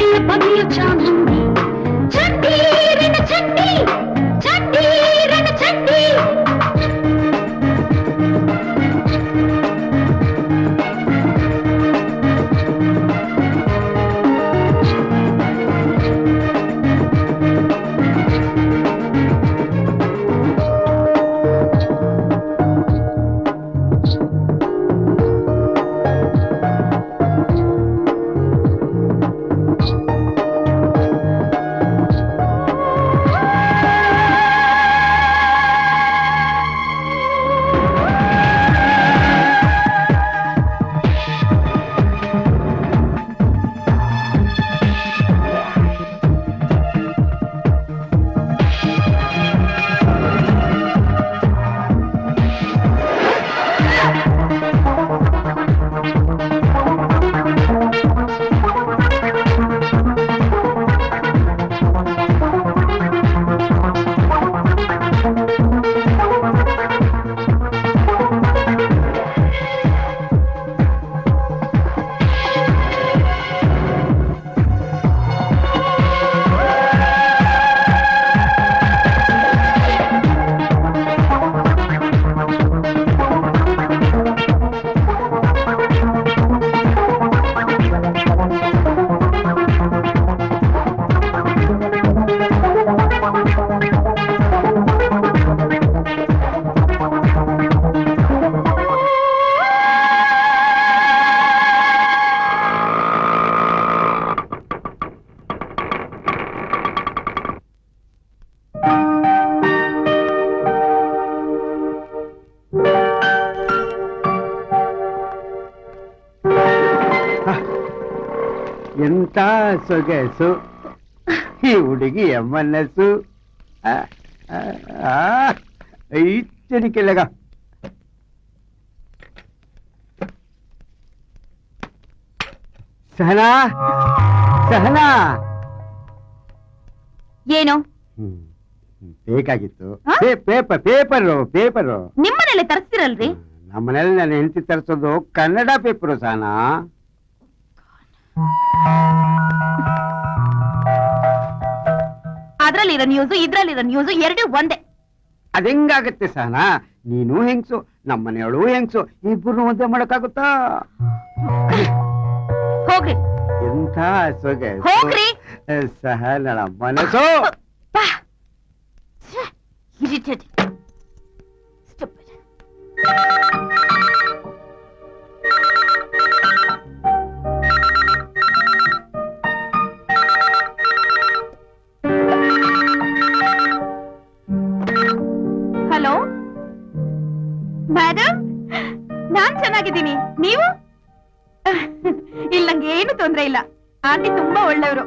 ಚಂಡಿಯ ಬಗೆಯ ಚಾಮುಂಡಿ ಚಂಡಿ ರಣ ಚಂಡಿ ಚಂಡಿ ರಣ ಚಂಡಿ ಎಂತ ಸೊಗಸು ಈ ಹುಡುಗಿಯ ಮನಸ್ಸು ಐಚರಿಕೆಲಗ ಸಹನಾ ಸಹನಾ ಏನು ಬೇಕಾಗಿತ್ತು ಪೇಪರು ಪೇಪರು ನಿಮ್ಮನೇಲೆ ತರಿಸ್ತಿರಲ್ರಿ ನಮ್ಮನೇಲಿ ನಾನು ಹೆಂಡತಿ ತರಿಸೋದು ಕನ್ನಡ ಪೇಪರು ಸಹನಾ ಅದ್ರಲ್ಲಿರೋ ನ್ಯೂಸು ಇದ್ರಲ್ಲಿರೋ ನ್ಯೂಸು ಎರಡು ಒಂದೇ ಅದೆಂಗಾಗತ್ತೆ ಸಹನಾ ನೀನು ಹೆಂಗ್ಸು ನಮ್ಮನೆಯವಳು ಹೆಂಗ್ಸು ಇಬ್ಬರು ಒಂದೇ ಮಾಡಕ್ಕಾಗುತ್ತಾ ಹೋಗ್ರಿ ಎಂಥ ಸೊಗೆ ಹೋಗ್ರಿ ಸಹನಳ ಮನಸ್ಸು ಇರಿಟೇಟಿಂಗ್ ಸ್ಟುಪಿಡ್ ಹಲೋ ಮೇಡಮ್ ನಾನ್ ಚೆನ್ನಾಗಿದ್ದೀನಿ ನೀವು ಇಲ್ಲ ನಂಗೆ ಏನು ತೊಂದ್ರೆ ಇಲ್ಲ ಆಂಟಿ ತುಂಬಾ ಒಳ್ಳೆಯವರು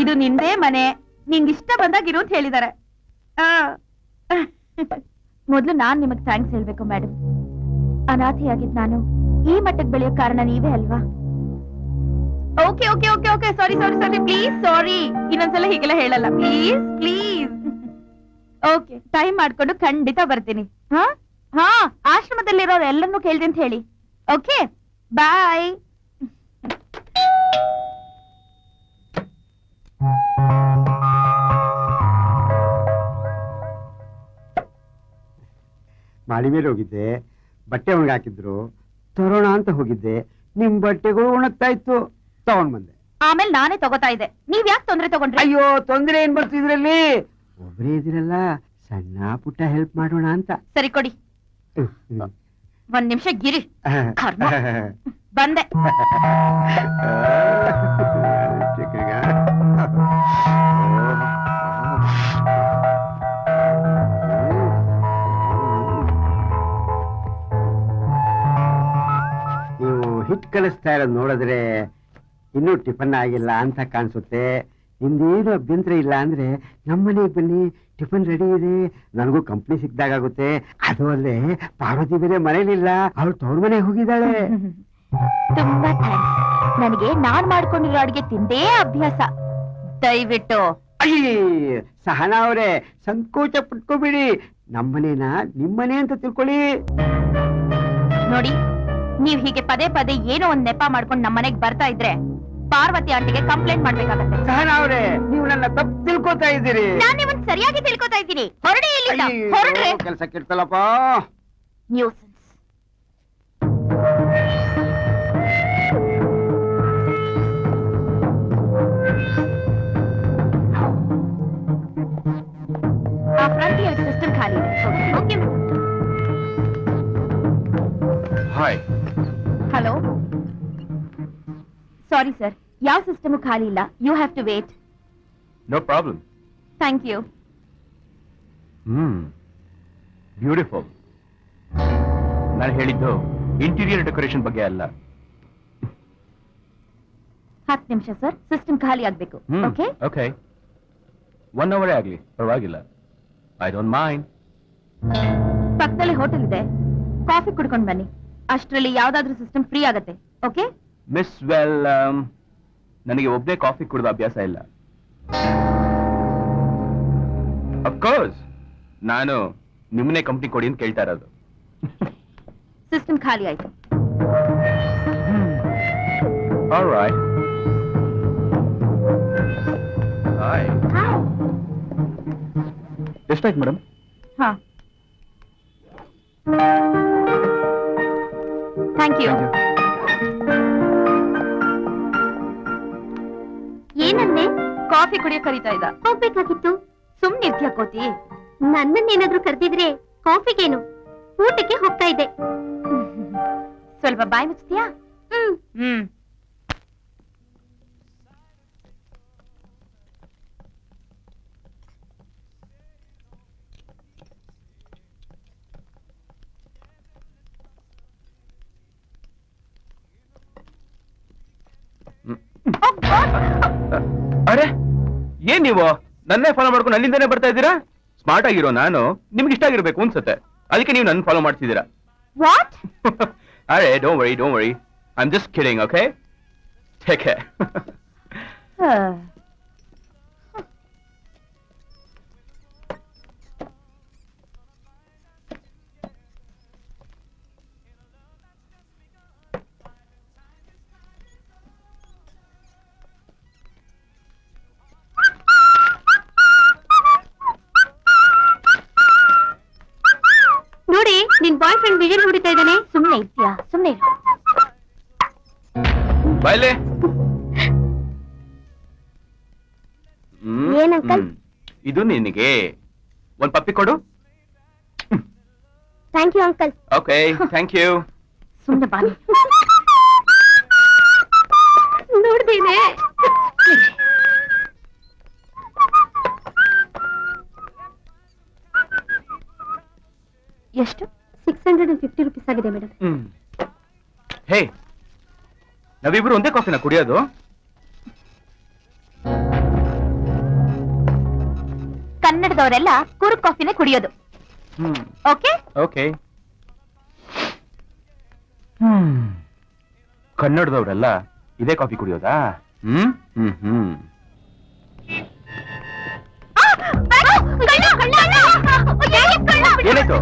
ಇದು ನಿಂದೇ ಮನೆ ನಿಂಗಿಷ್ಟ ಬಂದಾಗಿರು ಅಂತ ಹೇಳಿದ್ದಾರೆ ಮೊದ್ಲು ನಾನ್ ನಿಮಗ್ ಥ್ಯಾಂಕ್ಸ್ ಹೇಳ್ಬೇಕು ಮೇಡಮ್ ಅನಾಥೆಯಾಗಿದ್ ನಾನು ಈ ಮಟ್ಟಕ್ಕೆ ಬೆಳೆಯೋ ಕಾರಣ ನೀವೇ ಅಲ್ವಾ okay okay okay okay sorry sorry sorry please sorry ಇನ್ನೊಂದ್ಸಲ ಹೀಗೆಲ್ಲ ಹೇಳಲ್ಲ ಪ್ಲೀಸ್ ಪ್ಲೀಸ್ ಓಕೆ ಟೈಮ್ ಮಾಡ್ಕೊಂಡು ಖಂಡಿತ ಬರ್ತೀನಿ ಹಾ ಹಾ ಆಶ್ರಮದಲ್ಲಿರೋರು ಎಲ್ಲರನ್ನೂ ಕೇಳ್ದೆ ಅಂತ ಹೇಳಿ ಓಕೆ ಬಾಯ್ ಮಾಳಿ ಮೇಲೆ ಹೋಗಿದ್ದೆ ಬಟ್ಟೆ ಒಣಗಾಕಿದ್ರು ತರೋಣ ಅಂತ ಹೋಗಿದ್ದೆ ನಿಮ್ ಬಟ್ಟೆಗಳು ಒಣಗ್ತಾ ಇತ್ತು ತಗೊಂಡ್ ಬಂದೆ ಆಮೇಲೆ ನಾನೇ ತಗೋತಾ ಇದ್ದೆ ನೀವ್ ಯಾಕೆ ತೊಂದ್ರೆ ತಗೊಂಡ್ರಿ ಅಯ್ಯೋ ತೊಂದ್ರೆ ಏನ್ ಬರ್ತು ಇದ್ರಲ್ಲಿ ಒಬ್ರೇ ಇದಿರಲ್ಲ ಸಣ್ಣ ಪುಟ್ಟ ಹೆಲ್ಪ್ ಮಾಡೋಣ ಅಂತ ಸರಿ ಕೊಡಿ ಒಂದ್ ನಿಮಿಷ ಗಿರಿ ಕರ್ಮ. ಬಂದೆ ನೀವು ಹಿಟ್ ಕಲಿಸ್ತಾ ಇರೋದು ನೋಡಿದ್ರೆ ಇನ್ನೂ ಟಿಫನ್ ಆಗಿಲ್ಲ ಅಂತ ಕಾಣಿಸುತ್ತೆ ನಿಮ್ದೇನು ಅಭ್ಯಂತರ ಇಲ್ಲ ಅಂದ್ರೆ ನಮ್ಮನೆಗೆ ಬನ್ನಿ ಟಿಫನ್ ರೆಡಿ ಇದೆ ನನಗೂ ಕಂಪ್ನಿ ಸಿಕ್ದಾಗುತ್ತೆ ಅದು ಅಲ್ಲೇ ಪಾರ್ವತಿ ಬೇರೆ ಮನೇಲಿಲ್ಲ ಅವಳು ತವ್ರ ಮನೆಗೆ ಹೋಗಿದ್ದಾಳೆ ತುಂಬಾ ಥ್ಯಾಂಕ್ಸ್ ನನಗೆ ನಾನ್ ಮಾಡ್ಕೊಂಡಿರೋ ಅಡ್ಗೆ ತಿಂದೇ ಅಭ್ಯಾಸ ದಯವಿಟ್ಟು ಅಯ್ಯ ಸಹನಾ ಅವರೇ ಸಂಕೋಚ ಪಟ್ಕೋಬೇಡಿ ನಮ್ಮನೇನ ನಿಮ್ಮನೆ ಅಂತ ತಿಳ್ಕೊಳ್ಳಿ ನೋಡಿ ನೀವ್ ಹೀಗೆ ಪದೇ ಪದೇ ಏನೋ ಒಂದ್ ನೆಪ ಮಾಡ್ಕೊಂಡು ನಮ್ಮನೆಗ್ ಬರ್ತಾ ಇದ್ರೆ ಪಾರ್ವತಿ ಆಂಟಿಗೆ ಕಂಪ್ಲೇಂಟ್ ಮಾಡ್ಬೇಕಾಗತ್ತೆ. ಸಹನಾ ಅವರೇ, ನೀವು ನನ್ನ ತಪ್ಪು ತಿಳ್ಕೊತಾ ಇದ್ದೀರಿ. ನಾನ್ ನಿಮ್ಮನ್ನ ಸರಿಯಾಗಿ ತಿಳ್ಕೊತಾ ಇದ್ದೀನಿ. ಹೊರಡಿ ಇಲ್ಲಿಂದ, ಹೊರಡ್ರಿ. ಕೆಲಸ ಕೆಡ್ತಲ್ಲಪ್ಪ. ನ್ಯೂಸೆನ್ಸ್. ಆ ಫ್ರಂಟ್ ಎರಡು ಸಿಸ್ಟಮ್ ಖಾಲಿ ಇದೆ. Okay. Hi. Hello, sorry sir, ಯಾವ ಸಿಸ್ಟಮ್ ಖಾಲಿ ಇಲ್ಲ. You have to wait. No problem. Thank you. Beautiful. ನಾನು ಹೇಳಿದ್ದು ಇಂಟೀರಿಯರ್ ಡೆಕೋರೇಷನ್ ಬಗ್ಗೆ ಅಲ್ಲ. 10 ನಿಮಿಷ ಸರ್, ಸಿಸ್ಟಮ್ ಖಾಲಿ ಆಗ್ಬೇಕು. ಓಕೆ ಓಕೆ, 1 ಅವರೇ ಆಗ್ಲಿ, ಪರವಾಗಿಲ್ಲ. I don't mind. ಪಕ್ಕದಲ್ಲಿ ಹೋಟೆಲ್ ಇದೆ, ಕಾಫಿ ಕುಡ್ಕೊಂಡು ಬನ್ನಿ. ಅಷ್ಟರಲ್ಲಿ ಯಾವ್ದಾದ್ರೂ ಸಿಸ್ಟಮ್ ಫ್ರೀ ಆಗತ್ತೆ. ಓಕೆ. ಮಿಸ್ ವೆಲ್, ನನಗೆ ಒಬ್ಬನೇ ಕಾಫಿ ಕುಡಿದ ಅಭ್ಯಾಸ ಇಲ್ಲ. ಅಫ್ಕೋರ್ಸ್ ನಾನು ನಿಮ್ಮನ್ನೇ ಕಂಪ್ನಿ ಕೊಡಿ ಅಂತ ಕೇಳ್ತಾ ಇರೋದು. ಸಿಸ್ಟಮ್ ಖಾಲಿ ಆಯ್ತು. Alright. Hi. ಎಷ್ಟಾಯ್ತು ಮೇಡಮ್? ಹಾ, ಥ್ಯಾಂಕ್ ಯು. ಏನಂದೆ? ಕಾಫಿ ಕುಡಿಯೋ ಕರೀತಾ ಇದ್ದ. ಹೋಗ್ಬೇಕಾಗಿತ್ತು. ಸುಮ್ನಿರ್ತೀಯ ಕೋತಿ. ನನ್ನನ್ನೇನಾದ್ರೂ ಕರೆದಿದ್ರೆ ಕಾಫಿಗೇನು, ಊಟಕ್ಕೆ ಹೋಗ್ತಾ ಇದ್ದೆ. ಸ್ವಲ್ಪ ಬಾಯಿ ಮುಚ್ತೀಯಾ? ಹ್ಮ್. ಅರೆ, ಏನ್ ನೀವು ನನ್ನೇ ಫಾಲೋ ಮಾಡ್ಕೊಂಡು ಅಲ್ಲಿಂದನೇ ಬರ್ತಾ ಇದ್ದೀರಾ? ಸ್ಮಾರ್ಟ್ ಆಗಿರೋ ನಾನು ನಿಮ್ಗೆ ಇಷ್ಟ ಆಗಿರ್ಬೇಕು ಅನ್ಸುತ್ತೆ, ಅದಕ್ಕೆ ನೀವು ನನ್ನ ಫಾಲೋ ಮಾಡ್ತಿದ್ದೀರಾ. ವಾಟ್? ಅರೆ, don't worry, I am just kidding. Okay, take care. ನೋಡಿ, ನಿನ್ ಬಾಯ್ ಫ್ರೆಂಡ್ ವಿಜಯ್ ಹೊಡಿತಾ ಇದ್ದಾನೆ. ಸುಮ್ನೆ ಇರ್ತೀಯಾ? ಸುಮ್ನೆ ಇರು. ಬಾಯ್ಲೆ. ಏನ್ ಅಂಕಲ್? ಇದು ನಿನಗೆ. ಒಂದ್ ಪಪ್ಪಿ ಕೊಡು. Thank you uncle. Okay, thank you. ಸುಮ್ನೆ ಬಾನಿ. ನೋಡ್ದೇನೆ. ಎಷ್ಟು? 650 rupees ಆಗಿದೆ ಮೇಡಮ್. ಹೇ, ನಾವಿಬ್ರು ಒಂದೇ ಕಾಫಿನ ಕುಡಿಯೋದು? ಕನ್ನಡದವರೆಲ್ಲ ಕುರುಕ್ ಕಾಫಿನೇ ಕುಡಿಯೋದು. Okay okay. ಕನ್ನಡದವರೆಲ್ಲ ಇದೇ ಕಾಫಿ ಕುಡಿಯೋದಾ? ಏನಾಯ್ತು?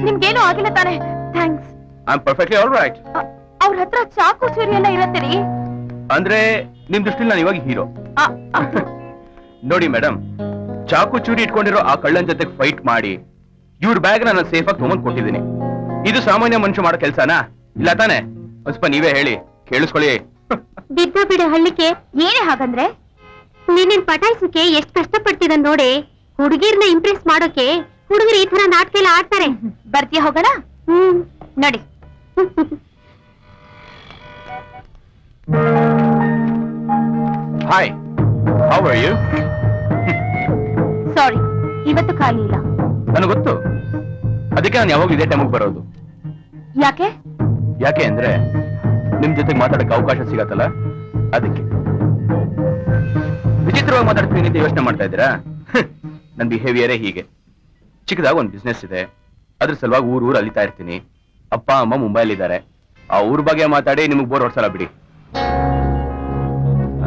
ನಿಮ್ಗೇನು ಆಗಿಲ್ಲ ತಾನೆ? Thanks. I am perfectly all right. ಅವ್ರ ಹತ್ರ ಚಾಕು ಚೂರಿ ಎಲ್ಲ ಇರತ್ತೆ ರೀ. ಅಂದ್ರೆ ನಿಮ್ ದೃಷ್ಟಿಲಿ ನಾನು ಇವಾಗ ಹೀರೋ. ನೋಡಿ ಮೇಡಮ್, ಚಾಕು ಚೂರಿ ಇಟ್ಕೊಂಡಿರೋ ಆ ಕಳ್ಳನ್ ಜೊತೆ ಫೈಟ್ ಮಾಡಿ ಇವ್ರ ಬ್ಯಾಗ್ ನಾನು ಸೇಫ್ ಆಗಿ ತಗೊಂಡ್ ಕೊಟ್ಟಿದ್ದೀನಿ. ಇದು ಸಾಮಾನ್ಯ ಮನುಷ್ಯ ಮಾಡೋ ಕೆಲ್ಸನಾ? ಇಲ್ಲ ತಾನೆ? ಒಂದ್ ಸ್ವಲ್ಪ ನೀವೇ ಹೇಳಿ, ಕೇಳಿಸ್ಕೊಳ್ಳಿ. ಬಿದ್ದ ಬಿಡ ಹಳ್ಳಿಕೆ. ಏನೇ ಹಾಗಂದ್ರೆ? ನೀನಿನ್ ಪಟಾಯಿಸಕ್ಕೆ ಎಷ್ಟ್ ಕಷ್ಟ ಪಡ್ತಿದ ನೋಡಿ. ಹುಡುಗಿರ್ನ ಇಂಪ್ರೆಸ್ ಮಾಡೋಕೆ ಹುಡುಗರು ಈ ತರ ನಾಟಕ ಎಲ್ಲ ಆಡ್ತಾರೆ. ಬರ್ತೀಯ, ಹೋಗೋಣ? ನೋಡಿ. Hi, how are you? Sorry, ಇವತ್ತು ಖಾಲಿ ಇಲ್ಲ. ನನಗೆ ಗೊತ್ತು, ಅದಕ್ಕೆ ನಾನು ಯಾವಾಗ ಇದೇ ಟೈಮಿಗೆ ಬರೋದು. ಯಾಕೆ? ಯಾಕೆ ಅಂದ್ರೆ ನಿಮ್ ಜೊತೆಗೆ ಮಾತಾಡಕ್ಕೆ ಅವಕಾಶ ಸಿಗತ್ತಲ್ಲ, ಅದಕ್ಕೆ. ವಿಚಿತ್ರವಾಗಿ ಮಾತಾಡ್ತೀನಿ ಅಂತ ಯೋಚನೆ ಮಾಡ್ತಾ ಇದ್ದೀರಾ? ನನ್ನ ಬಿಹೇವಿಯರೇ ಹೀಗೆ. ಚಿಕ್ಕದಾಗ ಒಂದು ಬಿಸ್ನೆಸ್ ಇದೆ, ಅದ್ರ ಸಲುವಾಗಿ ಊರು ಅಲಿತಾ ಇರ್ತೀನಿ. ಅಪ್ಪ ಅಮ್ಮ ಮುಂಬೈಲಿದ್ದಾರೆ. ಆ ಊರ್ ಬಗ್ಗೆ ಮಾತಾಡಿ ನಿಮಗ್ ಬೋರ್ ಹೊಡ್ಸಲ್ಲ ಬಿಡಿ.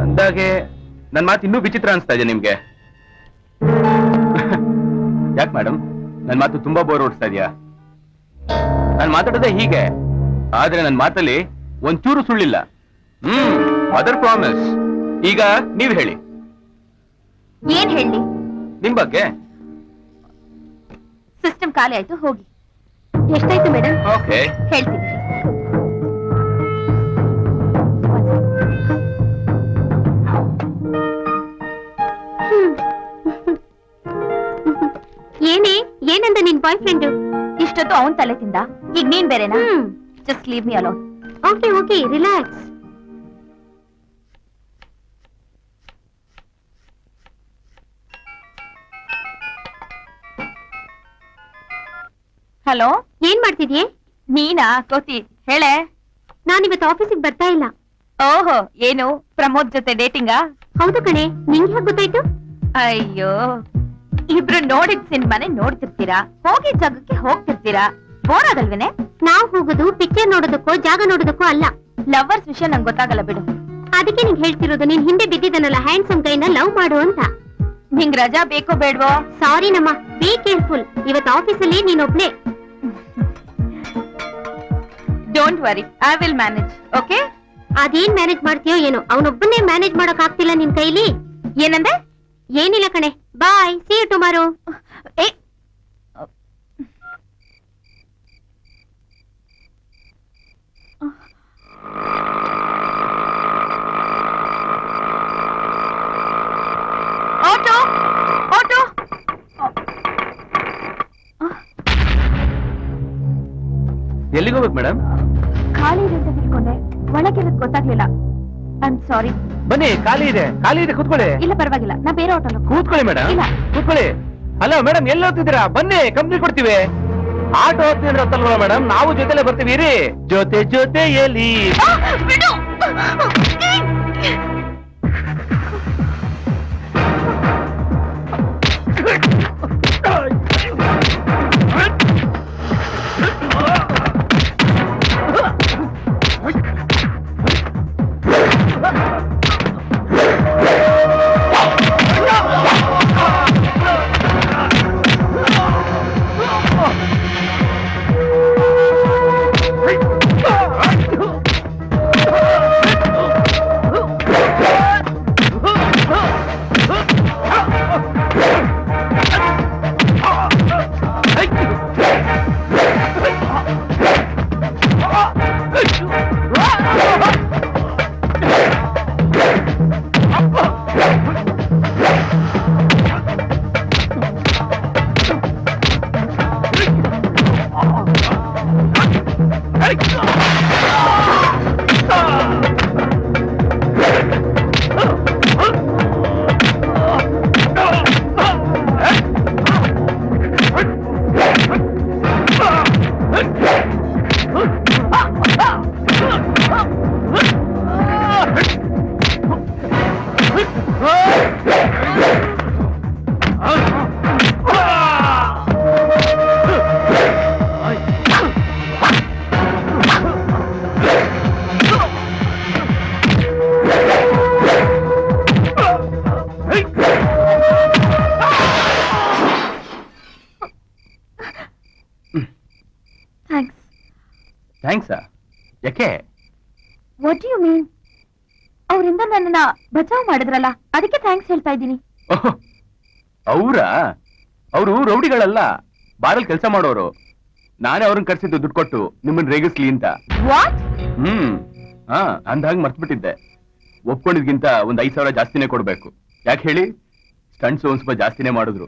ಅಂದಾಗೆ ನನ್ ಮಾತು ಇನ್ನೂ ವಿಚಿತ್ರ ಅನ್ಸ್ತಾ ಇದೆ ನಿಮ್ಗೆ. ಯಾಕೆ ಮೇಡಮ್, ನನ್ ಮಾತು ತುಂಬಾ ಬೋರ್ ಹೊಡ್ಸ್ತಾ ಇದೆಯಾ? ನಾನು ಮಾತಾಡೋದೇ ಹೀಗೆ, ಆದ್ರೆ ನನ್ನ ಮಾತಲ್ಲಿ ಒಂಚೂರು ಸುಳ್ಳಿಲ್ಲ. Other promise. ಈಗ ನೀವ್ ಹೇಳಿ, ಏನ್ ಹೇಳಿ? ನಿಮ್ ಬಗ್ಗೆ. ಸಿಸ್ಟಮ್ ಖಾಲಿ ಆಯ್ತು, ಹೋಗಿ. ಎಷ್ಟಾಯ್ತು ಮೇಡಮ್? ಓಕೆ. ಹೇಳ್ತೀನಿ. ಏನೇ ಏನಂದ ನಿನ್ ಬಾಯ್ ಫ್ರೆಂಡ್? ಇಷ್ಟೊತ್ತು ಅವನ್ ತಲೆ ತಿಂದ, ಈಗ ನೀನ್ ಬೇರೆನಾ? Just leave me alone. Okay okay, relax. Hello, ಏನ್ ಮಾಡ್ತಿದ್ಯೆ? ನೀನಾ? ಕೋತಿ, ಹೇಳೆ. ನಾನಿವತ್ತು ಆಫೀಸಿಗೆ ಬರ್ತಾ ಇಲ್ಲ. ಓಹೋ, ಏನು ಪ್ರಮೋದ್ ಜೊತೆ ಡೇಟಿಂಗಾ? ಹೌದು ಕಣೆ, ನಿಂಗೆ ಹೇಗ್ ಗೊತ್ತಾಯ್ತು? ಅಯ್ಯೋ, ಇಬ್ರು ನೋಡಿದ ಸಿನಿಮಾನೆ ನೋಡ್ತಿರ್ತೀರಾ, ಹೋಗಿ ಜಾಗಕ್ಕೆ ಹೋಗ್ತಿರ್ತೀರಾ, ಬೋರ್ ಆಗಲ್ವೇನೆ? ನಾವ್ ಹೋಗೋದು ಪಿಕ್ಚರ್ ನೋಡೋದಕ್ಕೋ ಜಾಗ ನೋಡೋದಕ್ಕೋ ಅಲ್ಲ. ಲವರ್ಸ್ ವಿಷಯ ನಂಗೆ ಗೊತ್ತಾಗಲ್ಲ ಬಿಡು. ಅದಕ್ಕೆ ನಿಂಗೆ ಹೇಳ್ತಿರೋದು, ನೀನ್ ಹಿಂದೆ ಬಿದ್ದಿದ್ದನಲ್ಲ ಹ್ಯಾಂಡ್ಸಮ್ ಗೈನ ಲವ್ ಮಾಡು ಅಂತ. ನಿಂಗ್ ರಜಾ ಬೇಕೋ ಬೇಡ್ವೋ? ಸಾರಿ ನಮ್ಮ, ಬಿ ಕೇರ್ಫುಲ್. ಇವತ್ತು ಆಫೀಸಲ್ಲಿ ನೀನೊಬ್ಳೆ. Don't worry, I will manage. Okay? ಅದೇನ್ ಮ್ಯಾನೇಜ್ ಮಾಡ್ತೀಯೋ ಏನೋ, ಅವನೊಬ್ಬನ್ನೇ ಮ್ಯಾನೇಜ್ ಮಾಡಕ್ ಆಗ್ತಿಲ್ಲ ನಿನ್ ಕೈಲಿ. ಏನಂದೆ? ಏನಿಲ್ಲ ಕಣೆ, ಬಾಯ್, ಸಿ ಯು ಟುಮಾರೋ. ಏ, ಆಟೋ ಆಟೋ. ಎಲ್ಲಿಗೆ ಹೋಗ್ಬೇಕು ಮೇಡಮ್? ಖಾಲಿ ಇದೆ ಅಂತ ತಿಳ್ಕೊಂಡೆ, ಒಳಗಿರೋದು ಗೊತ್ತಾಗ್ಲಿಲ್ಲ. ಐ ಆಮ್ ಸಾರಿ. ಬನ್ನಿ, ಖಾಲಿ ಇದೆ, ಖಾಲಿ ಇದೆ, ಕೂತ್ಕೊಳ್ಳಿ. ಇಲ್ಲ ಪರವಾಗಿಲ್ಲ, ನಾ ಬೇರೆ ಆಟೋನ. ಕೂತ್ಕೊಳ್ಳಿ ಮೇಡಮ್. ಇಲ್ಲ. ಕೂತ್ಕೊಳ್ಳಿ. ಅಲ್ಲ ಮೇಡಮ್, ಎಲ್ಲಿ ಹೋಗ್ತಿದ್ದೀರಾ? ಬನ್ನಿ, ಕಂಪ್ನಿ ಕೊಡ್ತೀವಿ. ಆಟೋ ಹೋಗ್ತಿದ್ರೆ ಅಂತಲ್ವ ಮೇಡಮ್, ನಾವು ಜೊತೆಲೆ ಬರ್ತೀವಿ ರೀ. ಜೊತೆ ಜೊತೆಯಲ್ಲಿ. ಬಿಡು. ಥ್ಯಾಂಕ್ಸಾ? ಯಾಕೆ? What you mean? ಅವರಿಂದ ನನ್ನನ್ನ ಬಚಾವ್ ಮಾಡಿದ್ರಲ್ಲ, ಅದಕ್ಕೆ ಥ್ಯಾಂಕ್ಸ್ ಹೇಳ್ತಾ ಇದ್ದೀನಿ. ಅವರಾ? ಅವರು ರೌಡಿಗಳಲ್ಲ, ಬಾರಲ್ಲಿ ಕೆಲಸ ಮಾಡೋರು. ನಾನೇ ಅವ್ರನ್ನ ಕರ್ಸಿದ್ದು ದುಡ್ಡು ಕೊಟ್ಟು ನಿಮ್ಮನ್ನ ರೇಗಿಸ್ಲಿ ಅಂತ. ವಾಟ್? ಹಾ, ಅಂದಾಗ ಮರ್ತ್ಬಿಟ್ಟಿದ್ದೆ. ಒಪ್ಕೊಂಡಿದ್ಗಿಂತ ಒಂದ್ 5,000 ಜಾಸ್ತಿನೇ ಕೊಡ್ಬೇಕು. ಯಾಕೆ ಹೇಳಿ? ಸ್ಟಂಟ್ಸ್ ಒಂದ್ ಸ್ವಲ್ಪ ಜಾಸ್ತಿನೇ ಮಾಡಿದ್ರು.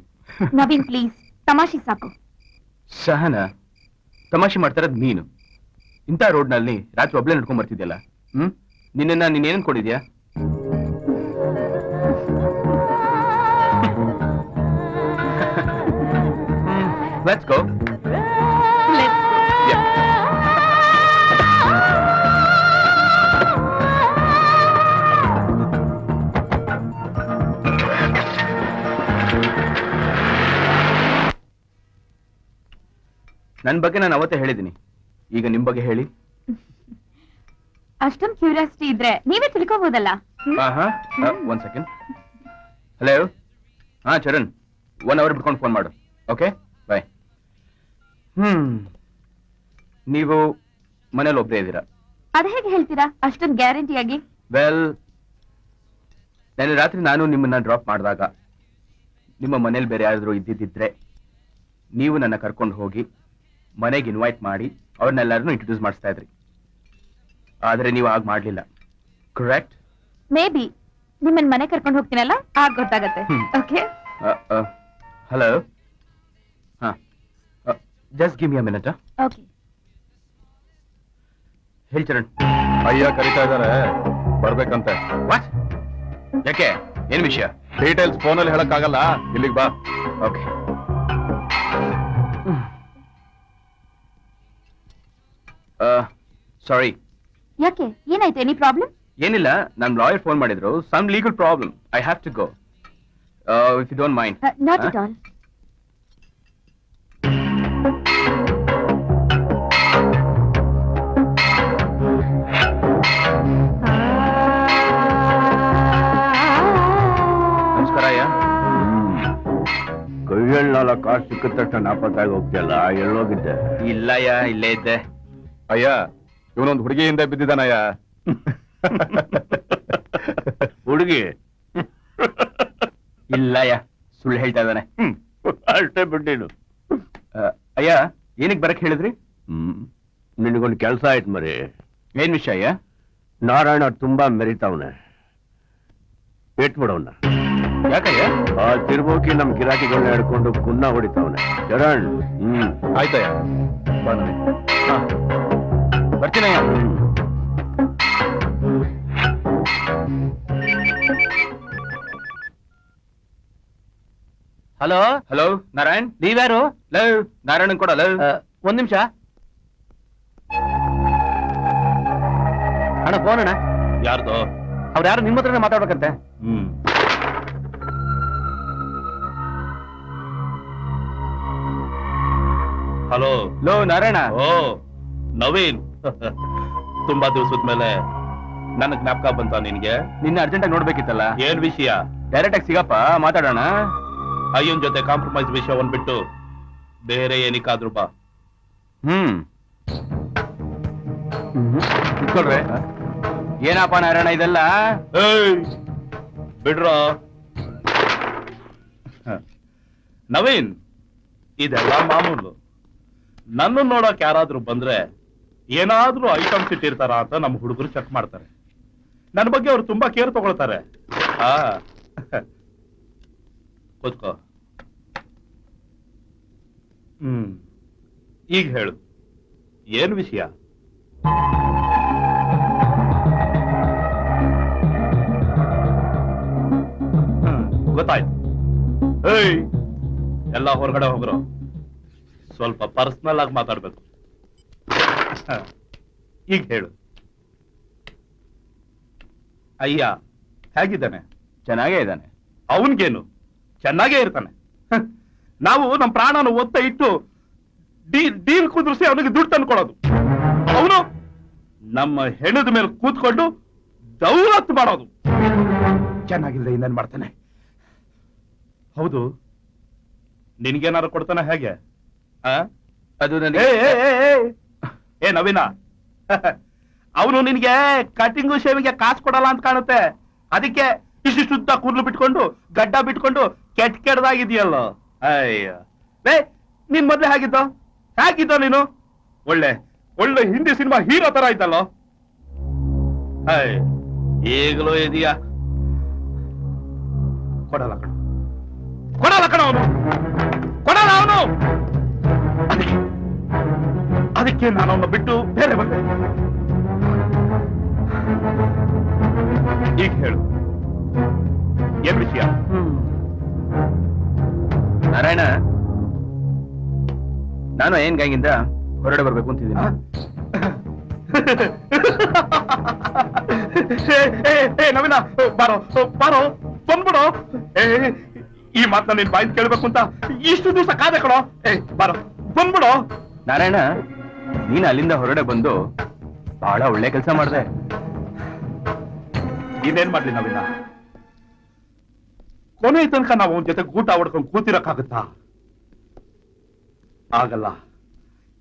ನವೀನ್ ಪ್ಲೀಸ್, ತಮಾಷೆ ಸಾಕು. ಸಹನ, ತಮಾಷೆ ಮಾಡ್ತಾರದ್ ನೀನು. ಇಂಥ ರೋಡ್ನಲ್ಲಿ ರಾತ್ರಿ ಒಬ್ಳೆ ನಡ್ಕೊಂಡ್ ಬರ್ತಿದ್ಯಲ್ಲ. ನಿನ್ನ ನೀನೇನ್ ಅನ್ಕೊಂಡಿದ್ಯಾ? Let's go. Yeah. ನನ್ ಬಗ್ಗೆ ನಾನು ಅವತ್ತೇ ಹೇಳಿದ್ದೀನಿ. ಈಗ ನಿಮ್ ಬಗ್ಗೆ ಹೇಳಿ. ಅಷ್ಟೊಂದು ಕ್ಯೂರಿಯಾಸಿಟಿ ಇದ್ರೆ ನೀವೇ ತಿಳ್ಕೋಬಹುದಲ್ಲ. ಒಂದ್ ಸೆಕೆಂಡ್. ಹಲೋ. ಹಾ ಚರಣ್, 1 hour ಬಿಟ್ಕೊಂಡು ಫೋನ್ ಮಾಡು. Okay bye. ನೀವು ಮನೇಲಿ ಒಬ್ಬರೇ ಇದ್ದೀರಾ? ಅದ್ ಹೇಗೆ ಹೇಳ್ತೀರಾ ಅಷ್ಟೊಂದು ಗ್ಯಾರಂಟಿಯಾಗಿ? ವೆಲ್, ನೆನ್ನೆ ರಾತ್ರಿ ನಾನು ನಿಮ್ಮನ್ನ ಡ್ರಾಪ್ ಮಾಡಿದಾಗ ನಿಮ್ಮ ಮನೇಲಿ ಬೇರೆ ಯಾರಾದ್ರೂ ಇದ್ದಿದ್ದಿದ್ರೆ ನೀವು ನನ್ನ ಕರ್ಕೊಂಡು ಹೋಗಿ ಮನೆಗೆ ಇನ್ವೈಟ್ ಮಾಡಿ ಅವ್ರನ್ನೆಲ್ಲರನ್ನೂ ಇಂಟ್ರೊಡ್ಯೂಸ್ ಮಾಡಿಸ್ತಾ ಇದ್ರಿ. ಆದ್ರೆ ನೀವು ಆಗ ಮಾಡ್ಲಿಲ್ಲ, ಕರೆಕ್ಟ್? ಮೇ ಬಿ ನಿಮ್ಮನ್ ಮನೆ ಕರ್ಕೊಂಡು ಹೋಗ್ತೀನಲ್ಲ ಆಗ ಗೊತ್ತಾಗತ್ತೆ. ಹ್ಮ್. ಓಕೆ ಹಲೋ, ಹಾ, just give me a minute. Okay. ಹೇಳಿ ಚರಣ್. ಅಯ್ಯ ಕರೀತಾ ಇದಾರೆ, ಬರ್ಬೇಕಂತೆ. ವಾಟ್? ಯಾಕೆ, ಏನ್ ವಿಷಯ? ಡೀಟೇಲ್ಸ್ ಫೋನಲ್ಲಿ ಹೇಳಕ್ಕಾಗಲ್ಲ, ಇಲ್ಲಿಗೆ ಬಾ. ಓಕೆ. ಸಾರಿ. ಯಾಕೆ, ಏನಾಯ್ತು? Any problem? ಏನಿಲ್ಲ, ನಮ್ ಲಾಯರ್ ಫೋನ್ ಮಾಡಿದ್ರು. Some legal problem, I have to go. If you don't mind. Not at all. ನಮಸ್ಕಾರ ಅಯ್ಯ. ಕೈಯಲ್ಲ ಕಾರ್ ಸಿಕ್ಕಿದ ತಕ್ಷಣ ನಾಪತ್ತಾಗಿ ಹೋಗ್ತಿಯಲ್ಲ, ಎಲ್ಲೋಗಿದ್ದೆ? ಇಲ್ಲಯ್ಯ, ಇಲ್ಲೇ ಇದ್ದೆ. ಅಯ್ಯ, ಇವನೊಂದು ಹುಡುಗಿ ಹಿಂದೆ ಬಿದ್ದಿದ್ದಾನಯ್ಯ. ಹುಡುಗಿ? ಇಲ್ಲಯ್ಯ, ಸುಳ್ಳು ಹೇಳ್ತಾ ಇದ್ದಾನೆ. ಅಷ್ಟೇ ಬಿಟ್ಟಿನು. ಅಯ್ಯ, ಏನಕ್ಕೆ ಬರಕ್ ಹೇಳಿದ್ರಿ? ನಿನಗೊಂದು ಕೆಲಸ ಆಯ್ತು ಮರಿ. ಏನ್ ವಿಷಯ ಅಯ್ಯ? ನಾರಾಯಣ ತುಂಬಾ ಮೆರಿತಾವನೆ, ಬಿಟ್ಬಿಡವನ್ನ. ಯಾಕಯ್ಯ? ಆ ತಿರ್ಬೋಕಿ ನಮ್ ಗಿರಾಕಿಗಳನ್ನ ಹಿಡ್ಕೊಂಡು ಕುನ್ನ ಹೊಡಿತಾವನೆ. ಚರಣ್. ಆಯ್ತಯ್ಯ, ಬಾ ನನಗೆ. ಹಾ, ಬರ್ತೀನಯ್ಯ. Hello hello, Narayan. ನೀವ್ಯಾರು? ಲವ್, ನಾರಾಯಣನ್ ಕೊಡ. ಲವ್, ಒಂದ್ ನಿಮಿಷ ಅಣ್ಣ, ಫೋನ್ ಅಣ್ಣ. ಯಾರ್ದು? ಅವ್ರು ಯಾರು ನಿಮ್ಮ ಹತ್ರನೇ ಮಾತಾಡ್ಬೇಕಂತೆ. ಹಲೋ. ಲೋ ನಾರಾಯಣ. ಓ ನವೀನ್, ತುಂಬಾ ದಿವಸದ ಮೇಲೆ ನನ್ನ ಜ್ಞಾಪಕ ಬಂತ ನಿನ್ಗೆ? ನಿನ್ನ ಅರ್ಜೆಂಟ್ ಆಗಿ ನೋಡ್ಬೇಕಿತ್ತಲ್ಲ. ಏನ್ ವಿಷಯ? ಡೈರೆಕ್ಟ್ ಆಗಿ ಸಿಗಪ್ಪ, ಮಾತಾಡೋಣ. ಅಯ್ಯನ್ ಜೊತೆ ಕಾಂಪ್ರಮೈಸ್ ವಿಷಯವನ್ನ ಬಿಟ್ಟು ಬೇರೆ ಏನಕ್ಕಾದ್ರೂ ಬಾ. ಇಟ್ಕೊಳ್ರೆ. ಏನಪ್ಪ ನಾರಾಯಣ ಇದೆಲ್ಲ? ಏಯ್, ಬಿಡ್ರೋ. ನವೀನ್, ಇದೆಲ್ಲ ಮಾಮೂಲು. ನನ್ನ ನೋಡಕ್ ಯಾರಾದ್ರೂ ಬಂದ್ರೆ ಏನಾದ್ರೂ ಐಟಮ್ಸ್ ಇಟ್ಟಿರ್ತಾರ ಅಂತ ನಮ್ಮ ಹುಡುಗರು ಚೆಕ್ ಮಾಡ್ತಾರೆ. ನನ್ನ ಬಗ್ಗೆ ಅವ್ರು ತುಂಬಾ ಕೇರ್ ತಗೊಳ್ತಾರೆ. ಹಾ, ಕೂತ್ಕೋ. ಈಗ ಹೇಳು, ಏನ್ ವಿಷಯ? ಗೊತ್ತಾಯ್ತು. ಏಯ್, ಎಲ್ಲ ಹೊರಗಡೆ ಹೋಗ್ರು. ಸ್ವಲ್ಪ ಪರ್ಸನಲ್ ಆಗಿ ಮಾತಾಡ್ಬೇಕು. ಈಗ ಹೇಳು. ಅಯ್ಯ ಹೇಗಿದ್ದಾನೆ? ಚೆನ್ನಾಗೇ ಇದ್ದಾನೆ. ಅವನ್ಗೇನು, ಚೆನ್ನಾಗೇ ಇರ್ತಾನೆ. ನಾವು ನಮ್ಮ ಪ್ರಾಣನ ಒತ್ತ ಇಟ್ಟು ಡೀಲ್ ಕುದುರಿಸಿ ಅವನಿಗೆ ದುಡ್ಡು ತಂದ್ಕೊಡೋದು. ಅವನು ನಮ್ಮ ಹೆಣದ ಮೇಲೆ ಕೂತ್ಕೊಂಡು ದೌಲತ್ ಮಾಡೋದು. ಚೆನ್ನಾಗಿಲ್ಲದೆ ಇನ್ನೇನ್ ಮಾಡ್ತಾನೆ? ಹೌದು, ನಿನ್ಗೇನಾರು ಕೊಡ್ತಾನೆ ಹೇಗೆ? ಅದು ಏ ನನಗೆ ಏ, ಏ, ಏ. ಏ ನವೀನ, ಅವನು ನಿನ್ಗೆ ಕಟಿಂಗು ಶೇವಿಗೆ ಕಾಸು ಕೊಡಲ್ಲ ಅಂತ ಕಾಣುತ್ತೆ. ಅದಕ್ಕೆ ಇಷ್ಟುದ್ದ ಕೂದಲು ಬಿಟ್ಕೊಂಡು ಗಡ್ಡ ಬಿಟ್ಕೊಂಡು ಕೆಟ್ಟದಾಗಿದೆಯಲ್ಲೋ. ಅಯ್ಯ, ಬೇ, ನೀನ್ ಮೊದ್ಲೇ ಹೇಗಿದ್ದೋ ನೀನು? ಒಳ್ಳೆ ಒಳ್ಳೆ ಹಿಂದಿ ಸಿನಿಮಾ ಹೀರೋ ತರ ಇದ್ದಲ್ಲೋ. ಅಯ್ಯ, ಈಗಲೂ ಇದೆಯಾ? ಕೊಡಲ್ಲ ಕಣ, ಕೊಡಲ್ಲ ಕಣ ಅವನು, ಕೊಡಲ್ಲ ಅವನು. ಅದಕ್ಕೆ ನಾನು ಅವನ್ನ ಬಿಟ್ಟು ಬೇರೆ ಬಂದೆ. ಈಗ ಹೇಳು, ಏನ್ ವಿಷಯ? ನಾರಾಯಣ, ನಾನು ಏನ್ ಗಾಂಗಿಂದ ಹೊರಗಡೆ ಬರ್ಬೇಕು ಅಂತಿದ್ದೀನಿ. ನವೀನ, ಬಾರೋ ಬಾರೋ, ಬಂದ್ಬಿಡು. ಈ ಮಾತನ್ನ ನೀನ್ ಬಾಯಿ ಕೇಳ್ಬೇಕು ಅಂತ ಇಷ್ಟು ದಿವಸ ಕಾದೆ ಕಣೋ. ಬಾರೋ, ಬಂದ್ಬಿಡು. ನಾರಾಯಣ, ನೀನು ಅಲ್ಲಿಂದ ಹೊರಗಡೆ ಬಂದು ಬಹಳ ಒಳ್ಳೆ ಕೆಲಸ ಮಾಡಿದೆ. ಇನ್ನೇನ್ ಮಾಡ್ಲಿ ನವೀನ? ಕೊನೆ ತನಕ ನಾವು ಅವನ ಜೊತೆ ಊಟ ಹೊಡ್ಕೊಂಡು ಕೂತಿರಕ್ಕಾಗತ್ತಾ? ಆಗಲ್ಲ.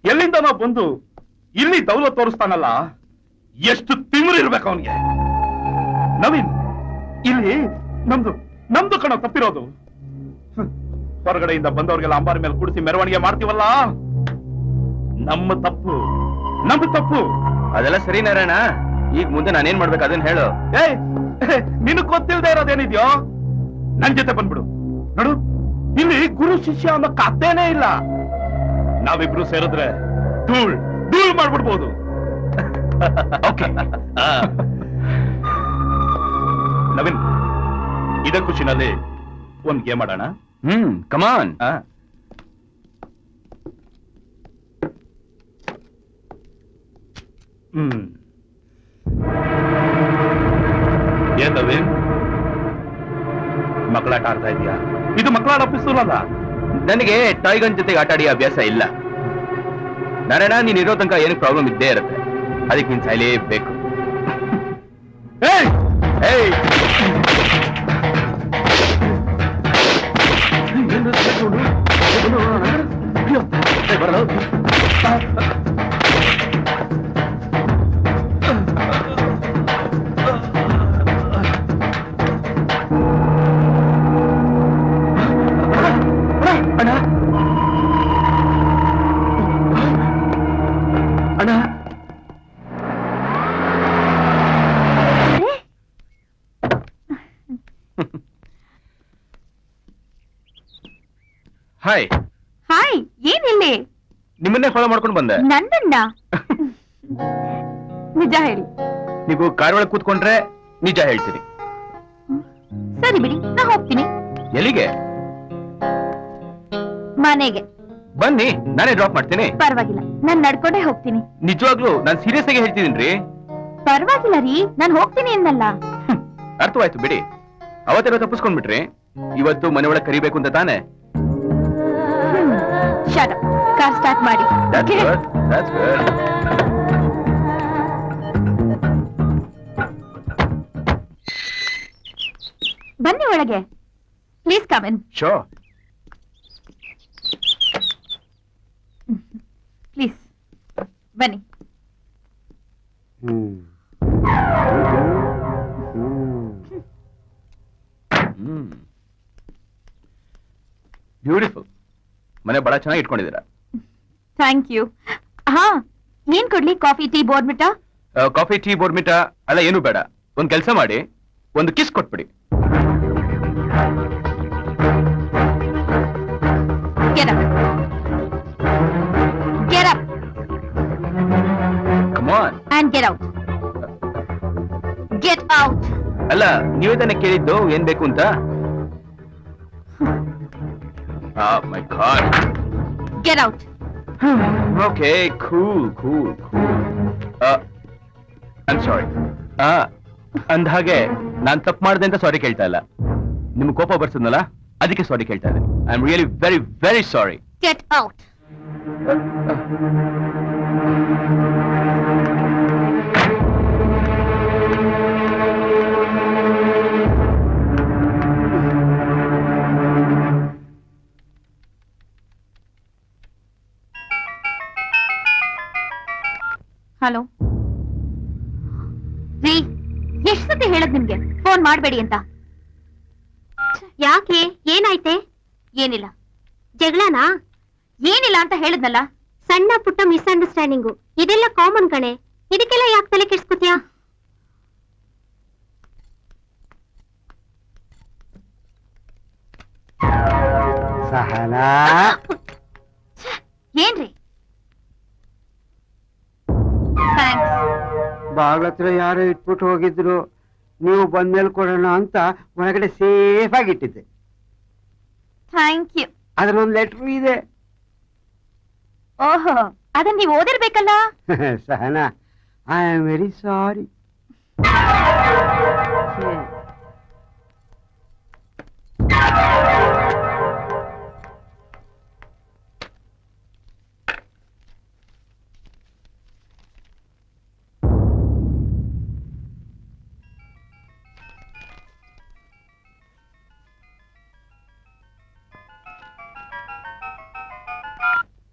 ಎಲ್ಲಿಂದ ನಾವು ಬಂದು ಇಲ್ಲಿ ದೌಲತ್ ತೋರಿಸ್ತಾನಲ್ಲ, ಎಷ್ಟು ತಿಮಿರಿರ್ಬೇಕು ಅವನಿಗೆ. ನವೀನ್, ಇಲ್ಲಿ ನಮ್ದು ಕಣ ತಪ್ಪಿರೋದು. ಹೊರಗಡೆಯಿಂದ ಬಂದವ್ರಿಗೆಲ್ಲ ಅಂಬಾರಿ ಮೇಲೆ ಕುಡಿಸಿ ಮೆರವಣಿಗೆ ಮಾಡ್ತೀವಲ್ಲ, ನಮ್ಮ ತಪ್ಪು. ಅದೆಲ್ಲ ಸರಿ ನಾರಾಯಣ, ಈಗ ಮುಂದೆ ನಾನೇನ್ ಮಾಡ್ಬೇಕು ಅದನ್ನ ಹೇಳು. ಏಯ್, ನಿನಗ್ ಗೊತ್ತಿಲ್ದೇ ಇರೋದೇನಿದ್ಯೋ ನನ್ ಜೊತೆ ಬಂದ್ಬಿಡು. ನೋಡು, ಇಲ್ಲಿ ಗುರು ಶಿಷ್ಯ ಅನ್ನೋ ಕಥೆನೇ ಇಲ್ಲ. ನಾವಿಬ್ರು ಸೇರಿದ್ರೆ ಧೂಳ್ ಮಾಡ್ಬಿಡ್ಬೋದು. ಓಕೆ. ನವೀನ್, ಇದ ಖುಷಿನಲ್ಲಿ ಒಂದ್ ಗೇಮ್ ಆಡೋಣ. ಕಮಾನ್. ಏನ್ ನವೀನ್, ಮಕ್ಕಳಾಟ ಆಡ್ತಾ ಇದೀಯಾ? ಇದು ಮಕ್ಕಳಾಟ ಅಲ್ಲ. ನನಗೆ ಟಾಯ್ ಗನ್ ಜೊತೆಗೆ ಆಟ ಆಡಿ ಅಭ್ಯಾಸ ಇಲ್ಲ ನಾರಾಯಣ. ನೀನ್ ಇರೋ ತನಕ ಏನು ಪ್ರಾಬ್ಲಮ್ ಇದ್ದೇ ಇರುತ್ತೆ, ಅದಕ್ಕೆ ನೀನ್ ಸಾಯ್ಲೇಬೇಕು. ಏಯ್ ಏಯ್, ಅಣ್ಣ ಅಣ್ಣ, ಹಾಯ್. ಹಾಯ್, ಏನಿಲ್ಲಿ? ನಿಮ್ಮನ್ನೇ ಫಾಲೋ ಮಾಡ್ಕೊಂಡು ಬಂದೆ. ನನ್ನನ್ನ? ನಿಜ ಹೇಳಿ. ನೀವು ಕಾರ್ ಒಳಗೆ ಕೂತ್ಕೊಂಡ್ರೆ ನಿಜ ಹೇಳ್ತೀನಿ. ಸರಿ ಬಿಡಿ, ನಾ ಹೋಗ್ತೀನಿ. ಎಲ್ಲಿಗೆ? ಮನೆಗೆ. ಬನ್ನಿ, ನಾನೇ ಡ್ರಾಪ್ ಮಾಡ್ತೀನಿ. ಪರವಾಗಿಲ್ಲ, ನಾನ್ ನಡ್ಕೊಂಡೇ ಹೋಗ್ತೀನಿ. ನಿಜವಾಗ್ಲೂ ನಾನ್ ಸೀರಿಯಸ್ ಆಗಿ ಹೇಳ್ತಿದ್ದೀನಿ. ಪರವಾಗಿಲ್ಲ ರೀ, ನಾನ್ ಹೋಗ್ತೀನಿ ಅನ್ನಲ್ಲ. ಅರ್ಥವಾಯ್ತು ಬಿಡಿ. ಅವತ್ತೆಲ್ಲ ತಪ್ಪಿಸ್ಕೊಂಡ್ಬಿಟ್ರಿ, ಇವತ್ತು ಮನೆ ಒಳಗೆ ಕರಿಬೇಕು ಅಂತ ತಾನೆ? Shut up. ಕಾರ್ ಸ್ಟಾರ್ಟ್ ಮಾಡಿ. That's Okay? good. That's good. ಬನ್ನಿ ಒಳಗೆ. Please come in. Sure. Please ಬನ್ನಿ. ಬ್ಯೂಟಿಫುಲ್. ಮನೆ ಬಹಳ ಚೆನ್ನಾಗಿ ಇಟ್ಕೊಂಡಿದ್ದೀರಾ. Thank you. ಹಾ, ಏನ್ ಕೊಡ್ಲಿ? Coffee, tea, Bournvita? Coffee, tea, Bournvita ಅಲ್ಲ ಏನು ಬೇಡ. ಒಂದ್ ಕೆಲಸ ಮಾಡಿ, ಒಂದು ಕಿಸ್ ಕೊಟ್ಬಿಡಿ. Get up. Get up Come on. and get out. Get out. ಅಲ್ಲ, ನೀವೇ ತಾನೇ ಕೇಳಿದ್ದು ಏನ್ ಬೇಕು ಅಂತ. My God. Get out. Okay, cool. I'm sorry. ಅಂದ ಹಾಗೆ ನಾನ್ ತಪ್ಪು ಮಾಡಿದೆ ಅಂತ ಸಾರಿ ಕೇಳ್ತಾ ಇಲ್ಲ. ನಿಮ್ಗೆ ಕೋಪ ಬರ್ಸದ್ನಲ್ಲ, ಅದಕ್ಕೆ ಸಾರಿ ಕೇಳ್ತಾ ಇದ್ದೀನಿ. I am really very very sorry. Get out. Hello ರೀ, ಎಷ್ಟ್ ಸತಿ ಹೇಳದ್ ನಿಮ್ಗೆ ಫೋನ್ ಮಾಡ್ಬೇಡಿ ಅಂತ? ಯಾಕೆ? ಏನಾಯ್ತೆ? ಏನಿಲ್ಲ. ಜಗಳನಾ? ಏನಿಲ್ಲ ಅಂತ ಹೇಳಿದ್ನಲ್ಲ. ಸಣ್ಣ ಪುಟ್ಟ ಮಿಸ್ಅಂಡರ್ಸ್ಟ್ಯಾಂಡಿಂಗು, ಇದೆಲ್ಲ ಕಾಮನ್ ಕಣೆ. ಇದಕ್ಕೆಲ್ಲ ಯಾಕೆ ತಲೆ ಕೆಡ್ಸ್ಕೊತೀಯಾ? ಸಹನಾ, ಏನ್ರಿ? ಥ್ಯಾಂಕ್ಸ್. ಬಾಗ್ಲತ್ರ ಯಾರೋ ಇಟ್ಬಿಟ್ಟು ಹೋಗಿದ್ರು. ನೀವು ಬಂದ್ಮೇಲೆ ಕೊಡೋಣ ಅಂತ ಒಳಗಡೆ ಸೇಫ್ ಆಗಿ ಇಟ್ಟಿದ್ದೆ. Thank you. ಅದ್ರಲ್ಲೊಂದು ಲೆಟ್ರು ಇದೆ. ಓಹೋ, ಅದನ್ನ ನೀವು ಓದಿರ್ಬೇಕಲ್ಲ. Sahana, I am very sorry.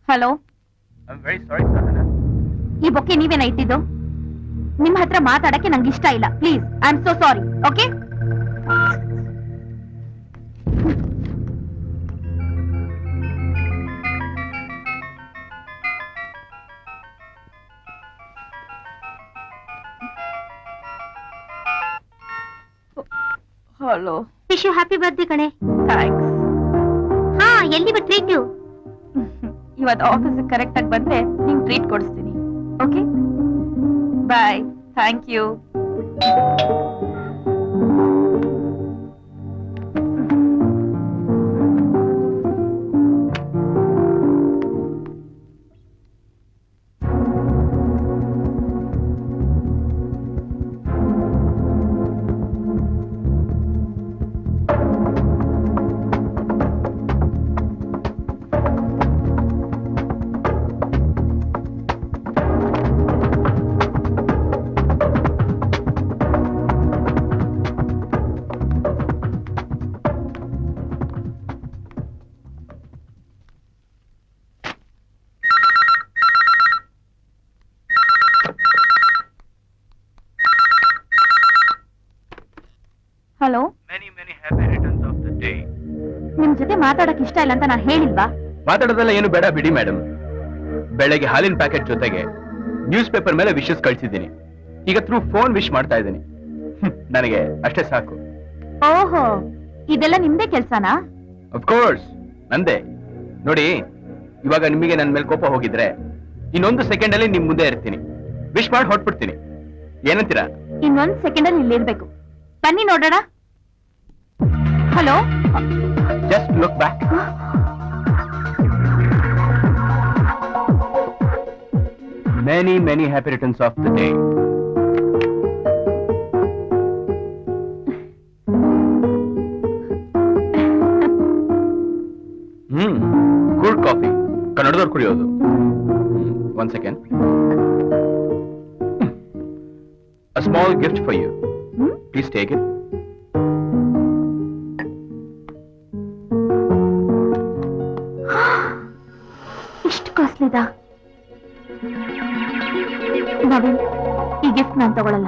Hello. I am very sorry Sahana. ಈ ಬೊಕ್ಕೆ ನೀವೇನ ಇಟ್ಟಿದ್ದು? ನಿಮ್ ಹತ್ರ ಮಾತಾಡಕ್ಕೆ ನಂಗೆ ಇಷ್ಟ ಇಲ್ಲ. Please, I am so sorry. Okay? Hello, wish you happy birthday ಕಣೆ. ಥ್ಯಾಂಕ್ಸ್. ಹಾ, ಎಲ್ಲಿ ಟ್ರೀಟ್? ಇವತ್ತು ಆಫೀಸ್ ಕರೆಕ್ಟ್ ಆಗಿ ಬಂದ್ರೆ ನಿಂಗೆ ಟ್ರೀಟ್ ಕೊಡಿಸ್ತೀನಿ. Okay, bye. Thank you. Hello, many happy returns of the day. ನಿಮ್ ಜೊತೆ ಮಾತಾಡಕ್ ಇಷ್ಟ ಇಲ್ಲ ಅಂತ ನಾನು ಹೇಳಿಲ್ವಾ? ಮಾತಾಡೋದೆಲ್ಲ ಏನು ಬೇಡ ಬಿಡಿ ಮೇಡಮ್. ಬೆಳಗ್ಗೆ ಹಾಲಿನ ಪ್ಯಾಕೆಟ್ ಜೊತೆಗೆ ನ್ಯೂಸ್ ಪೇಪರ್ ಮೇಲೆ ವಿಶಸ್ ಕಳ್ಸಿದ್ದೀನಿ. ಈಗ ಥ್ರೂ ಫೋನ್ ವಿಶ್ ಮಾಡ್ತಾ ಇದ್ದೀನಿ. ನನಗೆ ಅಷ್ಟೇ ಸಾಕು. ಓಹೋ, ಇದೆಲ್ಲ ನಿಮ್ದೇ ಕೆಲ್ಸನಾ? ಕೋರ್ಸ್ ನಂದೇ. ನೋಡಿ, ಇವಾಗ ನಿಮಗೆ ನನ್ನ ಮೇಲೆ ಕೋಪ ಹೋಗಿದ್ರೆ ಇನ್ನೊಂದು ಸೆಕೆಂಡ್ ಅಲ್ಲಿ ನಿಮ್ ಮುಂದೆ ಇರ್ತೀನಿ. ವಿಶ್ ಮಾಡಿ ಹೊಟ್ಬಿಡ್ತೀನಿ. ಏನಂತೀರಾ? ಇನ್ನೊಂದ್ ಸೆಕೆಂಡ್ ಅಲ್ಲಿ ಇಲ್ಲಿರ್ಬೇಕು. ಬನ್ನಿ ನೋಡೋಣ. Hello, just look back. Many happy returns of the day. Good coffee, ಕನ್ನಡದವ್ರು ಕುಡಿಯೋದು. One second. A small gift for you. Please take it. ಇಷ್ಟು ಕಾಸ್ಟ್ಲಿದಾ? ನವೀನ್, ಈ ಗಿಫ್ಟ್ ನಾನ್ ತಗೊಳಲ್ಲ.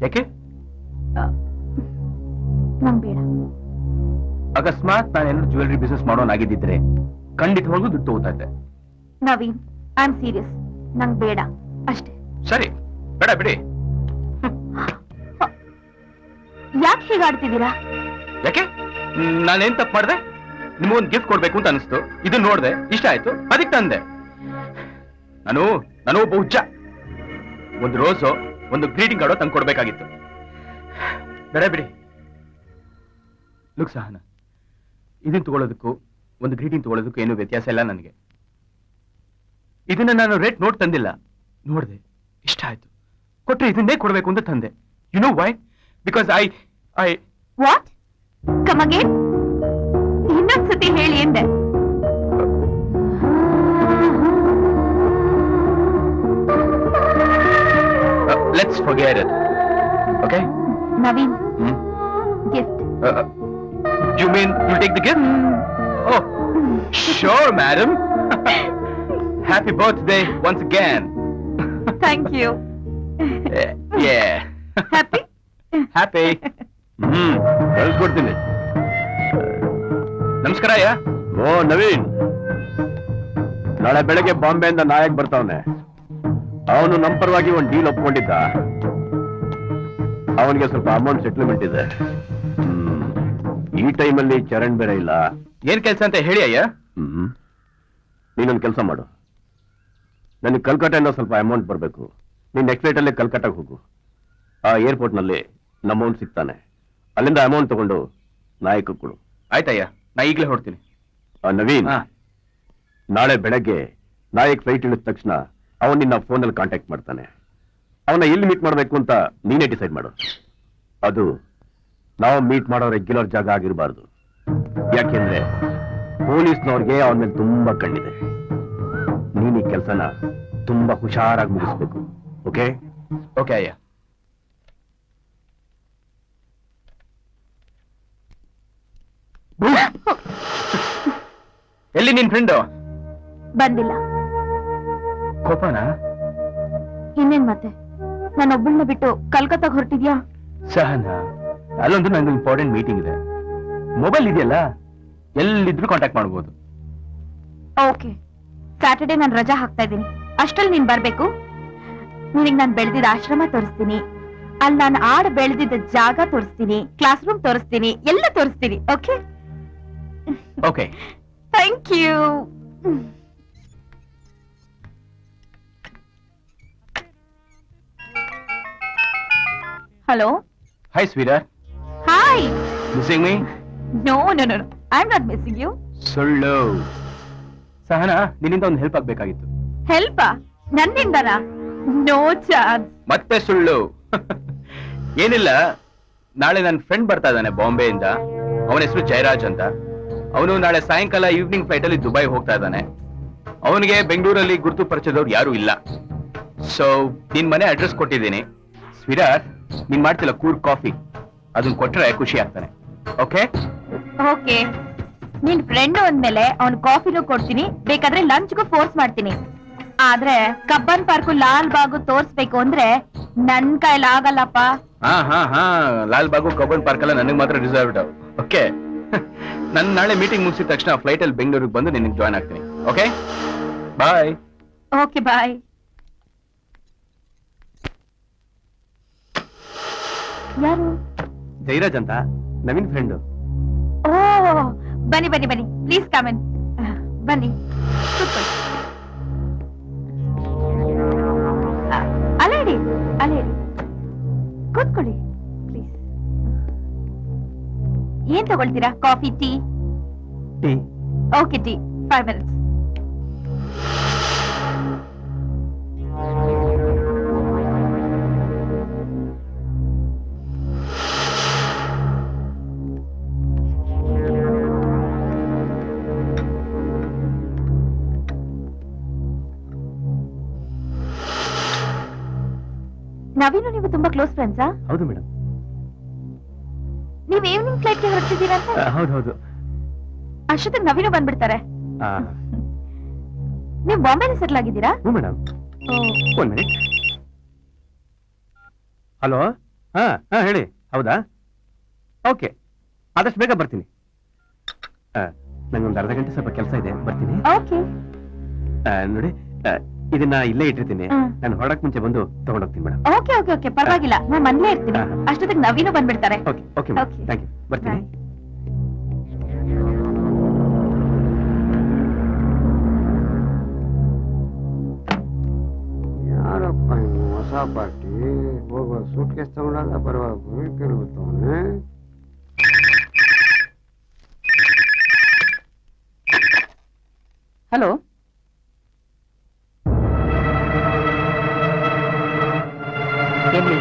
ಯಾಕೆ? ನಂಗ್ ಬೇಡ. ಅಕಸ್ಮಾತ್ ನಾನೇನಾದ್ರು ಜ್ಯುವೆಲರಿ ಬಿಸ್ನೆಸ್ ಮಾಡೋನಾಗಿದ್ದಿದ್ರೆ ಖಂಡಿತವಾಗ್ಲೂ ದುಡ್ಡು ತಗೋತಾ ಇದ್ದೆ. Naveen, I am serious. ನಂಗ್ ಬೇಡ ಅಷ್ಟೇ. ಸರಿ, ಬೇಡ ಬಿಡಿ. ಯಾಕೆ ಹೀಗಾಡ್ತಿದ್ದೀರಾ? ಯಾಕೆ? ನಾನೇನ್ ತಪ್ಪು ಮಾಡಿದೆ? ನಿಮಗೊಂದು ಗಿಫ್ಟ್ ಕೊಡ್ಬೇಕು ಅಂತ ಅನಿಸ್ತು. ಇದು ನೋಡ್ದೆ, ಇಷ್ಟ ಆಯ್ತು, ಅದಕ್ಕೆ ತಂದೆ. ನಾನು ಒಬ್ಬ ಹುಚ್ಚ. ಒಂದು ರೋಸು, ಒಂದು ಗ್ರೀಟಿಂಗ್ ಕಾರ್ಡೋ ತಂದು ಕೊಡ್ಬೇಕಾಗಿತ್ತು. ಬೇಡ ಬಿಡಿ. ಲುಕ್ ಸಹನ, ಇದನ್ನ ತಗೊಳ್ಳೋದಕ್ಕೂ ಒಂದು ಗ್ರೀಟಿಂಗ್ ತಗೊಳ್ಳೋದಕ್ಕೂ ಏನೂ ವ್ಯತ್ಯಾಸ ಇಲ್ಲ ನನಗೆ. ಇದನ್ನ ನಾನು ರೇಟ್ ನೋಟ್ ತಂದಿಲ್ಲ, ನೋಡ್ದೆ, ಇಷ್ಟ ಆಯ್ತು, ಕೊಟ್ರೆ ಇದನ್ನೇ ಕೊಡ್ಬೇಕು ಅಂತ ತಂದೆ. You know why? Because I what? Come again? ಇನ್ನೊಂದ್ಸತಿ ಹೇಳಿ ಎಂದೆ. let's forget it. Okay? Naveen, gift. You mean you'll take the gift? Oh, sure, madam. Happy birthday once again. Thank you. Yeah. Happy? Happy. ಕಳ್ಸ್ಕೊಡ್ತೀನಿ. ನಮಸ್ಕಾರ ಅಯ್ಯ. ಓ ನವೀನ್, ನಾಳೆ ಬೆಳಗ್ಗೆ ಬಾಂಬೆಯಿಂದ ನಾಯಕ್ ಬರ್ತಾವನೆ. ಅವನು ನಮ್ಮ ಪರವಾಗಿ ಒಂದು ಡೀಲ್ ಒಪ್ಕೊಂಡಿದ್ದ. ಅವನಿಗೆ ಸ್ವಲ್ಪ ಅಮೌಂಟ್ ಸೆಟ್ಲ್ಮೆಂಟ್ ಇದೆ. ಈ ಟೈಮಲ್ಲಿ ಚರಣ್ ಬೇರೆ ಇಲ್ಲ. ಏನ್ ಕೆಲಸ ಅಂತ ಹೇಳಿ ಅಯ್ಯ. ನೀನೊಂದು ಕೆಲಸ ಮಾಡು. ನನಗೆ ಕಲ್ಕಟ್ಟಾಯಿಂದ ಸ್ವಲ್ಪ ಅಮೌಂಟ್ ಬರಬೇಕು. ನೀನ್ ನೆಕ್ಸ್ಟ್ ಫ್ಲೈಟ್ ಅಲ್ಲೇ ಕಲ್ಕಟ್ಟಾಗ ಹೋಗು. ಆ ಏರ್ಪೋರ್ಟ್ ನಲ್ಲಿ ನಮ್ಮವನ್ ಸಿಗ್ತಾನೆ. ಅಲ್ಲಿಂದ ಅಮೌಂಟ್ ತಗೊಂಡು ನಾಯಕ ಕೊಡು. ಆಯ್ತಯ್ಯ, ನಾ ಈಗಲೇ ಹೊಡ್ತೀನಿ. ನವೀನ್, ನಾಳೆ ಬೆಳಗ್ಗೆ ನಾಯಕ್ ಫ್ಲೈಟ್ ಇಳಿದ ತಕ್ಷಣ ಅವನ್ ನಿನ್ನ ಫೋನಲ್ಲಿ ಕಾಂಟ್ಯಾಕ್ಟ್ ಮಾಡ್ತಾನೆ. ಅವನ್ನ ಎಲ್ಲಿ ಮೀಟ್ ಮಾಡ್ಬೇಕು ಅಂತ ನೀನೇ ಡಿಸೈಡ್ ಮಾಡು. ಅದು ನಾವು ಮೀಟ್ ಮಾಡೋ ರೆಗ್ಯುಲರ್ ಜಾಗ ಆಗಿರಬಾರ್ದು. ಯಾಕೆಂದ್ರೆ ಪೊಲೀಸ್ನವ್ರಿಗೆ ಅವನ ಮೇಲೆ ತುಂಬಾ ಕಣ್ಣಿದೆ. ನೀನ್ ಈ ಕೆಲಸನ ತುಂಬಾ ಹುಷಾರಾಗಿ ಮುಗಿಸ್ಬೇಕು. ಓಕೆ? ಓಕೆ ಅಯ್ಯ. ಎಲ್ಲಿ ನಿನ್ ಫ್ರೆಂಡು? ಬಂದಿಲ್ಲ. ಕೋಪನ? ಇನ್ನೇನ್ ಮತ್ತೆ ನಾನೊಬ್ಬಳನ್ನ ಬಿಟ್ಟು ಕಲ್ಕತ್ತಾಗ ಹೊರಟಿದ್ಯಾ? ಸಹನಾ, ಅಲ್ಲೊಂದು ನಂಗೆ ಇಂಪಾರ್ಟೆಂಟ್ ಮೀಟಿಂಗ್ ಇದೆ. ಮೊಬೈಲ್ ಇದೆಯಲ್ಲ, ಎಲ್ಲಿದ್ರು ಕಾಂಟ್ಯಾಕ್ಟ್ ಮಾಡ್ಬೋದು. ಓಕೆ, ಸ್ಯಾಟರ್ಡೆ ನಾನು ರಜಾ ಹಾಕ್ತಾ ಇದ್ದೀನಿ. ಅಷ್ಟ್ರಲ್ಲಿ ನೀನ್ ಬರ್ಬೇಕು. ನಿನಗ್ ನಾನ್ ಬೆಳೆದಿದ್ದ ಆಶ್ರಮ ತೋರಿಸ್ತೀನಿ, ಅಲ್ಲಿ ನಾನು ಆಡ ಬೆಳೆದಿದ್ದ ಜಾಗ ತೋರಿಸ್ತೀನಿ, ಕ್ಲಾಸ್ ರೂಮ್ ತೋರಿಸ್ತೀನಿ, ಎಲ್ಲ ತೋರಿಸ್ತೀನಿ. Okay okay. Thank you. Hello. Hi sweetheart, hi. Missing me? No no no, I am not missing you. ಸುಳ್ಳು. ಸಹನಾ, ನಿನ್ನಿಂದ ಒಂದು ಹೆಲ್ಪ್ ಆಗ್ಬೇಕಾಗಿತ್ತು. ಹೆಲ್ಪಾ? ನನ್ನಿಂದನಾ? No chance. ಮತ್ತೆ ಸುಳ್ಳು. ಏನಿಲ್ಲ, ನಾಳೆ ನನ್ನ ಫ್ರೆಂಡ್ ಬರ್ತಾ ಇದ್ದಾನೆ ಬಾಂಬೆಯಿಂದ. ಅವನ ಹೆಸರು ಜಯರಾಜ್ ಅಂತ. ಅವನು ನಾಳೆ ಸಾಯಂಕಾಲ ಈವ್ನಿಂಗ್ ಫ್ಲೈಟ್ ಅಲ್ಲಿ ದುಬೈ ಹೋಗ್ತಾ ಇದ್ದಾನೆ. ಅವನಿಗೆ ಬೆಂಗಳೂರಲ್ಲಿ ಗುರುತು ಪರಿಚಯದವ್ರು ಯಾರು ಇಲ್ಲ. ಸೊ ನಿನ್ ಮನೆ ಅಡ್ರೆಸ್ ಕೊಟ್ಟಿದ್ದೀನಿ. ಸ್ವೀಟರ್, ನೀನ್ ಮಾಡ್ತಿಲ್ಲ ಕೂರ್ ಕಾಫಿ, ಅದನ್ನ ಕೊಟ್ರೆ ಖುಷಿ ಆಗ್ತಾನೆ. ಓಕೆ ಓಕೆ, ನಿನ್ ಫ್ರೆಂಡ್ ಅಂದ್ಮೇಲೆ ಅವ್ನ್ ಕಾಫಿನೂ ಕೊಡ್ತೀನಿ, ಬೇಕಾದ್ರೆ ಲಂಚ್ಗೂ ಫೋರ್ಸ್ ಮಾಡ್ತೀನಿ. ಆದ್ರೆ ಕಬ್ಬನ್ ಪಾರ್ಕು ಲಾಲ್ ಬಾಗು ತೋರ್ಸ್ಬೇಕು ಅಂದ್ರೆ ನನ್ ಕೈಲಿ ಆಗಲ್ಲಪ್ಪ. ಹಾ, ಲಾಲ್ ಬಾಗು ಕಬ್ಬನ್ ಪಾರ್ಕ್ ಎಲ್ಲ ನನಗೆ ಮಾತ್ರ ರಿಸರ್ವ್ಡ್. ಓಕೆ, ನನ್ ನಾಳೆ ಮೀಟಿಂಗ್ ಮುಗಿಸಿದ ತಕ್ಷಣ ಫ್ಲೈಟ್ ಅಲ್ಲಿ ಬೆಂಗಳೂರಿಗೆ ಬಂದು ನಿನಗೆ ಜಾಯ್ನ್ ಆಗ್ತೀನಿ. Okay, bye. Okay bye. ಯಾರು? ಜೈರಾಜ್ ಅಂತ, ನವೀನ್ ಫ್ರೆಂಡು. ಓ, ಬನ್ನಿ ಬನ್ನಿ ಬನ್ನಿ, ಪ್ಲೀಸ್ ಕಮ್ ಇನ್. ಬನ್ನಿ, ಕೂತ್ಕೊಳ್ಳಿ. ಅಲ್ಲೇಡಿ ಅಲ್ಲೇಡಿ, ಕೂತ್ಕೊಳ್ಳಿ ಪ್ಲೀಸ್. ಏನ್ ತಗೊಳ್ತೀರಾ? Coffee, tea? Tea. Okay, tea 5 minutes. Naveen ನೀವು ತುಂಬಾ ಕ್ಲೋಸ್ ಫ್ರೆಂಡ್ಸಾ? ಹೌದು ಮೇಡಮ್. ನೀವ್ ಈವ್ನಿಂಗ್ ಫ್ಲೈಟ್ಗೆ ಹೊರಡ್ತಿದ್ದೀರಾ ಅಂತ? ಹೌದು. ಅಷ್ಟೊತ್ತಿಗೆ ನವೀನು ಬಂದ್ಬಿಡ್ತಾರೆ. ನೀವು ಬಾಂಬೆಲಿ ಸೆಟ್ಲ್ ಆಗಿದ್ದೀರಾ? ಹ್ಞೂ ಮೇಡಮ್. ಒಂದ್ ಮಿನಿಟ್. ಹಲೋ. ಹಾ ಹೇಳಿ. ಹೌದಾ? ಓಕೆ, ಆದಷ್ಟು ಬೇಗ ಬರ್ತೀನಿ. ನಂಗೊಂದು ಅರ್ಧ ಗಂಟೆ ಸ್ವಲ್ಪ ಕೆಲಸ ಇದೆ, ಬರ್ತೀನಿ. ಓಕೆ. ನೋಡಿ, ಇದನ್ನ ಇಲ್ಲೇ ಇಟ್ಟಿರ್ತೀನಿ. ಹ್ಮ್. ನಾನು ಹೊರಡಕ್ ಮುಂಚೆ ಬಂದು ತಗೊಂಡೋಗ್ತೀನಿ ಮೇಡಮ್. ಓಕೆ ಓಕೆ ಓಕೆ, ಪರವಾಗಿಲ್ಲ, ನಾನು ಮನೇಲೇ ಇರ್ತೀನಿ. ಹಾ. ಅಷ್ಟೊತ್ತಿಗೆ ನವೀನು ಬಂದ್ಬಿಡ್ತಾರೆ. Okay okay madam, Okay. Thank you. ಬರ್ತೀನಿ. Bye. ಯಾರಪ್ಪ ಇವ್ನು ಹೊಸ ಪಾರ್ಟಿ? ಹೋಗುವ ಸೂಟ್ ಕೇಸ್ ತಗೊಂಡಾಗ ಬರುವಾಗ ಕೇಳ್ಬಿಡ್ತವನೆ. ಹಲೋ. ಎಲ್ಲಿ?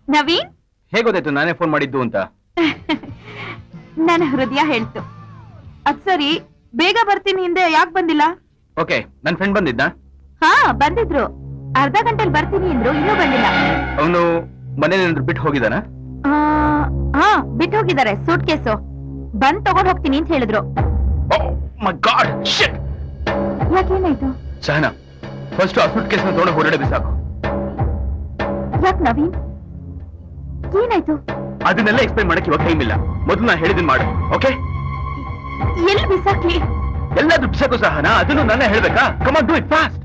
ನವೀನ್, ಹೇಗೆ ಗೊತ್ತಾಯ್ತು ನಾನೇ ಫೋನ್ ಮಾಡಿದ್ದು ಅಂತ? ನನ್ನ ಹೃದಯ ಹೇಳ್ತು. ಅದ್ ಸರಿ, ಬೇಗ ಬರ್ತೀನಿ ಹಿಂದೆ ಯಾಕೆ ಬಂದಿಲ್ಲ? ಓಕೆ, ನನ್ ಫ್ರೆಂಡ್ ಬಂದಿದ್ದ. ಹಾ, ಬಂದಿದ್ರು. ಅರ್ಧ ಗಂಟೆಲಿ ಬರ್ತೀನಿ ಅಂದ್ರು, ಇನ್ನೂ ಬಂದಿಲ್ಲ. ಅವನು ಮನೇಲಿ ಬಿಟ್ಟು ಹೋಗಿದಾನ? ಹಾ, ಬಿಟ್ಟು ಹೋಗಿದ್ದಾರೆ. ಸೂಟ್ ಕೇಸು ಬಂದ್ ತಗೊಂಡ್ ಹೋಗ್ತೀನಿ ಅಂತ ಹೇಳಿದ್ರು. ಮೈ ಗಾಡ್, ಶಿಟ್! ಯಾಕೇನಾಯ್ತು? ಸಹನಾ, ಫಸ್ಟ್ ಆ ಸೂಟ್ ಕೇಸ್ ತಗೊಂಡು ಹೊರಗಡೆ ಬಿಸಾಕು. ಯಾಕೆ ನವೀನ್, ಏನಾಯ್ತು? ಅದನ್ನೆಲ್ಲ ಎಕ್ಸ್ಪ್ಲೈನ್ ಮಾಡಕ್ಕೆ ಇವಾಗ ಟೈಮ್ ಇಲ್ಲ. ಮೊದಲು ನಾ ಹೇಳಿದನ್ ಮಾಡು, ಓಕೆ? ಎಲ್ಲಿ ಬಿಸಾಕ್ಲಿ? ಎಲ್ಲಾದ್ರೂ ಬಿಸಾಕು ಸಹನಾ, ಅದನ್ನು ನಾನೇ ಹೇಳ್ಬೇಕಾ? Come on, do it fast.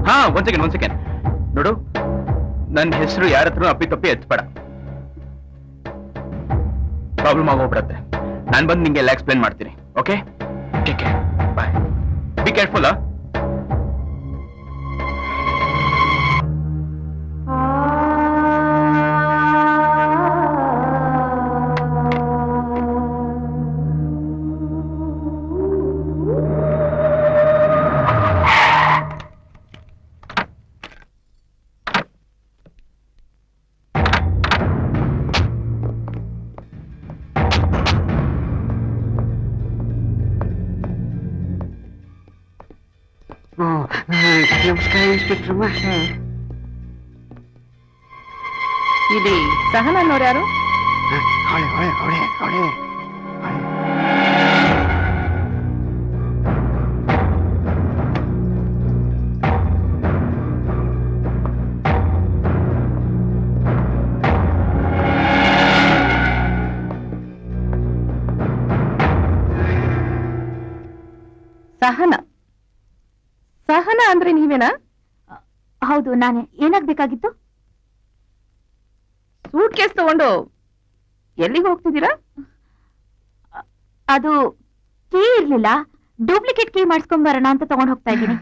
ಹಾ, ಒಂದ್ ಸೆಕೆಂಡ್ ನೋಡು, ನನ್ನ ಹೆಸರು ಯಾರ ಹತ್ರ ಅಪ್ಪಿ ತಪ್ಪಿ ಎತ್ಬೇಡ. ಪ್ರಾಬ್ಲಮ್ ಆಗೋಗ್ಬಿಡತ್ತೆ. ನಾನು ಬಂದು ನಿಂಗೆ ಎಲ್ಲ ಎಕ್ಸ್ಪ್ಲೈನ್ ಮಾಡ್ತೀನಿ, okay? Take care, bye. Be careful. ನಮಸ್ಕಾರ ಇನ್ಸ್ಪೆಕ್ಟ್ರಮ್ಮ. ಇಲ್ಲಿ ಸಹನ ಅನ್ನೋರು ಯಾರು? ಅವಳೆ ಅವಳೆ ಅವಳೆ ಅವಳೆ ಸಹನ. ಸಹನ ಅಂದ್ರೆ ನೀವೇನಾ? ಹೌದು, ನಾನೇ. ಏನಾಗ್ಬೇಕಾಗಿತ್ತು? ಸೂಟ್ ಕೇಸ್ ತಗೊಂಡು ಎಲ್ಲಿಗೆ ಹೋಗ್ತಿದ್ದೀರಾ? ಅದು ಕೀ ಇರ್ಲಿಲ್ಲ, ಡೂಪ್ಲಿಕೇಟ್ ಕೀ ಮಾಡಿಸ್ಕೊಂಡ್ ಬರೋಣ ಅಂತ ತಗೊಂಡ್ ಹೋಗ್ತಾ ಇದ್ದೀನಿ.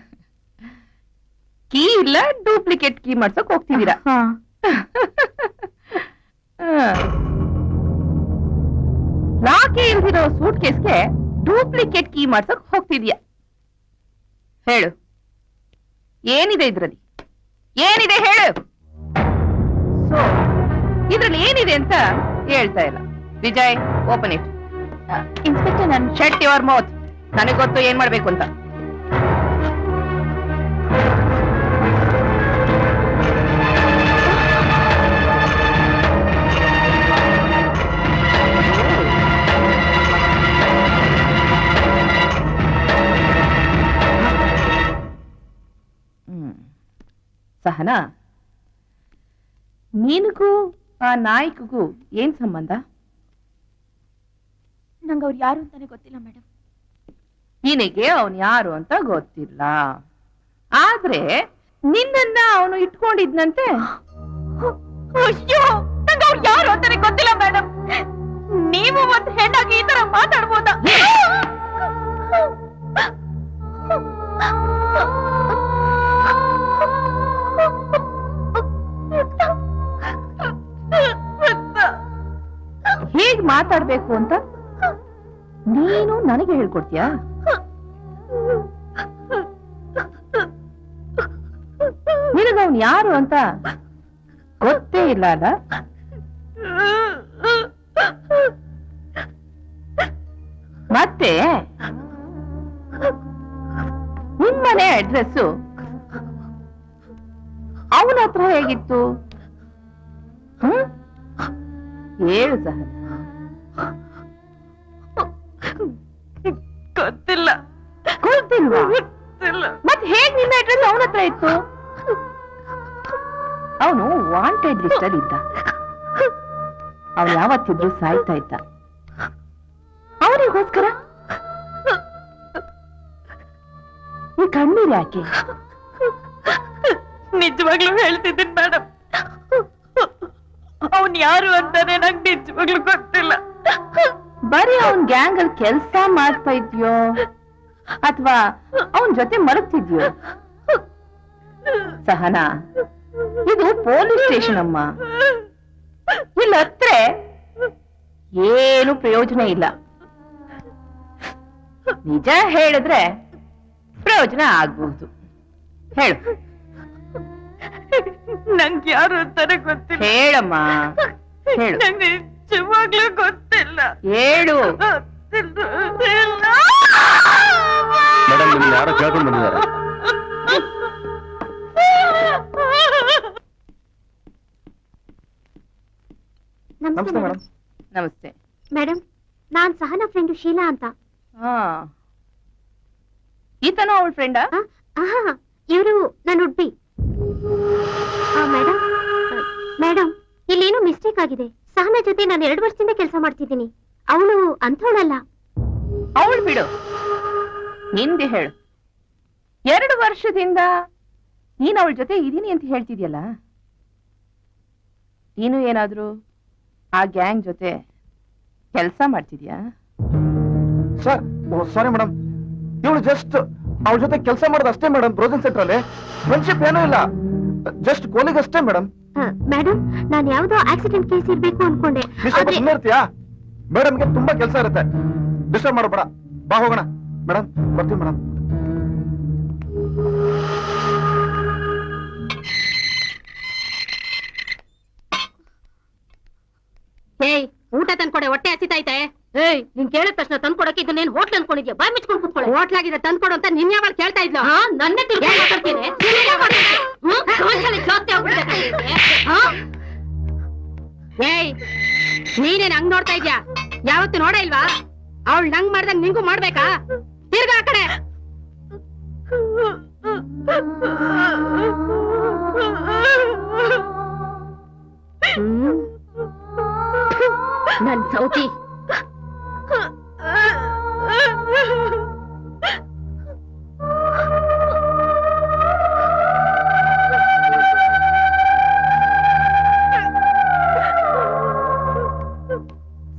ಕೀ ಇಲ್ಲ, ಡೂಪ್ಲಿಕೇಟ್ ಕೀ ಮಾಡ್ಸಕ್ ಹೋಗ್ತಿದ್ದೀರಾ? ಲಾಕಿ ಇಲ್ದಿರೋ ಸೂಟ್ ಕೇಸ್ಗೆ ಡೂಪ್ಲಿಕೇಟ್ ಕೀ ಮಾಡ್ಸಕ್ ಹೋಗ್ತಿದ್ಯಾ? ಹೇಳು, ಏನಿದೆ ಇದ್ರಲ್ಲಿ? ಏನಿದೆ ಹೇಳು. ಸೊ ಇದ್ರಲ್ಲಿ ಏನಿದೆ ಅಂತ ಹೇಳ್ತಾ ಇಲ್ಲ. Vijay, open it. ಇನ್ಸ್ಪೆಕ್ಟರ್, ನಾನು ಶಟ್ ಯುವರ್ ಮೌತ್. ನನಗೆ ಗೊತ್ತು ಏನ್ ಮಾಡ್ಬೇಕು ಅಂತ. ಸಹನಾ, ನೀನಿಗೂ ಆ ನಾಯಕಗೂ ಏನ್ ಸಂಬಂಧ? ನಂಗೆ ಅವ್ರು ಯಾರು ಅಂತಾನೆ ಗೊತ್ತಿಲ್ಲ ಮೇಡಮ್. ನಿನಗೆ ಅವನು ಯಾರು ಅಂತ ಗೊತ್ತಿಲ್ಲ, ಆದ್ರೆ ನಿನ್ನನ್ನ ಅವನು ಇಟ್ಕೊಂಡಿದ್ನಂತೆ. ಅಯ್ಯೋ, ನಂಗೆ ಅವ್ರು ಯಾರು ಅಂತಾನೆ ಗೊತ್ತಿಲ್ಲ ಮೇಡಮ್. ನೀವು ಒಂದು ಹೆಣ್ಣಾಗಿ ಈ ತರ ಮಾತಾಡ್ಬೋದಾ? ಹೇಗ್ ಮಾತಾಡ್ಬೇಕು ಅಂತ ನೀನು ನನಗೆ ಹೇಳ್ಕೊಡ್ತೀಯಾ? ನಿನಗವ್ನು ಯಾರು ಅಂತ ಗೊತ್ತೇ ಇಲ್ಲ ಅಲ್ಲ? ಮತ್ತೆ ನಿಮ್ಮನೆ ಅಡ್ರೆಸ್ಸು ಅವನ ಹತ್ರ ಹೇಗಿತ್ತು? ಹೇಳು ಸಹನ. ಗೊತ್ತಿಲ್ಲ. ಗೊತ್ತಿಲ್ವಾ? ಮತ್ತೆ ಹೇಗ್ ನಿನ್ನ ಅಡ್ರೆಸ್ ಅವನ ಹತ್ರ ಇತ್ತು? ಅವನು ವಾಂಟೆಡ್ ಲಿಸ್ಟ್ ಅಲ್ಲಿ ಇದ್ದ. ಅವನು ಯಾವತ್ತಿದ್ರು ಸಾಯ್ತಾ ಇದ್ದ. ಅವನಿಗೋಸ್ಕರ ಈ ಕಣ್ಣೀರು ಯಾಕೆ? ನಿಜವಾಗ್ಲೂ ಹೇಳ್ತಿದ್ದೀನಿ ಮೇಡಮ್, ಅವನ್ ಯಾರು ಅಂತಾನೆ ನಂಗೆ ನಿಜವಾಗ್ಲೂ ಗೊತ್ತಿಲ್ಲ. ಬರೀ ಅವನ್ ಗ್ಯಾಂಗ್ ಅಲ್ಲಿ ಕೆಲ್ಸ ಮಾಡ್ತಾ ಇದ್ಯೋ ಅಥವಾ ಅವನ್ ಜೊತೆ ಮಲಗ್ತಿದ್ಯೋ? ಸಹನಾ, ಇದು ಪೊಲೀಸ್ ಸ್ಟೇಷನ್ ಅಮ್ಮ. ಇಲ್ಲ ಹತ್ರ ಏನು ಪ್ರಯೋಜನ ಇಲ್ಲ. ನಿಜ ಹೇಳಿದ್ರೆ ಪ್ರಯೋಜನ ಆಗ್ಬಹುದು. ಹೇಳು. ನಂಗೆ ಯಾರು ಅಂತಾನೆ ಗೊತ್ತಿಲ್ಲ. ಹೇಳಮ್ಮ, ಹೇಳು. ನಿಜವಾಗ್ಲೂ ಗೊತ್ತಿಲ್ಲ. ಹೇಳು. ಮೇಡಮ್ ನಿಮ್ಗೆ ಯಾರೋ ಕೇಳ್ಕೊಂಡು ಬಂದಿದ್ದಾರೆ. ನಮಸ್ತೆ ಮೇಡಮ್. ನಮಸ್ತೆ. ಮೇಡಮ್, ನಾನ್ ಸಹನಾ ಫ್ರೆಂಡ್ ಶೀಲಾ ಅಂತ. ಹಾ, ಈತನೋ ಅವಳ ಫ್ರೆಂಡಾ? ಇವರು ನನ್ನ ಉಡ್ಬಿ. ಮೇಡಮ್, ಮೇಡಮ್, ಇಲ್ಲೇನೋ ಮಿಸ್ಟೇಕ್ ಆಗಿದೆ. ಸಹನಾ ಜೊತೆ ನಾನು 2 ವರ್ಷದಿಂದ ಕೆಲಸ ಮಾಡ್ತಿದ್ದೀನಿ. ಅವಳು ಅಂಥವಳಲ್ಲ. ಅವಳು ಬಿಡು, ನಿಂದೆ ಹೇಳು. 2 ವರ್ಷದಿಂದ ನೀನ್ ಅವಳ ಜೊತೆ ಇದೀನಿ ಅಂತ ಹೇಳ್ತಿದ್ಯಲ್ಲ, ನೀನು ಏನಾದ್ರೂ ಆ ಗ್ಯಾಂಗ್ ಜೊತೆ ಕೆಲಸ ಮಾಡ್ತಿದ್ಯಾ? ಸರ್, ಸಾರಿ ಮೇಡಮ್, ಇವಳು ಜಸ್ಟ್ ಅವ್ರ ಜೊತೆ ಕೆಲಸ ಮಾಡೋದು ಅಷ್ಟೇ ಮೇಡಮ್. ಬ್ರೌಸಿಂಗ್ ಸೆಂಟರ್ ಅಲ್ಲಿ ಫ್ರೆಂಡ್ಶಿಪ್ ಏನೂ ಇಲ್ಲ, ಜಸ್ಟ್ ಕೋಲಿಗ್ ಅಷ್ಟೇ ಮೇಡಮ್. ಮೇಡಮ್, ನಾನು ಯಾವ್ದೋ ಆಕ್ಸಿಡೆಂಟ್ ಕೇಸ್ ಇರ್ಬೇಕು ಅನ್ಕೊಂಡೆ. ಆದ್ರೆ- ಸುಮ್ಮನೆ ಇರ್ತೀಯಾ? ಮೇಡಮ್ಗೆ ತುಂಬಾ ಕೆಲಸ ಇರುತ್ತೆ, ಡಿಸ್ಟರ್ಬ್ ಮಾಡಬೇಡ. ಬಾ ಹೋಗೋಣ. ಮೇಡಮ್ ಬರ್ತೀವಿ ಮೇಡಮ್. ಏಯ್, ಊಟ ತಂದ್ಕೊಡೆ, ಹೊಟ್ಟೆ ಹಸಿತೈತೆ. ಏಯ್, ನೀನ್ ಕೇಳಿದ ತಕ್ಷಣ ತಂದ್ಕೊಡಕ್ಕೆ ಇದನ್ನೇನ್ ಹೋಟ್ಲ್ ಅನ್ಕೊಂಡಿದ್ಯಾ? ಬಾಯ್ ಮುಚ್ಕೊಂಡು ಕೂತ್ಕೊಳ್ಳಿ. ಹೋಟ್ಲಾಗಿದೆ ತಂದ್ಕೊಡು ಅಂತ ನಿನ್ ಯಾವಾಗ ಕೇಳ್ತಾ ಇದ್ಲು? ನನ್ನೇ ತಿಳ್ಕೊಂಡು ಮಾತಾಡ್ತೀನಿ. ಏಯ್, ನೀನೇನ್ ಹಂಗ್ ನೋಡ್ತಾ ಇದ್ಯಾ? ಯಾವತ್ತು ನೋಡ ಇಲ್ವಾ? ಅವಳು ನಂಗ್ ಮಾಡ್ದಂಗ್ ನಿಂಗೂ ಮಾಡ್ಬೇಕಾ? ತಿರ್ಗಾ ಆ ಕಡೆ. ನನ್ ಸೌತಿ.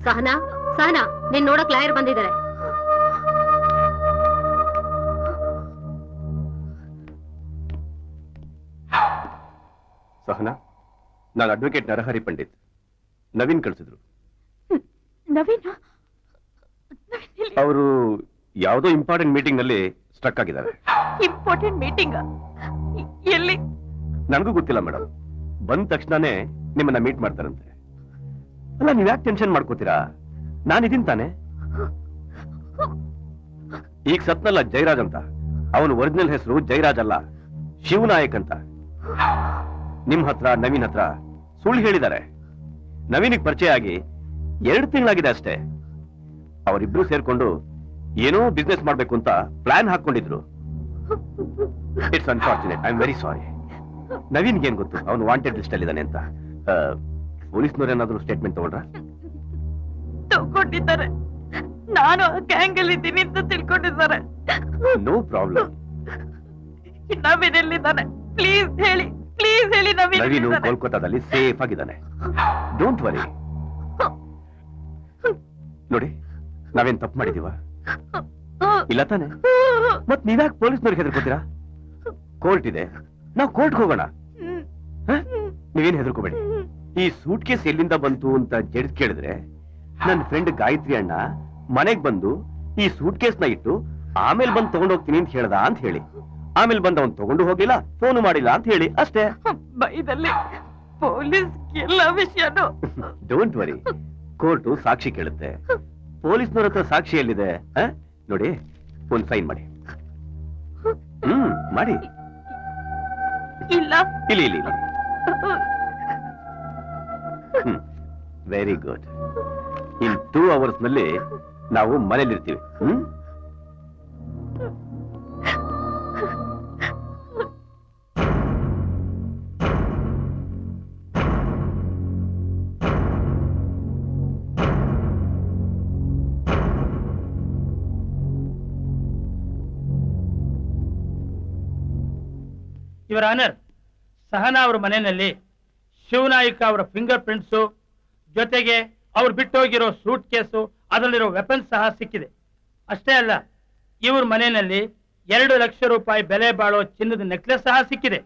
ಸಹನಾ, ಸಹನಾ, ನೀನ್ ನೋಡಕ್ ಲಾಯರ್ ಬಂದಿದ್ದಾರೆ. ಸಹನಾ, ನಾನು ಅಡ್ವೊಕೇಟ್ ನರಹರಿ ಪಂಡಿತ್. ನವೀನ್ ಕಳಿಸಿದ್ರು. ನವೀನ? ಅವರು ಯಾವುದೋ ಇಂಪಾರ್ಟೆಂಟ್ ಮೀಟಿಂಗ್ ನಲ್ಲಿ ಸ್ಟ್ರಕ್ ಆಗಿದ್ದಾರೆ. ಇಂಪಾರ್ಟೆಂಟ್ ಮೀಟಿಂಗ್ ಎಲ್ಲಿ? ನನಗೂ ಗೊತ್ತಿಲ್ಲ ಮೇಡಮ್. ಬಂದ ತಕ್ಷಣನೇ ನಿಮ್ಮನ್ನ ಮೀಟ್ ಮಾಡ್ತಾರಂತೆ. ಅಲ್ಲ, ನೀವ್ ಯಾಕೆ ಟೆನ್ಷನ್ ಮಾಡ್ಕೋತೀರಾ? ನಾನಿದ್ದೀನಿ ತಾನೆ. ಈಗ ಸತ್ನಲ್ಲ ಜಯರಾಜ್ ಅಂತ. ಅವನ ಒರಿಜಿನಲ್ ಹೆಸರು ಜಯರಾಜ್ ಅಲ್ಲ, ಶಿವನಾಯಕ್ ಅಂತ. ನಿಮ್ ಹತ್ರ ನವೀನ್ ಹತ್ರ ಸುಳ್ಳು ಹೇಳಿದ್ದಾರೆ. ನವೀನಿಗೆ ಪರಿಚಯ ಆಗಿ 2 ತಿಂಗಳಾಗಿದೆ ಅಷ್ಟೇ. ಅವರಿಬ್ರು ಸೇರ್ಕೊಂಡು ಏನೋ ಬಿಸ್ನೆಸ್ ಮಾಡ್ಬೇಕು ಅಂತ ಪ್ಲಾನ್ ಹಾಕೊಂಡಿದ್ರು. It's unfortunate. I am very sorry. ನವೀನ್ಗೆ ಏನ್ ಗೊತ್ತು ಅವನು ವಾಂಟೆಡ್ ಲಿಸ್ಟ್ ಅಲ್ಲಿ ಇದ್ದಾನೆ ಅಂತ? ಪೊಲೀಸ್ನವ್ರು ಏನಾದ್ರು ಸ್ಟೇಟ್ಮೆಂಟ್ ತಗೊಂಡ್ರ? ತಗೊಂಡಿದ್ದಾರೆ. ನಾನು ಗ್ಯಾಂಗ್ ಅಲ್ಲಿ ಇದ್ದೀನಿ ಅಂತ ತಿಳ್ಕೊಂಡಿದ್ದಾರೆ. No problem. ನವೀನ್ ಎಲ್ಲಿದ್ದಾನೆ? ಪ್ಲೀಸ್ ಹೇಳಿ, ಪ್ಲೀಸ್ ಹೇಳಿ. ನವೀನ್ ನವೀನು ಎಲ್ಲಿದ್ದಾನೆ? ಕೋಲ್ಕತ್ತಾದಲ್ಲಿ ಸೇಫ್ ಆಗಿದ್ದಾನೆ. Don't worry. ನೋಡಿ, ನಾವೇನ್ ತಪ್ಪು ಮಾಡಿದೀವ? ಇಲ್ಲ ತಾನೆ? ಮತ್ ನೀವ್ಯಾಕೆ ಪೊಲೀಸ್ನವ್ರಿಗೆ ಹೆದರ್ಕೋತೀರಾ? ಕೋರ್ಟ್ ಇದೆ, ನಾವು ಕೋರ್ಟ್ಗೆ ಹೋಗೋಣ. ನೀವೇನ್ ಹೆದರ್ಕೋಬೇಡಿ. ಈ ಸೂಟ್ ಕೇಸ್ ಎಲ್ಲಿಂದ ಬಂತು ಅಂತ ಜಡ್ಜ್ ಕೇಳಿದ್ರೆ, ನನ್ನ ಫ್ರೆಂಡ್ ಗಾಯತ್ರಿ ಅಣ್ಣ ಮನೆಗ್ ಬಂದು ಈ ಸೂಟ್ ಕೇಸ್ ನ ಇಟ್ಟು ಆಮೇಲೆ ಬಂದು ತಗೊಂಡೋಗ್ತೀನಿ ಅಂತ ಹೇಳ್ದ ಅಂತ ಹೇಳಿ. ಆಮೇಲೆ ಬಂದು ಅವ್ನು ತಗೊಂಡು ಹೋಗಿಲ್ಲ, ಫೋನ್ ಮಾಡಿಲ್ಲ ಅಂತ ಹೇಳಿ ಅಷ್ಟೇ. ಬೈದಲ್ಲಿ ಪೊಲೀಸ್ ಎಲ್ಲ ವಿಷಯನೂ. Don't worry. ಕೋರ್ಟು ಸಾಕ್ಷಿ ಕೇಳುತ್ತೆ. ಪೊಲೀಸ್ನವ್ರ ಹತ್ರ ಸಾಕ್ಷಿ ಎಲ್ಲಿದೆ? ನೋಡಿ, ಒಂದು ಸೈನ್ ಮಾಡಿ. ಮಾಡಿ. ಇಲ್ಲ ಇಲ್ಲಿ ಇಲ್ಲಿ ಇಲ್ಲಿ. Very good. ಇನ್ 2 hours ನಲ್ಲಿ ನಾವು ಮನೇಲಿರ್ತೀವಿ. ಇವರ ಆನರ್, ಸಹನಾ ಅವರ ಮನೆಯಲ್ಲಿ ಶಿವನಾಯಕ್ ಅವರ ಫಿಂಗರ್ ಪ್ರಿಂಟ್ಸು ಜೊತೆಗೆ ಅವ್ರು ಬಿಟ್ಟೋಗಿರೋ ಸೂಟ್ ಕೇಸು, ಅದರಲ್ಲಿರೋ ವೆಪನ್ಸ್ ಸಹ ಸಿಕ್ಕಿದೆ. ಅಷ್ಟೇ ಅಲ್ಲ, ಇವ್ರ ಮನೆಯಲ್ಲಿ 2 ಲಕ್ಷ ರೂಪಾಯಿ ಬೆಲೆ ಬಾಳೋ ಚಿನ್ನದ ನೆಕ್ಲೆಸ್ ಸಹ ಸಿಕ್ಕಿದೆ.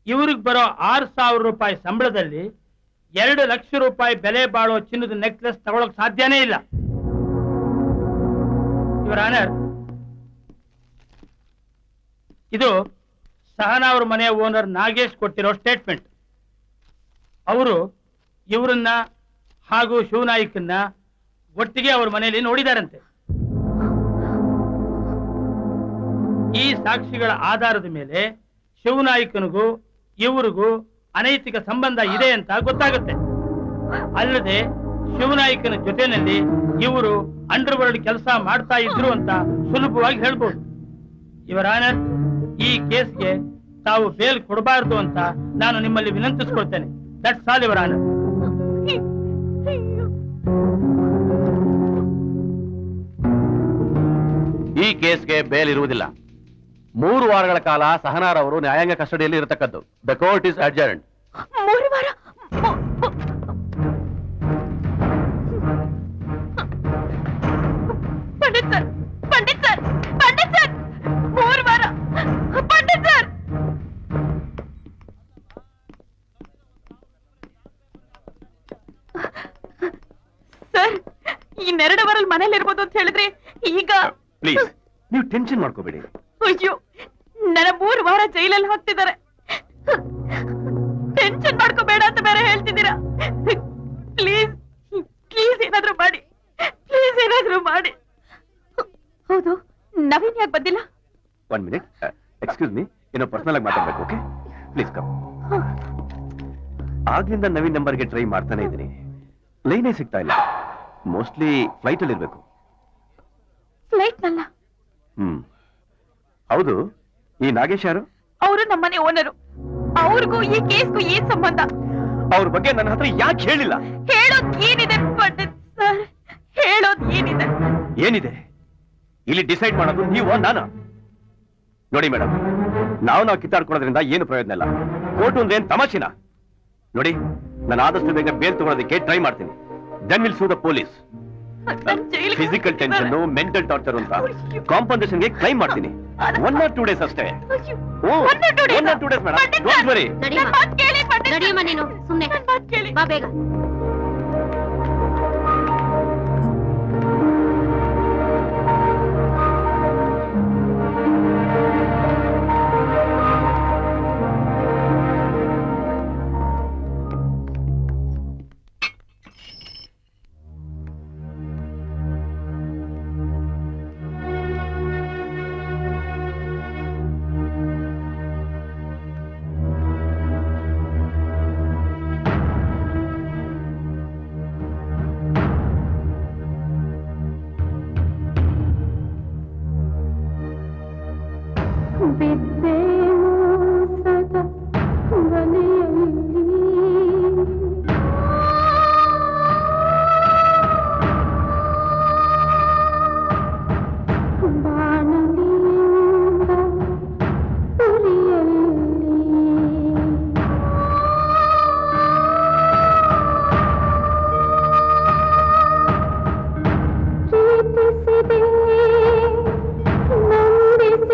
ಇವ್ರಿಗೆ ಬರೋ 6,000 ರೂಪಾಯಿ ಸಂಬಳದಲ್ಲಿ 2 ಲಕ್ಷ ರೂಪಾಯಿ ಬೆಲೆ ಬಾಳೋ ಚಿನ್ನದ ನೆಕ್ಲೆಸ್ ತಗೊಳಕ್ ಸಾಧ್ಯನೇ ಇಲ್ಲ. ಇವರ ಆನರ್, ಇದು ಸಹನಾ ಅವ್ರ ಮನೆಯ ಓನರ್ ನಾಗೇಶ್ ಕೊಟ್ಟಿರೋ ಸ್ಟೇಟ್ಮೆಂಟ್. ಅವರು ಇವರನ್ನ ಹಾಗೂ ಶಿವನಾಯ್ಕನ್ನ ಒಟ್ಟಿಗೆ ಅವ್ರ ಮನೆಯಲ್ಲಿ ನೋಡಿದಾರಂತೆ. ಈ ಸಾಕ್ಷಿಗಳ ಆಧಾರದ ಮೇಲೆ ಶಿವನಾಯ್ಕನಿಗೂ ಇವರಿಗೂ ಅನೈತಿಕ ಸಂಬಂಧ ಇದೆ ಅಂತ ಗೊತ್ತಾಗುತ್ತೆ. ಅಲ್ಲದೆ ಶಿವನಾಯ್ಕನ ಜೊತೆನಲ್ಲಿ ಇವರು ಅಂಡರ್ವರ್ಲ್ಡ್ ಕೆಲಸ ಮಾಡ್ತಾ ಇದ್ರು ಅಂತ ಸುಲಭವಾಗಿ ಹೇಳ್ಬೋದು. ಇವರ ಆನರ್, ಈ ಕೇಸ್ಗೆ ತಾವು ಬೇಲ್ ಕೊಡಬಾರದು ಅಂತ ನಾನು ನಿಮ್ಮಲ್ಲಿ ವಿನಂತಿಸ್ಕೊಳ್ತೇನೆ. That's all your honour. ಈ ಕೇಸ್ಗೆ ಬೇಲ್ ಇರುವುದಿಲ್ಲ. 3 ವಾರಗಳ ಕಾಲ ಸಹನಾರವರು ನ್ಯಾಯಾಂಗ ಕಸ್ಟಡಿಯಲ್ಲಿ ಇರತಕ್ಕದ್ದು. The court is adjourned. 3 ವಾರ? Pandit sir, Pandit sir, Pandit sir, 3 ವಾರ, ಪಂಡಿತ್ ಸರ್. ಸರ್, ಇನ್ನೆರಡು ವಾರಲ್ಲಿ ಮನೇಲಿ ಇರ್ಬೋದು ಅಂತ ಹೇಳಿದ್ರೆ ಈಗ ಪ್ಲೀಸ್, ನೀವು ಟೆನ್ಷನ್ ಮಾಡ್ಕೋಬೇಡಿ. ಅಯ್ಯೋ, ನನ್ನ 3 ವಾರ ಜೈಲಲ್ಲಿ ಹಾಕ್ತಿದ್ದಾರೆ. ಟೆನ್ಷನ್ ಮಾಡ್ಕೋಬೇಡ ಅಂತ ಬೇರೆ ಹೇಳ್ತಿದ್ದೀರಾ. ಪ್ಲೀಸ್ ಪ್ಲೀಸ್ ಏನಾದ್ರೂ ಮಾಡಿ, ಪ್ಲೀಸ್ ಏನಾದ್ರೂ ಮಾಡಿ. ಹೌದು, ನವೀನ್ ಯಾಕೆ ಬಂದಿಲ್ಲ? 1 ಮಿನಿಟ್, ಎಕ್ಸ್ಕ್ಯೂಸ್ ಮೀ, ಏನೋ ಪರ್ಸನಲ್ ಆಗಿ ಮಾತಾಡ್ಬೇಕು. Okay, please come. ಆಗ್ಲಿಂದ ನವೀನ್ ನಂಬರ್ಗೆ ಟ್ರೈ ಮಾಡ್ತಾನೆ ಇದ್ದೀನಿ, ಲೈನೇ ಸಿಗ್ತಾ ಇಲ್ಲ. ಮೋಸ್ಟ್ಲಿ ಫ್ಲೈಟ್ ಅಲ್ಲಿ ಇರ್ಬೇಕು. ಫ್ಲೈಟ್ ನಲ್ಲ. ಹೌದು, ಈ ನಾಗೇಶ್ ಯಾರು? ಅವರು ನಮ್ಮನೆ ಓನರು. ಅವ್ರಿಗೂ ಈ ಕೇಸ್ಗೂ ಏನ್ ಸಂಬಂಧ? ಅವ್ರ ಬಗ್ಗೆ ನನ್ನ ಹತ್ರ ಯಾಕೆ ಹೇಳಿಲ್ಲ? ಹೇಳೋದ್ ಏನಿದೆ ಪಂಡಿತ್ ಸರ್, ಹೇಳೋದ್ ಏನಿದೆ? ಏನಿದೆ? ಇಲ್ಲಿ ಡಿಸೈಡ್ ಮಾಡೋದು ನೀವು, ನಾನು. ನೋಡಿ ಮೇಡಮ್, ನಾವು ಕಿತ್ತಾಡ್ಕೊಳ್ಳೋದ್ರಿಂದ ಏನು ಪ್ರಯೋಜನ ಇಲ್ಲ. ಕೋರ್ಟ್ ಅಂದ್ರೆ ಏನ್ ತಮಾಷೆನಾ? ನೋಡಿ, ನಾನು ಆದಷ್ಟು ಬೇಗ ಬೇಲ್ ತಗೊಳ್ಳೋದಕ್ಕೆ ಟ್ರೈ ಮಾಡ್ತೀನಿ. Then will sue the police. Physical tension, mental torture ಅಂತ ಕಾಂಪನ್ಸೇಷನ್ಗೆ ಕ್ಲೈಮ್ ಮಾಡ್ತೀನಿ. 1 or 2 days ಅಷ್ಟೇ. ಓ, 1 or 2 days madam, don't worry. ನಡಿಯಮ್ಮ ನೀನು, ಸುಮ್ನೆ ಬಾ ಬೇಗ. ಪ್ರೀತಿಸಿದೆ,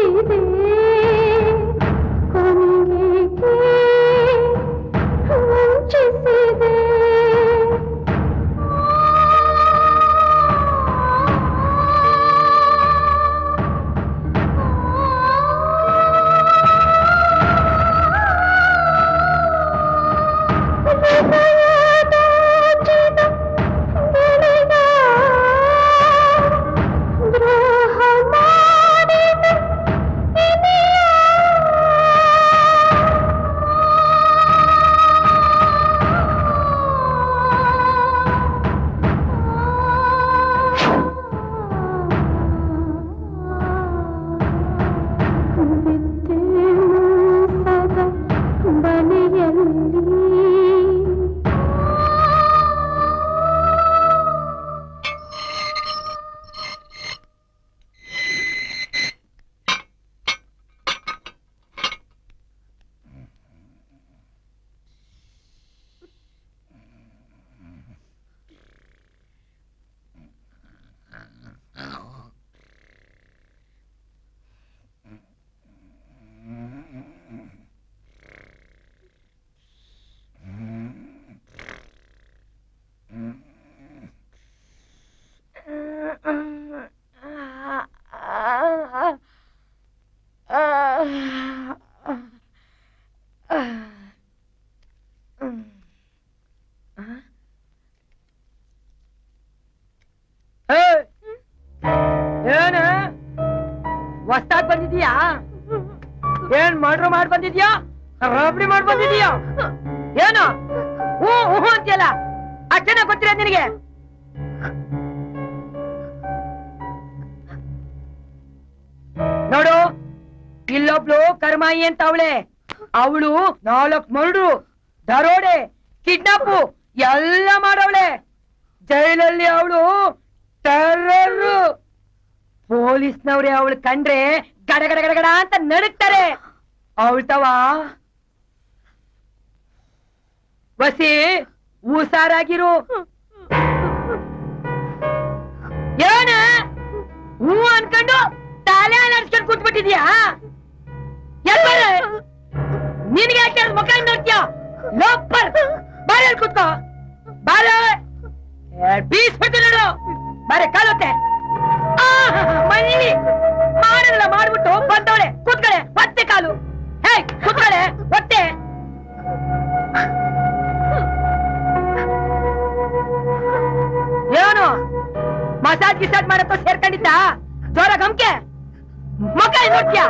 ನಂಬಿಸಿದೆ, ಹೊಸ್ದಾಗ್ ಬಂದಿದ್ಯಾ? ಏನ್ ಮರ್ಡ್ರ್ ಮಾಡ್ ಬಂದಿದ್ಯಾ? ರಾಬರಿ ಮಾಡ್ ಬಂದಿದ್ಯಾ? ಏನು ಹೂ ಹೂ ಅಂತೀಯಲ್ಲ, ಅಷ್ಟೇನ ಗೊತ್ತಿರ ನಿನಗೆ? ನೋಡು, ಇಲ್ಲೊಬ್ಳು ಕರ್ಮಾಯಿ ಅಂತ ಅವಳು 4 ಮರ್ಡ್ರು, ದರೋಡೆ, ಕಿಡ್ನಾಪು ಎಲ್ಲ ಮಾಡವಳೆ. ಜೈಲಲ್ಲಿ ಅವಳು ಟೆರ್ರರು. ಪೊಲೀಸ್ನವ್ರೆ ಅವಳು ಕಂಡ್ರೆ ಗಡ ಗಡ ಗಡ ಗಡ ಅಂತ ನಡುಕ್ತಾರೆ. ಅವಳ್ತವ ವಸಿ ಹುಷಾರಾಗಿರು. ಏನ ಹೂ ಅನ್ಕೊಂಡು ತಲೆ ಅಲ್ಲಾಡ್ಸ್ಕೊಂಡು ಕೂತ್ಬಿಟ್ಟಿದ್ಯಾ? ನಿನ್ಗೆ ಯಾಕೆ ಮುಖ ನೋಡ್ತೀಯ? ಲೋಪರ್ ಬಾರೆ ಕೂತ್ಕೋ, ಬಾರೆ ಬೀಸ್ಬಿಟ್ಟು ನೋಡು, ಬಾರೆ ಕಾಲುತ್ತೆ. ಮನಿ ಮಾಡಲ್ಲ ಮಾಡ್ಬಿಟ್ಟು ಬಂದವಳೆ ಕೂತ್ಕಳೆ, ಮತ್ತೆ ಕಾಲು. ಹೇ ಕೂತ್ಕಳೆ, ಹೊಟ್ಟೆ. ಏನು ಮಸಾಜ್ ಗಿಸಾಜ್ ಮಾಡತ್ತೋ ಸೇರ್ಕೊಂಡಿದ್ದ? ಜೋರ ಗಮ್ಕೆ ಮುಖ ನೋಡ್ತೀಯ?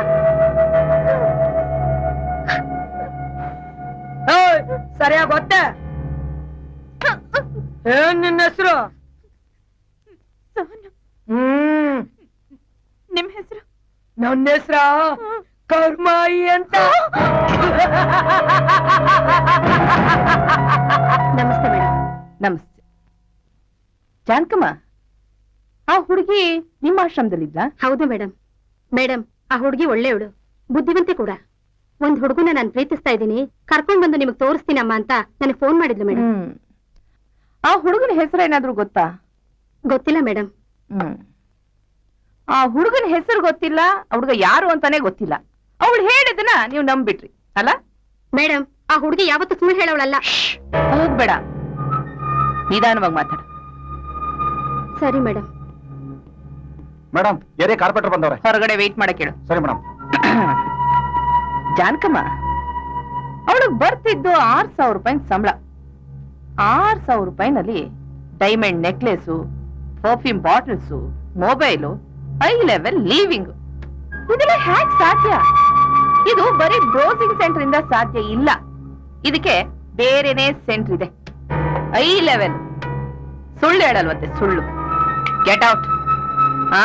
ಸರಿಯಾಗಿ ಗೊತ್ತೆ. ಏನ್ ನಿನ್ನ ಹೆಸರು? ನಿಮ್ ಹೆಸರು? ನನ್ನ ಹೆಸರ ಕರ್ಮಾಯಿ ಅಂತ. ನಮಸ್ತೆ ಮೇಡಮ್. ನಮಸ್ತೆ. ಜಾನಕಮ್ಮ, ಆ ಹುಡುಗಿ ನಿಮ್ಮ ಆಶ್ರಮದಲ್ಲಿದ್ದ? ಹೌದು ಮೇಡಮ್. ಮೇಡಮ್, ಆ ಹುಡುಗಿ ಒಳ್ಳೆಯವಳು, ಬುದ್ಧಿವಂತೆ ಕೂಡ. ಒಂದ್ ಹುಡುಗನ ನಾನು ಪ್ರೀತಿಸ್ತಾ ಇದ್ದೀನಿ, ಕರ್ಕೊಂಡ್ ಬಂದು ನಿಮಗ್ ತೋರಿಸ್ತೀನಮ್ಮ ಅಂತ ನನಗೆ ಫೋನ್ ಮಾಡಿದ್ಲು ಮೇಡಮ್. ಆ ಹುಡುಗನ ಹೆಸರು ಏನಾದ್ರೂ ಗೊತ್ತಾ? ಗೊತ್ತಿಲ್ಲ ಮೇಡಮ್. ಆ ಹುಡುಗನ ಹೆಸರು ಗೊತ್ತಿಲ್ಲ, ಆ ಹುಡುಗ ಯಾರು ಅಂತಾನೆ ಗೊತ್ತಿಲ್ಲ. ಅವಳು ಹೇಳಿದನ ನೀವು ನಂಬಿಟ್ರಿ ಅಲ್ಲ? ಮೇಡಮ್, ಆ ಹುಡುಗಿ ಯಾವತ್ತೂ ಸುಳ್ಳು ಹೇಳವಳಲ್ಲ. ಹೋಗ್ಬೇಡ, ನಿಧಾನವಾಗಿ ಮಾತಾಡ. ಸರಿ ಮೇಡಮ್. ಮೇಡಮ್, ಏರಿಯಾ ಕಾರ್ಪೆಂಟರ್ ಬಂದವ್ರೆ. ಹೊರಗಡೆ ವೆಯ್ಟ್ ಮಾಡಕ್ ಹೇಳು. ಸರಿ ಮೇಡಮ್. ಜಾನಕಮ್ಮ, ಅವಳಿಗೆ ಬರ್ತಿದ್ದು 6,000 ರೂಪಾಯಿ ಸಂಬಳ. 6,000 ರೂಪಾಯಿನಲ್ಲಿ diamond necklace, perfume bottles, mobile, high level living, ಇದೆಲ್ಲ ಹ್ಯಾಕ್ ಸಾಧ್ಯ? ಇದು ಬರೀ ಬ್ರೌಸಿಂಗ್ ಸೆಂಟರ್ ಇಂದ ಸಾಧ್ಯ ಇಲ್ಲ. ಇದಕ್ಕೆ ಬೇರೆನೇ ಸೆಂಟರ್ ಇದೆ, ಹೈ ಲೆವೆಲ್. ಸುಳ್ಳು ಹೇಳಲ್ವಂತೆ, ಸುಳ್ಳು. Get out. ಹಾ,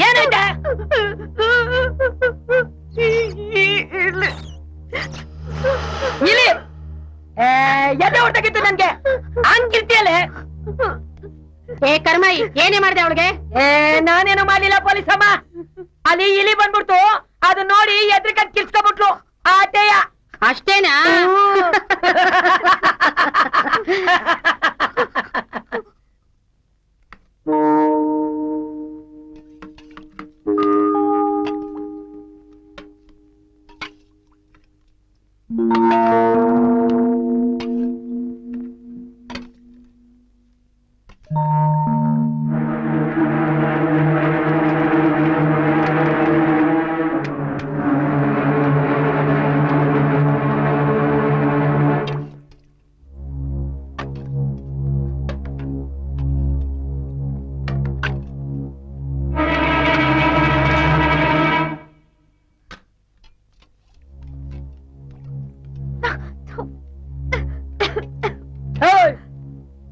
ಏನೈತೆ? ಇಲ್ಲಿ ಎದೆ ಹೊಟ್ಟಗಿತ್ತು ನನ್ಗೆ. ಹಂಗಿರ್ತಿಯಲ್ಲೇ? ಏ ಕರ್ಮಾಯಿ, ಏನೇ ಮಾಡಿದೆ ಅವಳಿಗೆ? ನಾನೇನು ಮಾಡ್ಲಿಲ್ಲ ಪೊಲೀಸಮ್ಮ. ಅಲ್ಲಿ ಇಲಿ ಬಂದ್ಬಿಡ್ತು, ಅದು ನೋಡಿ ಎದ್ರಿಕಂಡ್ ಕಿರ್ಸ್ಕೊಬಿಟ್ಲು. ಆಟೆಯ ಅಷ್ಟೇನಾ?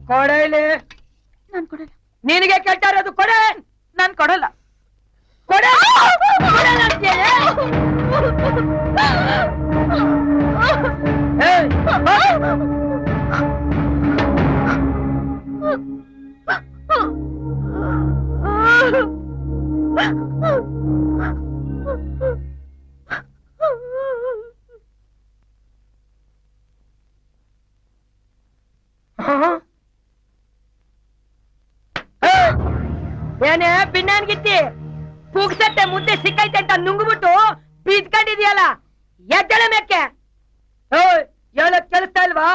ಕೊಡಲಿ. ನಾನ್ ಕೊಡಲ್ಲ. ನಿನಗೆ ಕೇಳ್ತಾ ಇರೋದು ಕೊಡೆ. ನಾನ್ ಕೊಡಲ್ಲ. ಕೊಡೆ ಕೊಡಲ್ಲ ಅಂತೀಯಲ್ಲ? ಏಯ್, ಬಾ. ಏನೇ ಪಿನ್ನಾನ್ಗಿತ್ತಿ ಕೂಗ್ಸತ್ತೆ ಮುದ್ದೆ ಸಿಕ್ಕೈತೆ ಅಂತ ನುಂಗ್ಬಿಟ್ಟು ಬಿದ್ಕೊಂಡಿದ್ಯಲ್ಲ, ಎದ್ದಳ ಮೇಕ್ಕೆ. ಹೇಳಕ್ ಕೆಲಸ ಇಲ್ವಾ?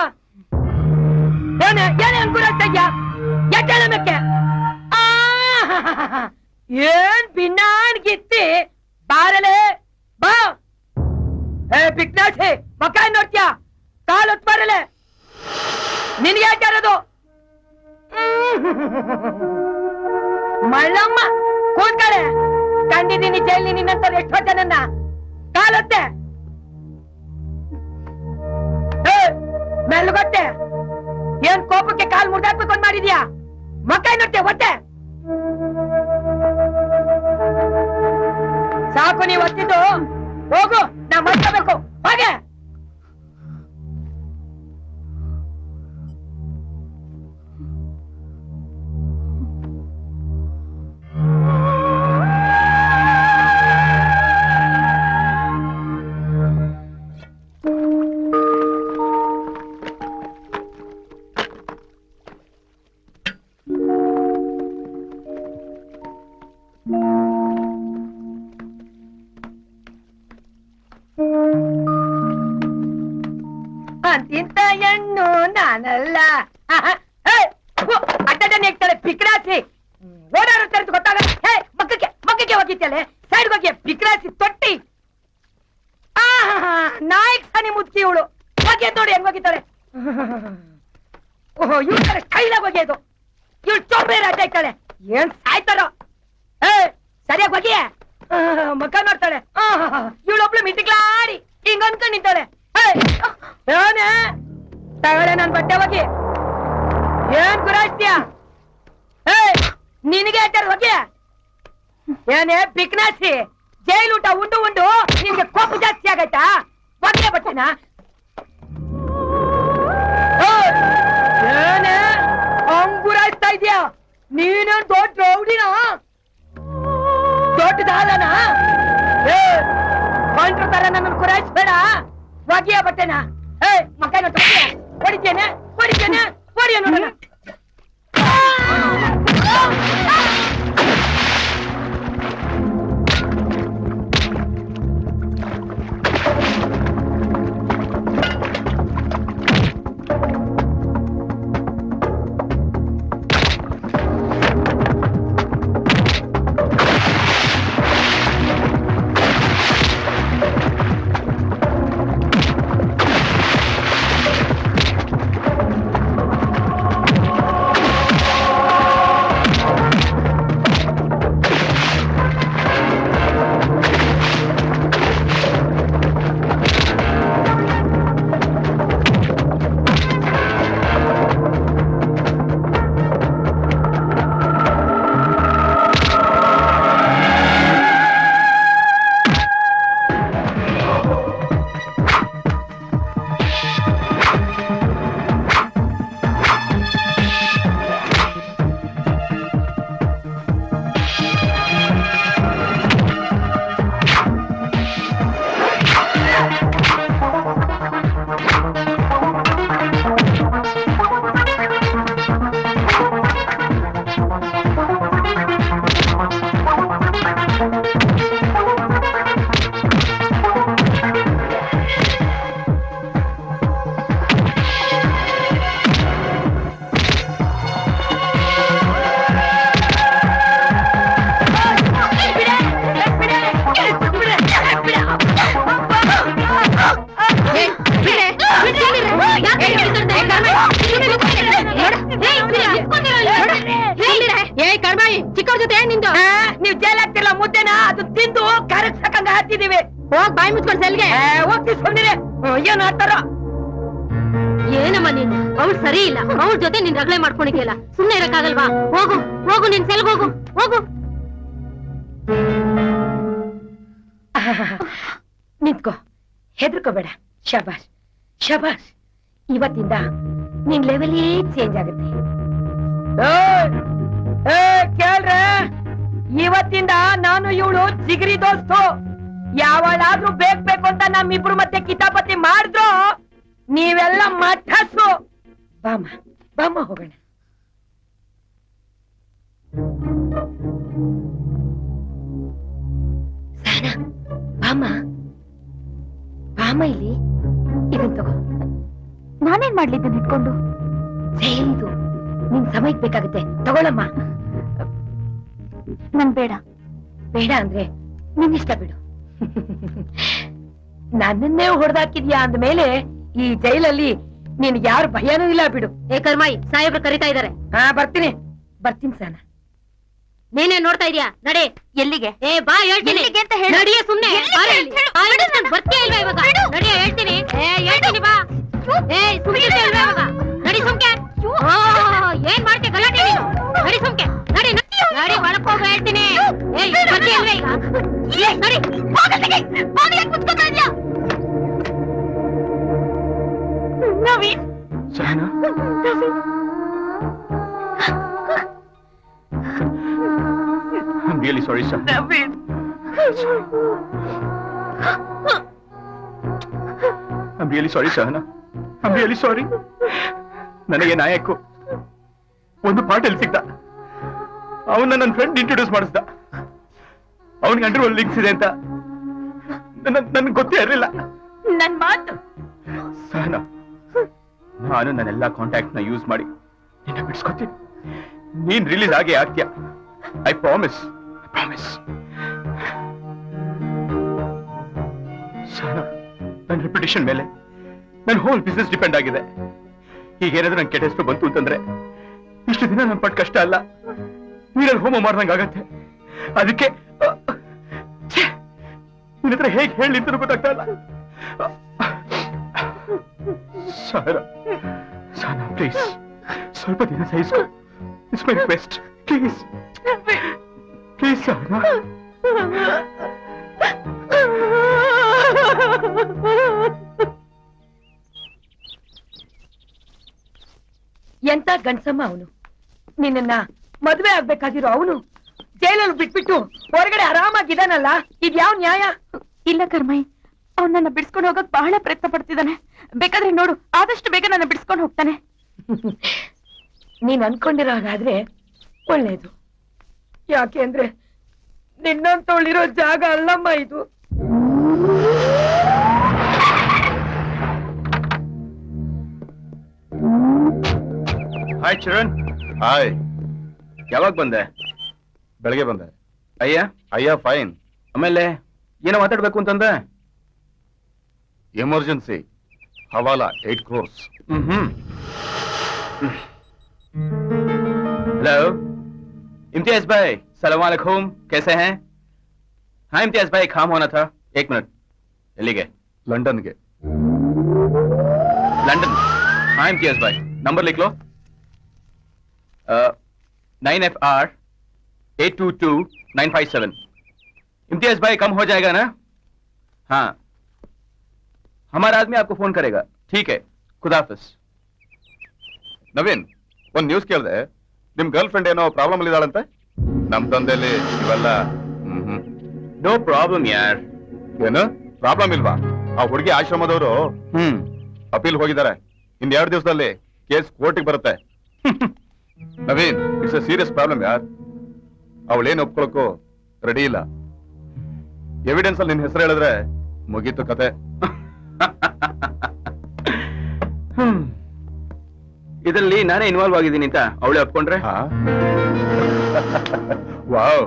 ಏನೇ ಏನೇ ಅನ್ಕೂಲ ಆಗ್ತಾ ಇದ್ಯಾ? ಎದ್ದಳ ಮೇಕ್ಕೆ. ಏನ್ ಭಿನ್ನಾಣ್ಗಿತ್ತಿ ಬಾರಲೆ ಬಾ ಏ ಪಿಕ್ನಾಸಿ ಮಕ್ಕ ನೋಡ್ತೀಯ ಕಾಲ್ ಹೊತ್ ಬರಲೆ ನಿನ್ಗೆ ಯಾಕೆ ಇರೋದು ಮಳ್ಳಮ್ಮ ಕೂತ್ಕಳೆ ಕಂಡಿದ್ದೀನಿ ಜೈಲಿ ನಿನ್ನಂತ ಎಷ್ಟೋ ಜನನ್ನ ಕಾಲೊತ್ತೆ ಮೆಲ್ಗೊಟ್ಟೆ ಏನ್ ಕೋಪಕ್ಕೆ ಕಾಲ್ ಮುರ್ದಾಕ್ಬೇಕು ಅಂತ ಮಾಡಿದ್ಯಾ ಮಕ್ಕ ನೋಡ್ತೆ ಒತ್ತೆ ಸಾಕು ನೀವು ಒತ್ತಿದ್ದು ಹೋಗು ನಾ ಮಾಡ್ಕೋಬೇಕು ಹಾಗೆ ಅಂತಿಂತ ಹೆಣ್ಣು ನಾನಲ್ಲ ಅಡ್ಡ ನೆಗ್ತಾಳೆ ಪಿಕ್ರಾಸಿ ಓಡಾಡೋ ತರದ್ದು ಗೊತ್ತಾಗಲ್ಲ ಹೇ ಮಕ್ಕಕ್ಕೆ ಹೋಗಿತ್ತಲೆ ಸೈಡ್ ಹೋಗಿ ಪಿಕ್ರಾಸಿ ತೊಟ್ಟಿ ನಾಯಕ್ ಸನಿ ಮುದ್ಕಿ ಇವಳು ಹೋಗಿ ನೋಡಿ ಹೆಂಗ್ ಹೋಗಿದ್ದಾಳೆ ಓಹೋ ಇವ್ಳ ಕಡೆ ಸ್ಟೈಲಾಗಿ ಹೋಗಿದ್ದು ಇವಳು ಚೋಬೆ ರಾಜ ಇರ್ತಾಳೆ ಏನ್ ಸಾಯ್ತಾರೋ ಏ ಸರಿಯಾಗಿ ಹೋಗಿಯೇ ಮಕ್ಕ ನೋಡ್ತಾಳೆ ಇವಳೊಬ್ಳು ಮಿಟಿಕ್ಲಾಡಿ ಹಿಂಗ ಅನ್ಕೊಂಡ್ ನಿಂತಾಳೆ ಏನೇ ತಗೊಳ್ಳೆ ನನ್ ಬಟ್ಟೆ ಹೋಗಿ ಏನ್ ಗುರಾಯಿಸ್ತೀಯ ನಿನಗೆ ಹೇಳ್ತಾರೆ ಹೋಗಿ ಏನೇ ಪಿಕ್ನಾಸಿ ಜೈಲ್ ಊಟ ಉಂಡು ಉಂಡು ನಿನ್ಗೆ ಕೋಪ ಜಾಸ್ತಿ ಆಗೈತಾ ಹೋಗಿ ಬಟ್ಟೆನಾ ಏನೇ ಹಂಗ್ ಗುರಾಯಿಸ್ತಾ ಇದೀಯ ನೀನೇನ್ ದೊಡ್ಡ ರೌಡಿನ ದೊಡ್ಡದಾದನ ಬಂಟ್ರ ತರ ನನ್ನ ಗುರಾಯಿಸ್ಬೇಡ ಹೋಗಿಯ ಬಟ್ಟೆನಾ ಮಕ್ಕ ಹೊಡಿತೇನೆ ಹೊಡಿಯ ನೋಡೋಣ ಚಿಕ್ಕವ್ರ ಜೊತೆ ನಿಂದು ನೀವ್ ಜೈಲ್ ಆಗ್ತಿಲ್ಲ ಮುದ್ದೆನ ಅದು ತಿಂದು ಕರೆಕ್ಟ್ ಸಾಕಂಗ ಹಾಕ್ತಿದೀವಿ ಹೋಗ್ ಬಾಯಿ ಮುಚ್ಕೊಂಡ್ ಸೆಲ್ಗೆ ಹೋಗ್ತಿ ಸುಮ್ನಿರೆ ಏನ್ ಆಡ್ತಾರ ಏನಮ್ಮ ನೀನು ಅವ್ಳು ಸರಿ ಇಲ್ಲ ಅವ್ಳ ಜೊತೆ ನೀನ್ ರಗಳೆ ಮಾಡ್ಕೊಂಡಿದ್ಯಲ್ಲ ಸುಮ್ನೆ ಇರಕ್ಕಾಗಲ್ವಾ ಹೋಗು ಹೋಗು ನಿನ್ ಸೆಲ್ಗ್ ಹೋಗು ಹೋಗು ನಿಂತ್ಕೋ ಹೆದರ್ಕೋಬೇಡ ಶಬಾಷ್ ಶಬಾಷ್ ಇವತ್ತಿಂದ ನಿನ್ ಲೆವೆಲೇ ಚೇಂಜ್ ಆಗುತ್ತೆ ಕೇಳ್ರೆ ಇವತ್ತಿಂದ ನಾನು ಇವಳು ಜಿಗರಿ ದೋಸ್ತು ಯಾವಳಾದ್ರೂ ಬೇಕು ಅಂತ ನಮ್ಮಿಬ್ರು ಮತ್ತೆ ಕಿತಾಪತಿ ಮಾಡಿದ್ರು ನೀವೆಲ್ಲ ಮಠಸು ಬಾಮ ಬಾಮ ಹೋಗೋಣ ಸಹನಾ ಬಾಮ ಬಾಮ ಇಲ್ಲಿ ಇದನ್ ತಗೋ ನಾನೇನ್ ಮಾಡ್ಲಿದ್ದನ್ ಇಟ್ಕೊಂಡು ಜೈಲಿದು ನಿನ್ ಸಮಯಕ್ ಬೇಕಾಗುತ್ತೆ ತಗೊಳಮ್ಮ ನಂಗ್ ಬೇಡ. ಬೇಡ ಅಂದ್ರೆ ನಿನ್ನಿಷ್ಟ ಬಿಡು. ನನ್ನನ್ನೇ ಹೊಡೆದಾಕಿದ್ಯಾ ಅಂದ್ಮೇಲೆ ಈ ಜೈಲಲ್ಲಿ ನಿನ್ಗೆ ಯಾರು ಭಯನೂ ಇಲ್ಲ ಬಿಡು. ಏ ಕರ್ಮಾಯಿ, ಸಾಹೇಬ್ರು ಕರಿತಾ ಇದಾರೆ. ಹಾ ಬರ್ತೀನಿ ಸಹನ. ನೀನೇ ನೋಡ್ತಾ ಇದೀಯಾ? ನಡೆ. ಎಲ್ಲಿಗೆ? ಏ ಬಾ, ಹೇಳ್ತೀನಿ. ಎಲ್ಲಿಗೆ ಅಂತ ಹೇಳು. ನಡಿಯ ಸುಮ್ನೆ. ಎಲ್ಲಿಗೆ ಬಾರೆ ಅಂತ ಹೇಳು. ಇಲ್ಲಿ. ಬಿಡು ನಾನ್ ಬರ್ತೀಯ ಇಲ್ವಾ ಇವಾಗ? ಬಿಡು. ನಡಿಯ, ಹೇಳ್ತೀನಿ. ಹೇಳ್ತೀನಿ ಬಾ. ಸುಮ್ಕೆ ಇಲ್ವಾ ಇವಾಗ? ನಡಿ ಸುಮ್ಕೆ. ಏನ್ ಮಾಡ್ತೀಯ ಗಲಾಟೆ ನೀನು? ನಡಿ ಸುಮ್ಕೆ. ನಡಿ ನಡಿ, ಒಳಕ್ ಹೋಗು, ಹೇಳ್ತೀನಿ. ಬರ್ತೀಯ ಇಲ್ವಾ ಈಗ? ನಡಿ. Naveen, Sahana, I'm really sorry, sir. Naveen. I'm really sorry, Sahana. I'm really sorry. ನನಗೆ ನಾಯಕು ಒಂದು ಪಾಟಲ್ ಸಿಗ್ದ. ಅವನ್ನ ನನ್ನ ಫ್ರೆಂಡ್ ಇಂಟ್ರೊಡ್ಯೂಸ್ ಮಾಡಿಸ್ದ. ಅವನಿಗೆ ಅಂಡರ್ ವರ್ಲ್ಡ್ ಲಿಂಕ್ಸ್ ಇದೆ ಅಂತ ನನ್ಗೆ ಗೊತ್ತೇ ಇರಲಿಲ್ಲ. ನನ್ ಮಾತು. ಸಹನಾ, ನಾನು ನನ್ನೆಲ್ಲ ಕಾಂಟ್ಯಾಕ್ಟ್ ನ ಯೂಸ್ ಮಾಡಿ ನಿನ್ನ ಬಿಡಿಸ್ಕೊತೀನಿ. ನೀನ್ ರಿಲೀಸ್ ಆಗೇ ಆಗ್ತೀಯ. I promise. ಸಹನಾ, ನನ್ನ ರೆಪ್ಯುಟೇಷನ್ ಮೇಲೆ ನನ್ನ ಹೋಲ್ ಬಿಸ್ನೆಸ್ ಡಿಪೆಂಡ್ ಆಗಿದೆ. ಈಗೇನಾದ್ರೂ ನನ್ ಕೆಟ್ಟ ಹೆಸರು ಬಂತು ಅಂತಂದ್ರೆ ಇಷ್ಟು ದಿನ ನನ್ ಪಟ್ಟ ಕಷ್ಟ ಅಲ್ಲ, ನೀರಲ್ಲಿ ಹೋಮ ಮಾಡ್ದಂಗ ಆಗತ್ತೆ. ಅದಕ್ಕೆ ನಿನ್ನ ಹತ್ರ ಹೇಗೆ ಹೇಳಿ ಅಂತ ಗೊತ್ತಾಗ್ತಾ ಇಲ್ಲ. ಸಹನಾ, ಪ್ಲೀಸ್ ಸ್ವಲ್ಪ ದಿನ ಸಹಿಸ್ಕೊ. It's my request. Please Sahana. ಎಂತ ಗಂಡ್ಸಮ್ಮ ಅವನು. ನಿನ್ನ ಮದ್ವೆ ಆಗ್ಬೇಕಾಗಿರೋ ಅವನು ಜೈಲಲ್ಲಿ ಬಿಟ್ಬಿಟ್ಟು ಹೊರಗಡೆ ಆರಾಮಾಗಿದ್ದಾನಲ್ಲ, ಇದ್ಯಾವ್ ನ್ಯಾಯ? ಇಲ್ಲ ಕರ್ಮಯ್, ಅವ್ನ್ ನನ್ನ ಬಿಡಿಸ್ಕೊಂಡು ಹೋಗಕ್ ಬಹಳ ಪ್ರಯತ್ನ ಪಡ್ತಿದ್ದಾನೆ. ಬೇಕಾದ್ರೆ ನೋಡು, ಆದಷ್ಟು ಬೇಗ ನನ್ನ ಬಿಡಿಸ್ಕೊಂಡು ಹೋಗ್ತಾನೆ. ನೀನ್ ಅನ್ಕೊಂಡಿರೋ ಹಾಗಾದ್ರೆ ಒಳ್ಳೇದು. ಯಾಕೆ ಅಂದ್ರೆ ನಿನ್ನಂತವಳಿರೋ ಜಾಗ ಅಲ್ಲಮ್ಮ ಇದು. ಹಾಯ್ ಚಿರಣ್. ಹಾಯ್, ಯಾವಾಗ ಬಂದೆ? ಬೆಳಗ್ಗೆ ಬಂದೆ. ಅಯ್ಯ ಫೈನ್. ಆಮೇಲೆ ಏನೋ ಮಾತಾಡ್ಬೇಕು ಅಂತಂದೆ. ಎಮರ್ಜೆನ್ಸಿ ಹವಾಲಾ 8 crores. हेलो इम्तियाज भाई, सलाम वालेकुम, कैसे हैं? हाँ इम्तियाज भाई, काम होना था. 1 मिनट. ಎಲ್ಲಿಗೆ? ಲಂಡನ್ಗೆ. लंदन. हाँ इम्तियाज भाई, नंबर लिख लो. 9FR 822957. इम्तियाज भाई, कम हो जाएगा ना? हाँ, हमारा आदमी आपको फोन करेगा. ठीक है, खुदा हाफिज. ನವೀನ್, ಒಂದ್ ನ್ಯೂಸ್ ಕೇಳಿದೆ. ನಿಮ್ ಗರ್ಲ್ ಫ್ರೆಂಡ್ ಏನೋ ಪ್ರಾಬ್ಲಮ್ ಅಲ್ಲಿ ಇದ್ದಾಳಂತೆ. ನಮ್ ತಂದೆಯಲ್ಲಿ ಇವೆಲ್ಲ नो प्रॉब्लम यार. ಏನು ಪ್ರಾಬ್ಲಮ್ ಇಲ್ವಾ? ಆ ಹುಡುಗಿ ಆಶ್ರಮದವರು ಅಪೀಲ್ ಹೋಗಿದ್ದಾರೆ. ಇನ್ 2 ದಿವಸದಲ್ಲಿ ಕೇಸ್ ಕೋರ್ಟಿಗೆ ಬರುತ್ತೆ. Naveen, it's A serious problem ಯಾರ್. ಅವಳೇನು ಒಪ್ಕೊಳಕ್ಕೂ ರೆಡಿ ಇಲ್ಲ. ಎವಿಡೆನ್ಸ್ ಅಲ್ಲಿ ನಿನ್ ಹೆಸರು ಹೇಳಿದ್ರೆ ಮುಗೀತು ಕತೆ. ಇದರಲ್ಲಿ ನಾನೇ ಇನ್ವಾಲ್ವ್ ಆಗಿದ್ದೀನಿ ಅಂತ ಅವಳೇ ಒಪ್ಕೊಂಡ್ರೆ? ವಾವ್.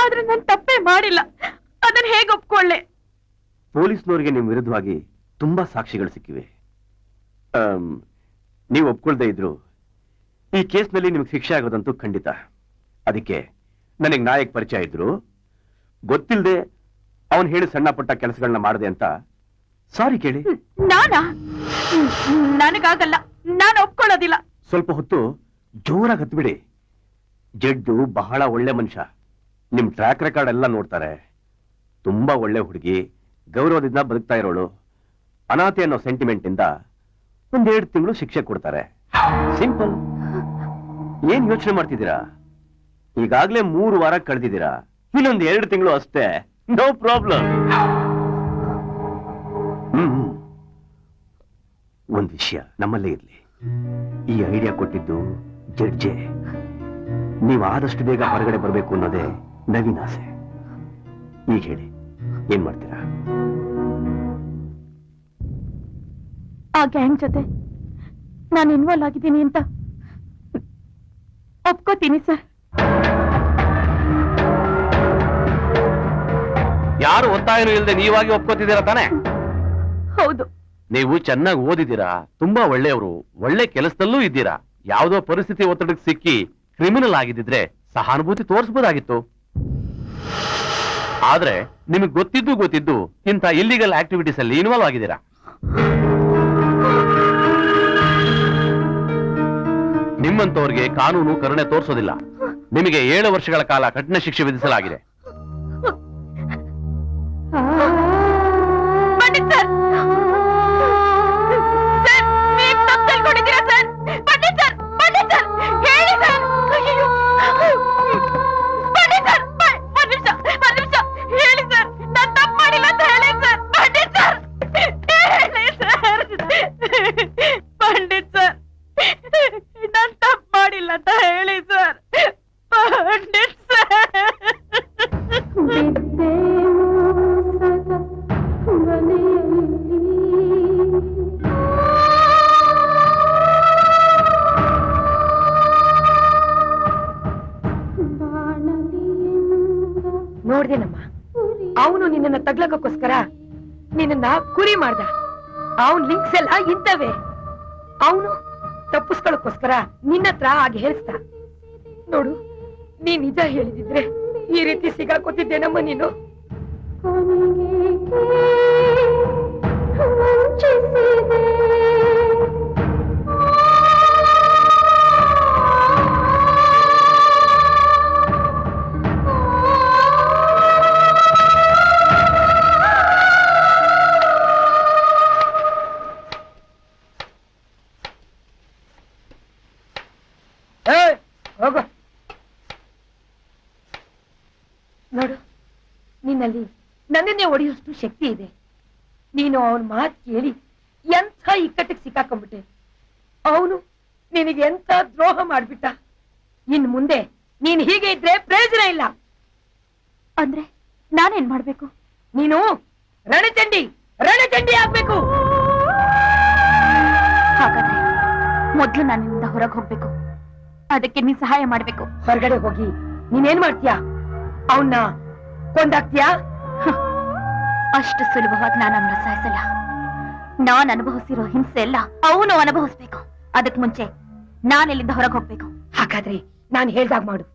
ಆದ್ರೆ ನಾನ್ ತಪ್ಪೇ ಮಾಡಿಲ್ಲ, ಅದನ್ನ ಹೇಗೆ ಒಪ್ಕೊಳ್ಳೆ? ಪೊಲೀಸ್ನವರಿಗೆ ನಿಮ್ ವಿರುದ್ಧವಾಗಿ ತುಂಬಾ ಸಾಕ್ಷಿಗಳು ಸಿಕ್ಕಿವೆ. ನೀವು ಒಪ್ಕೊಳ್ದೇ ಇದ್ರು ಈ ಕೇಸ್ನಲ್ಲಿ ನಿಮ್ಗೆ ಶಿಕ್ಷೆ ಆಗೋದಂತೂ ಖಂಡಿತ. ಅದಕ್ಕೆ ನನಗೆ ನಾಯಕ್ ಪರಿಚಯ ಇದ್ರು, ಗೊತ್ತಿಲ್ಲದೆ ಅವನ್ ಹೇಳಿ ಸಣ್ಣ ಪುಟ್ಟ ಕೆಲಸಗಳನ್ನ ಮಾಡಿದೆ ಅಂತ ಸಾರಿ ಕೇಳಿ. ನಾನಾ? ನನಗಾಗಲ್ಲ, ನಾನು ಒಪ್ಕೊಳ್ಳೋದಿಲ್ಲ. ಸ್ವಲ್ಪ ಹೊತ್ತು ಜೋರಾಗಿ ಹತ್ಬಿಡಿ. ಜಡ್ಜು ಬಹಳ ಒಳ್ಳೆ ಮನುಷ್ಯ. ನಿಮ್ ಟ್ರ್ಯಾಕ್ ರೆಕಾರ್ಡ್ ಎಲ್ಲ ನೋಡ್ತಾರೆ. ತುಂಬಾ ಒಳ್ಳೆ ಹುಡುಗಿ, ಗೌರವದಿಂದ ಬದುಕ್ತಾ ಇರೋಳು. ಅನಾಥೆ ಅನ್ನೋ ಸೆಂಟಿಮೆಂಟ್ ಇಂದ 1-2 ತಿಂಗಳು ಶಿಕ್ಷೆ ಕೊಡ್ತಾರೆ. ಸಿಂಪಲ್. ಏನ್ ಯೋಚನೆ ಮಾಡ್ತಿದ್ದೀರಾ? ಈಗಾಗ್ಲೇ 3 ವಾರ ಕಳೆದಿದ್ದೀರಾ. ಇನ್ನೊಂದು 2 ತಿಂಗಳು ಅಷ್ಟೇ. No problem. ಒಂದ್ ವಿಷಯ ನಮ್ಮಲ್ಲೇ ಇರ್ಲಿ, ಈ ಐಡಿಯಾ ಕೊಟ್ಟಿದ್ದು ಜಡ್ಜೆ. ನೀವು ಆದಷ್ಟು ಬೇಗ ಹೊರಗಡೆ ಬರಬೇಕು ಅನ್ನೋದೇ ನವೀನ್ ಆಸೆ. ಈಗ ಹೇಳಿ, ಏನ್ ಮಾಡ್ತೀರಾ? ಆ ಗ್ಯಾಂಗ್ ಜೊತೆ ನಾನು ಇನ್ವಾಲ್ವ್ ಆಗಿದ್ದೀನಿ ಅಂತ ಒಪ್ಕೋತೀನಿ ಸರ್. ಯಾರು ಒತ್ತಾಯನೂ ಇಲ್ಲದೆ ನೀವಾಗಿ ಒಪ್ಕೋತಿದ್ದೀರಾ ತಾನೆ? ಹೌದು. ನೀವು ಚೆನ್ನಾಗಿ ಓದಿದ್ದೀರಾ, ತುಂಬಾ ಒಳ್ಳೆಯವರು, ಒಳ್ಳೆ ಕೆಲಸದಲ್ಲೂ ಇದ್ದೀರಾ. ಯಾವುದೋ ಪರಿಸ್ಥಿತಿ ಒತ್ತಡಕ್ಕೆ ಸಿಕ್ಕಿ ಕ್ರಿಮಿನಲ್ ಆಗಿದ್ದಿದ್ರೆ ಸಹಾನುಭೂತಿ ತೋರಿಸಬಹುದಾಗಿತ್ತು. ಆದ್ರೆ ನಿಮಗೆ ಗೊತ್ತಿದ್ದು ಇಂಥ ಇಲ್ಲಿಗಲ್ ಆಕ್ಟಿವಿಟೀಸ್ ಅಲ್ಲಿ ಇನ್ವಾಲ್ವ್ ಆಗಿದ್ದೀರಾ. ನಿಮ್ಮಂತವ್ರಿಗೆ ಕಾನೂನು ಕರುಣೆ ತೋರಿಸೋದಿಲ್ಲ. ನಿಮಗೆ 7 ವರ್ಷಗಳ ಕಾಲ ಕಠಿಣ ಶಿಕ್ಷೆ ವಿಧಿಸಲಾಗಿದೆ. ಪಂಡಿತ್ ಸರ್, ಸರ್, ನೀವ್ ತಪ್ಪು ತಿಳ್ಕೊಂಡಿದ್ದೀರಾ sir. Pandit sir, Pandit sir, ಹೇಳಿ ಸರ್. ಅಯ್ಯಯ್ಯೋ. ಪಂಡಿತ್ ಸರ್, ಒಂದ್ ನಿಮಿಷ ಹೇಳಿ ಸರ್. ನಾನ್ ತಪ್ಪು ಮಾಡಿಲ್ಲ ಅಂತ ಹೇಳಿ ಸರ್. ಪಂಡಿತ್ ಸರ್, ಹೇಳಿ ಸರ್. ಪಂಡಿತ್ ಸರ್, ನಾನ್ ತಪ್ಪು ಮಾಡಿಲ್ಲ ಅಂತ ಹೇಳಿ ಸರ್. ಪಂಡಿತ್ ಸರ್. ನೋಡ್ದೇನಮ್ಮ, ಅವನು ನಿನ್ನನ್ನ ತಗ್ಲಕ್ಕೋಸ್ಕರ ನಿನ್ನನ್ನ ಕುರಿ ಮಾಡ್ದ. ಅವನ್ ಲಿಂಕ್ಸ್ ಎಲ್ಲ ಇಂತವೆ. ಅವನು ತಪ್ಪಿಸ್ಕೊಳ್ಳೋಕೋಸ್ಕರ ನಿನ್ನತ್ರ ಹಾಗೆ ಹೇಳ್ಸ್ತ. ನೋಡು, ನೀ ನಿಜ ಹೇಳಿದಿದ್ರೆ ಈ ರೀತಿ ಸಿಗಾಕೋತಿದ್ದೇನಮ್ಮ ನೀನು. ಹೋಗು. ನೋಡು, ನಿನ್ನಲ್ಲಿ ನನ್ನನ್ನೇ ಒಡೆಯುವಷ್ಟು ಶಕ್ತಿ ಇದೆ. ನೀನು ಅವನ ಮಾತು ಕೇಳಿ ಎಂಥ ಇಕ್ಕಟ್ಟಿಗೆ ಸಿಕ್ಕಾಕೊಂಡ್ಬಿಟ್ಟೆ. ಅವನು ನಿನಗೆ ಎಂತ ದ್ರೋಹ ಮಾಡ್ಬಿಟ್ಟ. ಇನ್ ಮುಂದೆ ನೀನ್ ಹೀಗೆ ಇದ್ರೆ ಪ್ರಯೋಜನ ಇಲ್ಲ. ಅಂದ್ರೆ ನಾನೇನ್ ಮಾಡ್ಬೇಕು? ನೀನು ರಣಚಂಡಿ ಆಗ್ಬೇಕು. ಹಾಗಾದ್ರೆ ಮೊದ್ಲು ನಾನು ನಿಮ್ಮಿಂದ ಹೊರಗೆ ಹೋಗ್ಬೇಕು. ಅದಕ್ಕೆ ನೀನ್ ಸಹಾಯ ಮಾಡ್ಬೇಕು. ಹೊರಗಡೆ ಹೋಗಿ ನೀನೇನ್ ಮಾಡ್ತೀಯಾ? ಅವನ್ನ ಕೊಂದಾಕ್ತೀಯಾ? ಅಷ್ಟು ಸುಲಭವಾಗಿ ನಾನು ಅವನ್ನ ಸಾಯಿಸಲ್ಲ. ನಾನ್ ಅನುಭವಿಸಿರೋ ಹಿಂಸೆ ಎಲ್ಲ ಅವನು ಅನುಭವಿಸ್ಬೇಕು. ಅದಕ್ ಮುಂಚೆ ನಾನು ಇಲ್ಲಿಂದ ಹೊರಗೆ ಹೋಗ್ಬೇಕು. ಹಾಗಾದ್ರೆ ನಾನು ಹೇಳ್ದಾಗ ಮಾಡು.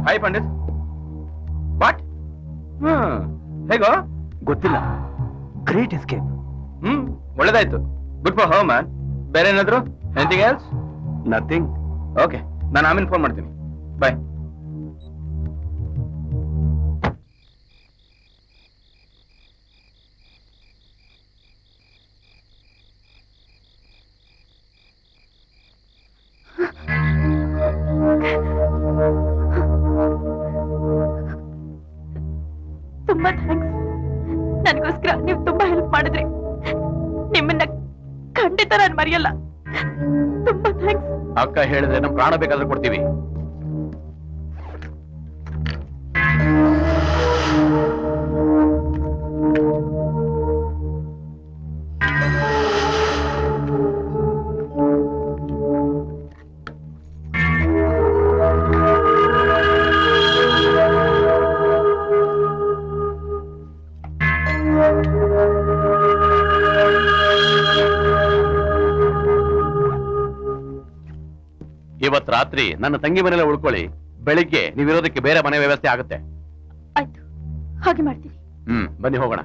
ಹಾಯ್ ಪಂಡಿತ್. ವಾಟ್? ಹೇಗೋ ಗೊತ್ತಿಲ್ಲ. Great escape. ಒಳ್ಳೇದಾಯ್ತು. Good for her man. ಬೇರೆ ಏನಾದ್ರು? Anything else? ನಥಿಂಗ್. ಓಕೆ, ನಾನು ಆಮೇಲೆ ಫೋನ್ ಮಾಡ್ತೀನಿ. ಬಾಯ್. ತುಂಬಾ ಥ್ಯಾಂಕ್ಸ್. ಖಂಡಿತ ನಾನು ಮರೆಯಲ್ಲ. ತುಂಬಾ ಥ್ಯಾಂಕ್ಸ್. ಅಕ್ಕ ಹೇಳಿದ್ರೆ ನಮ್ ಪ್ರಾಣ ಬೇಕಾದ್ರೆ ಕೊಡ್ತೀವಿ. ಇವತ್ ರಾತ್ರಿ ನನ್ನ ತಂಗಿ ಮನೆಯಲ್ಲ ಉಳ್ಕೊಳ್ಳಿ. ಬೆಳಿಗ್ಗೆ ನೀವಿರೋದಕ್ಕೆ ಬೇರೆ ಮನೆ ವ್ಯವಸ್ಥೆ ಆಗುತ್ತೆ. ಆಯ್ತು, ಹಾಗೆ ಮಾಡ್ತೀನಿ. ಬನ್ನಿ ಹೋಗೋಣ.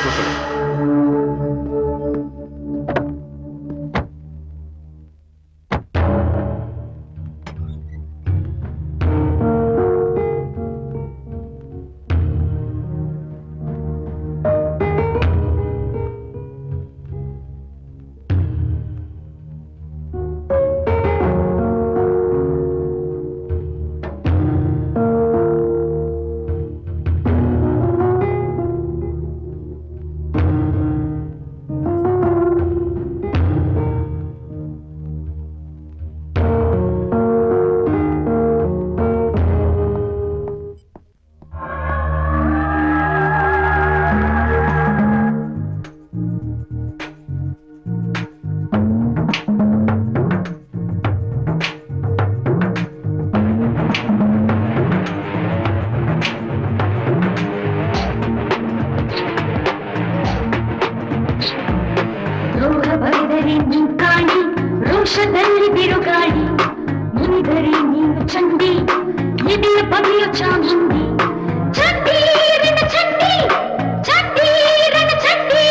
ಕೂತ್ಕೊಳ್ಳಿ. ರೋಗ ಬರೆದರೆ ನೀ ಕಾಣಿ, ರೋಷದಲ್ಲಿ ಬಿರುಗಾಳಿ, ಮುನಿದರೆ ನೀನು ಚಂಡಿ, ಎದೆಯ ಬಗೆಯ ಚಾಮುಂಡಿ, ಚಂಡಿ ರಣ ಚಂಡಿ, ಚಂಡಿ ರಣ ಚಂಡಿ.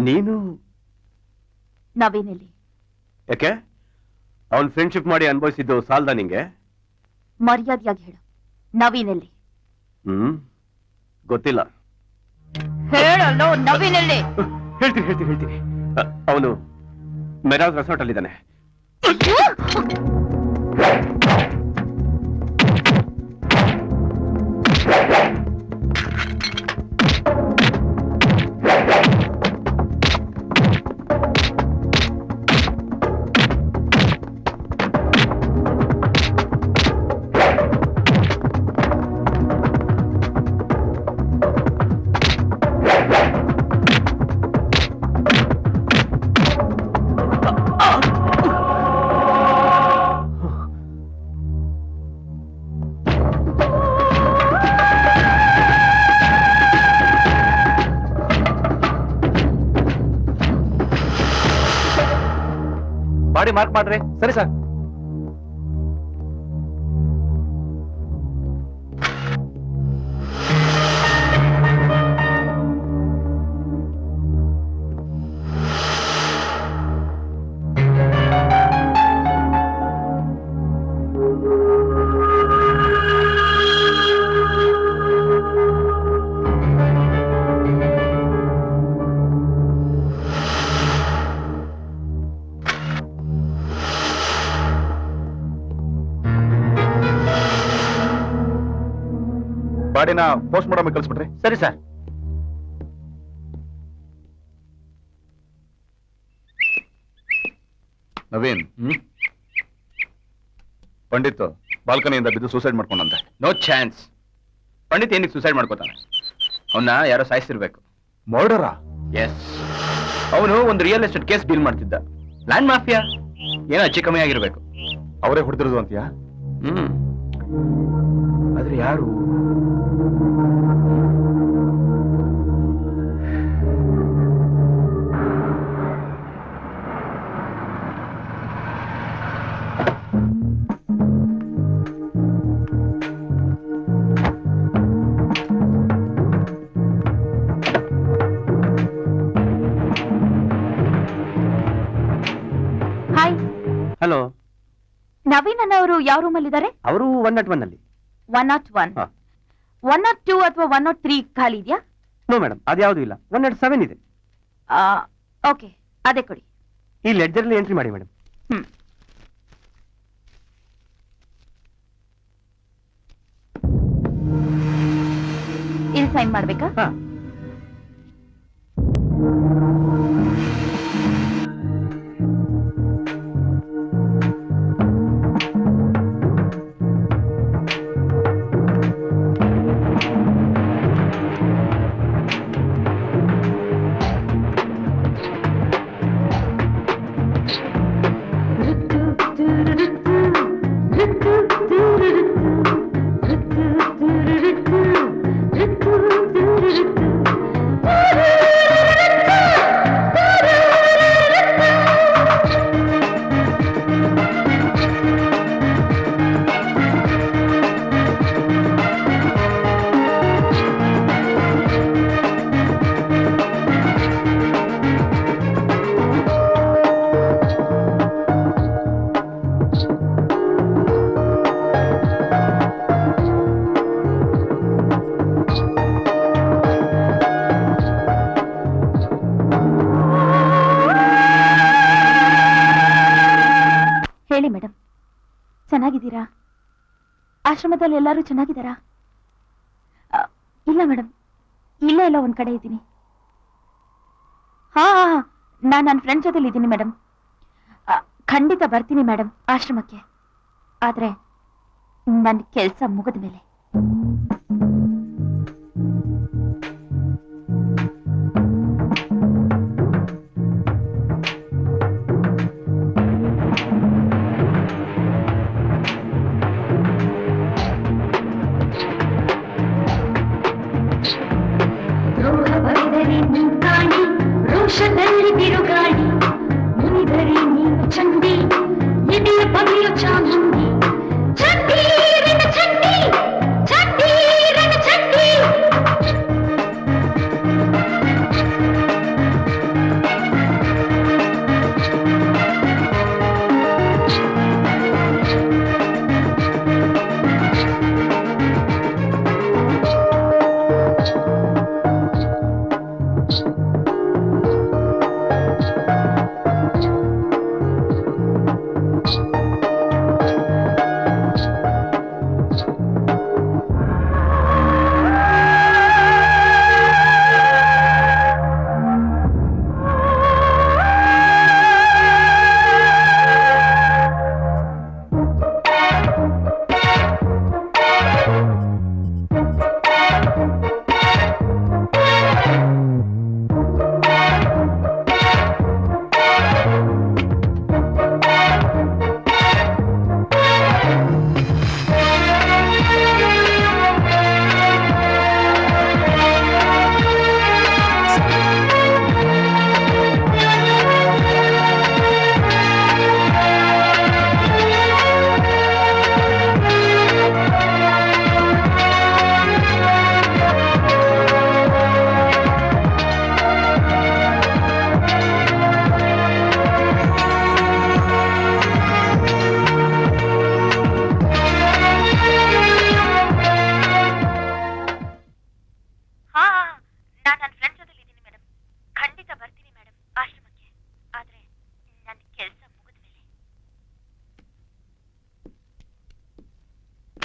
ನೀನು ನವೀನಲ್ಲಿ ಯಾಕೆ ಅವನ್ ಫ್ರೆಂಡ್ಶಿಪ್ ಮಾಡಿ ಅನುಭವಿಸಿದ್ದು ಸಾಲ್ದ ನಿಂಗೆ? ಮರ್ಯಾದೆಯಾಗಿ ಹೇಳು, ನವೀನಲ್ಲಿ. ಗೊತ್ತಿಲ್ಲ. ಹೇಳಲ್ಲೋ, ನವೀನಲ್ಲಿ. ಹೇಳ್ತೀನಿ. ಅವನು ಮೆರಾಜ್ ರೆಸಾರ್ಟ್ ಅಲ್ಲಿದ್ದಾನೆ. ಬಾಡಿ ಮಾರ್ಕ್ ಮಾಡ್ರಿ. ಸರಿ ಸರ್. ಬಾಡಿನ ಪೋಸ್ಟ್ ಮಾಡೋ ಕಳಿಸ್ಬಿಟ್ರಿ. ಸರಿ ಸರ್. ನವೀನ್, ಪಂಡಿತ್ ಬಾಲ್ಕನಿಯಿಂದ ಬಿದ್ದು ಸೂಸೈಡ್ ಮಾಡ್ಕೊಂಡಂತೆ. No chance. ಪಂಡಿತ್ ಏನಕ್ಕೆ ಸೂಸೈಡ್ ಮಾಡ್ಕೋತಾನೆ? ಅವನ್ನ ಯಾರೋ ಸಾಯಿಸಿರ್ಬೇಕು. ಮರ್ಡರಾ? ಎಸ್. ಅವನು ಒಂದು ರಿಯಲ್ ಎಸ್ಟೇಟ್ ಕೇಸ್ ಡೀಲ್ ಮಾಡ್ತಿದ್ದ. ಲ್ಯಾಂಡ್ ಮಾಫಿಯಾ ಏನೋ ಹೆಚ್ಚು ಕಮ್ಮಿ ಆಗಿರ್ಬೇಕು. ಅವರೇ ಹೊಡೆದಿರೋದು ಅಂತೀಯಾ? ಆದ್ರೆ ಯಾರು? ಹಲೋ, ನವೀನ್ ಅನ್ನೋರು ಯಾವ ರೂಮಲ್ಲಿ ಇದ್ದಾರೆ? ಅವರು 101 ಅಲ್ಲಿ. 101, ಹಾ. 102 ಅಥವಾ 103 ಖಾಲಿ ಇದೆಯಾ? ನೋ ಮೇಡಮ್, ಅದ್ಯಾವುದೂ ಇಲ್ಲ. 107 ಇದೆ. ಓಕೆ, ಅದೇ ಕೊಡಿ. ಈ ಲೆಡ್ಜರ್ ಅಲ್ಲಿ ಎಂಟ್ರಿ ಮಾಡಿ ಮೇಡಮ್. ಹ್ಮ್. ಇಲ್ಲಿ ಸೈನ್ ಮಾಡ್ಬೇಕಾ? ಹಾ. ಹೇಳಿ ಮೇಡಮ್, ಚೆನ್ನಾಗಿದ್ದೀರಾ? ಆಶ್ರಮದಲ್ಲಿ ಎಲ್ಲರೂ ಚೆನ್ನಾಗಿದ್ದಾರಾ? ಇಲ್ಲ ಮೇಡಮ್, ಇಲ್ಲೇ ಎಲ್ಲ ಒಂದ್ ಕಡೆ ಇದ್ದೀನಿ. ಹಾ, ನಾನು ನನ್ನ ಫ್ರೆಂಡ್ ಜೊತೆಲಿ ಇದ್ದೀನಿ ಮೇಡಮ್. ಖಂಡಿತ ಬರ್ತೀನಿ ಮೇಡಮ್ ಆಶ್ರಮಕ್ಕೆ, ಆದ್ರೆ ನನ್ನ ಕೆಲಸ ಮುಗಿದ ಮೇಲೆ. ರೋಷದಲ್ಲಿ ಬಿರುಗಾಳಿ ಮುನಿದರೆ ನೀನು ಚಂಡಿ ಎದೆಯ ಬಗೆಯ ಚಾಮುಂಡಿ ಚಂಡಿ ರಣ ಚಂಡಿ ಚಂಡಿ ರಣ ಚಂಡಿ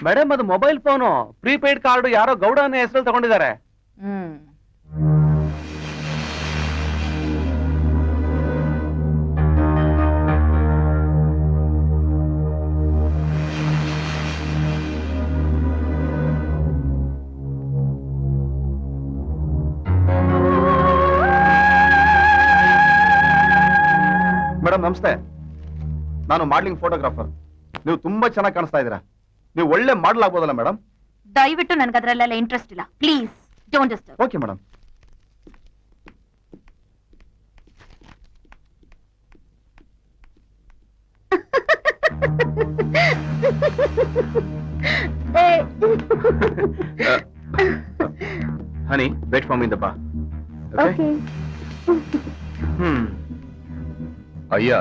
ಮೇಡಮ್, ಅದು ಮೊಬೈಲ್ ಫೋನು. ಪ್ರೀಪೇಯ್ಡ್ ಕಾರ್ಡ್ ಯಾರೋ ಗೌಡ ಅನ್ನೋ ಹೆಸರಲ್ಲಿ ತಗೊಂಡಿದ್ದಾರೆ. ಹ್ಮ್. ಮೇಡಮ್ ನಮಸ್ತೆ, ನಾನು ಮಾಡ್ಲಿಂಗ್ ಫೋಟೋಗ್ರಾಫರ್. ನೀವು ತುಂಬಾ ಚೆನ್ನಾಗಿ ಕಾಣಿಸ್ತಾ ಇದ್ದೀರಾ. ನೀವು ಒಳ್ಳೆ ಮಾಡಲ್ ಆಗ್ಬೋದಲ್ಲ ಮೇಡಮ್? ದಯವಿಟ್ಟು ನನಗೆ ಅದರಲ್ಲೆಲ್ಲ ಇಂಟ್ರೆಸ್ಟ್ ಇಲ್ಲ, please don't disturb. Okay madam. Honey, wait for me in the bar. Okay. ಅಯ್ಯ,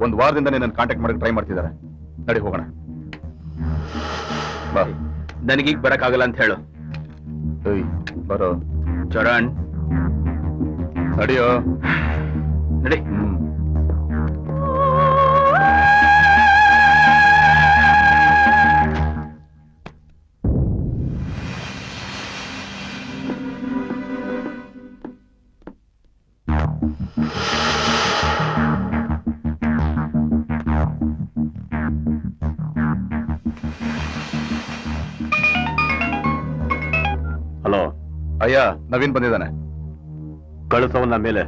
ಒಂದು ವಾರದಿಂದ ನನ್ನ ಕಾಂಟ್ಯಾಕ್ಟ್ ಮಾಡಕ್ಕೆ ಟ್ರೈ ಮಾಡ್ತಿದ್ದಾರೆ. ನಡಿ ಹೋಗೋಣ. ಬಾ. ನನಗೀಗ ಬರಕ್ಕಾಗಲ್ಲ ಅಂತ ಹೇಳು. ಏಯ್ ಬರೋ ಚರಣ್, ನಡಿಯೋ ನಡಿ. ಹಲೋ ಅಯ್ಯ, ನವೀನ್ ಬಂದಿದ್ದಾನೆ. ಕಳಿಸವನ್ನ ಮೇಲೆ.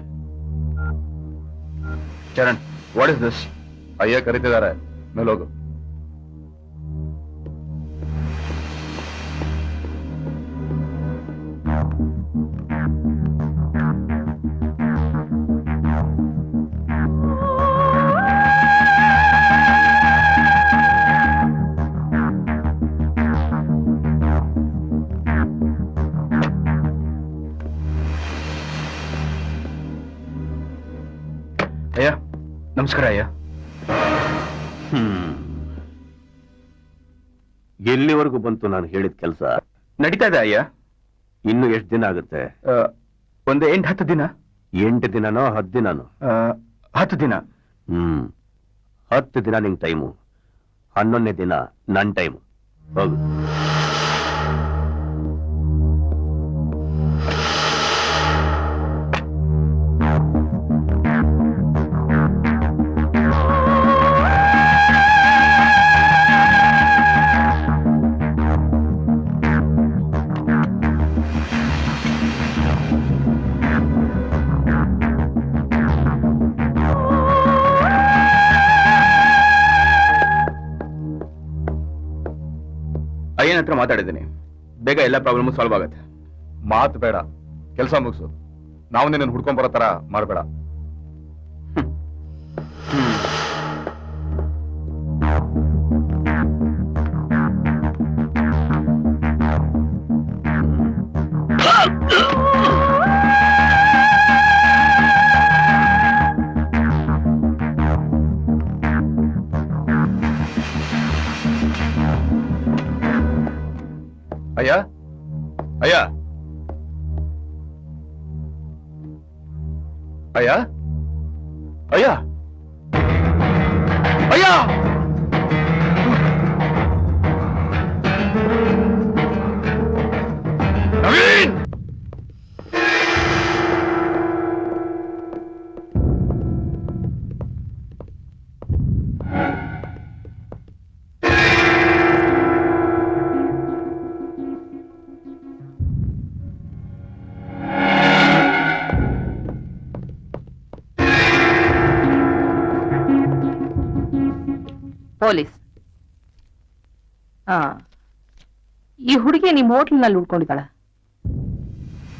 Charan, what is this? ಅಯ್ಯ ಕರೀತಿದ್ದಾರೆ, ಮೇಲೋಗು. ಅಯ್ಯ ನಮಸ್ಕಾರ. ಅಯ್ಯ ಎಲ್ಲಿವರೆಗೂ ಬಂತು ನಾನು ಹೇಳಿದ ಕೆಲಸ? ನಡೀತಾ ಇದೆ ಅಯ್ಯ. ಇನ್ನು ಎಷ್ಟು ದಿನ ಆಗುತ್ತೆ? ಒಂದು 8-10 ದಿನ. 8 ದಿನನೋ 10 ದಿನನೋ? 10 ದಿನ. 10 ದಿನ ನಿಂಗೆ ಟೈಮು, 11ನೇ ದಿನ ನನ್ನ ಟೈಮು. ಹೋಗು. ಅಯ್ಯನ ಹತ್ರ ಮಾತಾಡಿದ್ದೀನಿ. ಬೇಗ ಎಲ್ಲ ಪ್ರಾಬ್ಲಮ್ ಸಾಲ್ವ್ ಆಗುತ್ತೆ. ಮಾತು ಬೇಡ, ಕೆಲಸ ಮುಗಿಸು. ನಾವು ನಿನ್ನನ್ನು ಹುಡ್ಕೊಂಡ್ ಬರೋ ತರ ಮಾಡಬೇಡ. ಅಯ್ಯ, ಅಯ್ಯ, ಅಯ್ಯ, ಅಯ್ಯ, ಅಯ್ಯ, ನವೀನ್! ಪೊಲೀಸ್. ಈ ಹುಡುಗಿ ನಿಮ್ ಹೋಟ್ಲ್ನಲ್ಲಿ ಉಳ್ಕೊಂಡಿದ್ದಾಳ?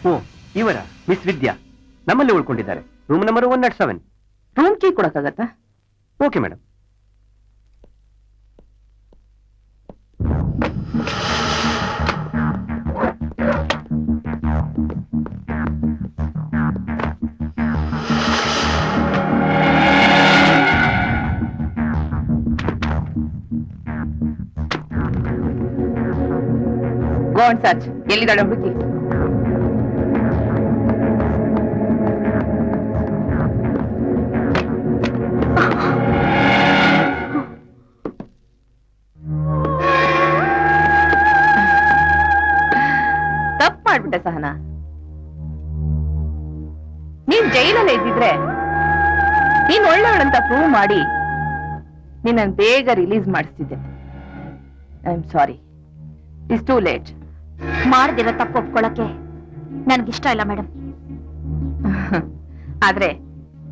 ಓ, ಇವರ ಮಿಸ್ ವಿದ್ಯಾ ನಮ್ಮಲ್ಲಿ ಉಳ್ಕೊಂಡಿದ್ದಾರೆ. Room number 107. ರೂಮ್ ಕೀ ಕೊಡಕ್ಕಾಗತ್ತಾ? Okay madam. Go and search. ಎಲ್ಲಿದ್ದಾಳೆ ಹುಡುಗಿ? ತಪ್ಪು ಮಾಡ್ಬಿಟ್ಟೆ ಸಹನಾ. ನೀನ್ ಜೈಲಲ್ಲೇ ಇದ್ದಿದ್ರೆ ನೀನ್ ಒಳ್ಳೆಯವಳಂತ ಪ್ರೂವ್ ಮಾಡಿ ನಿನ್ನ ಬೇಗ ರಿಲೀಸ್ ಮಾಡಿಸ್ತಿದ್ದೆ. I am sorry, it's too late. ಮಾಡ್ದಿರೋ ತಪ್ಪು ಒಪ್ಕೊಳಕ್ಕೆ ನನ್ಗಿಷ್ಟ ಇಲ್ಲ ಮೇಡಮ್. ಆದ್ರೆ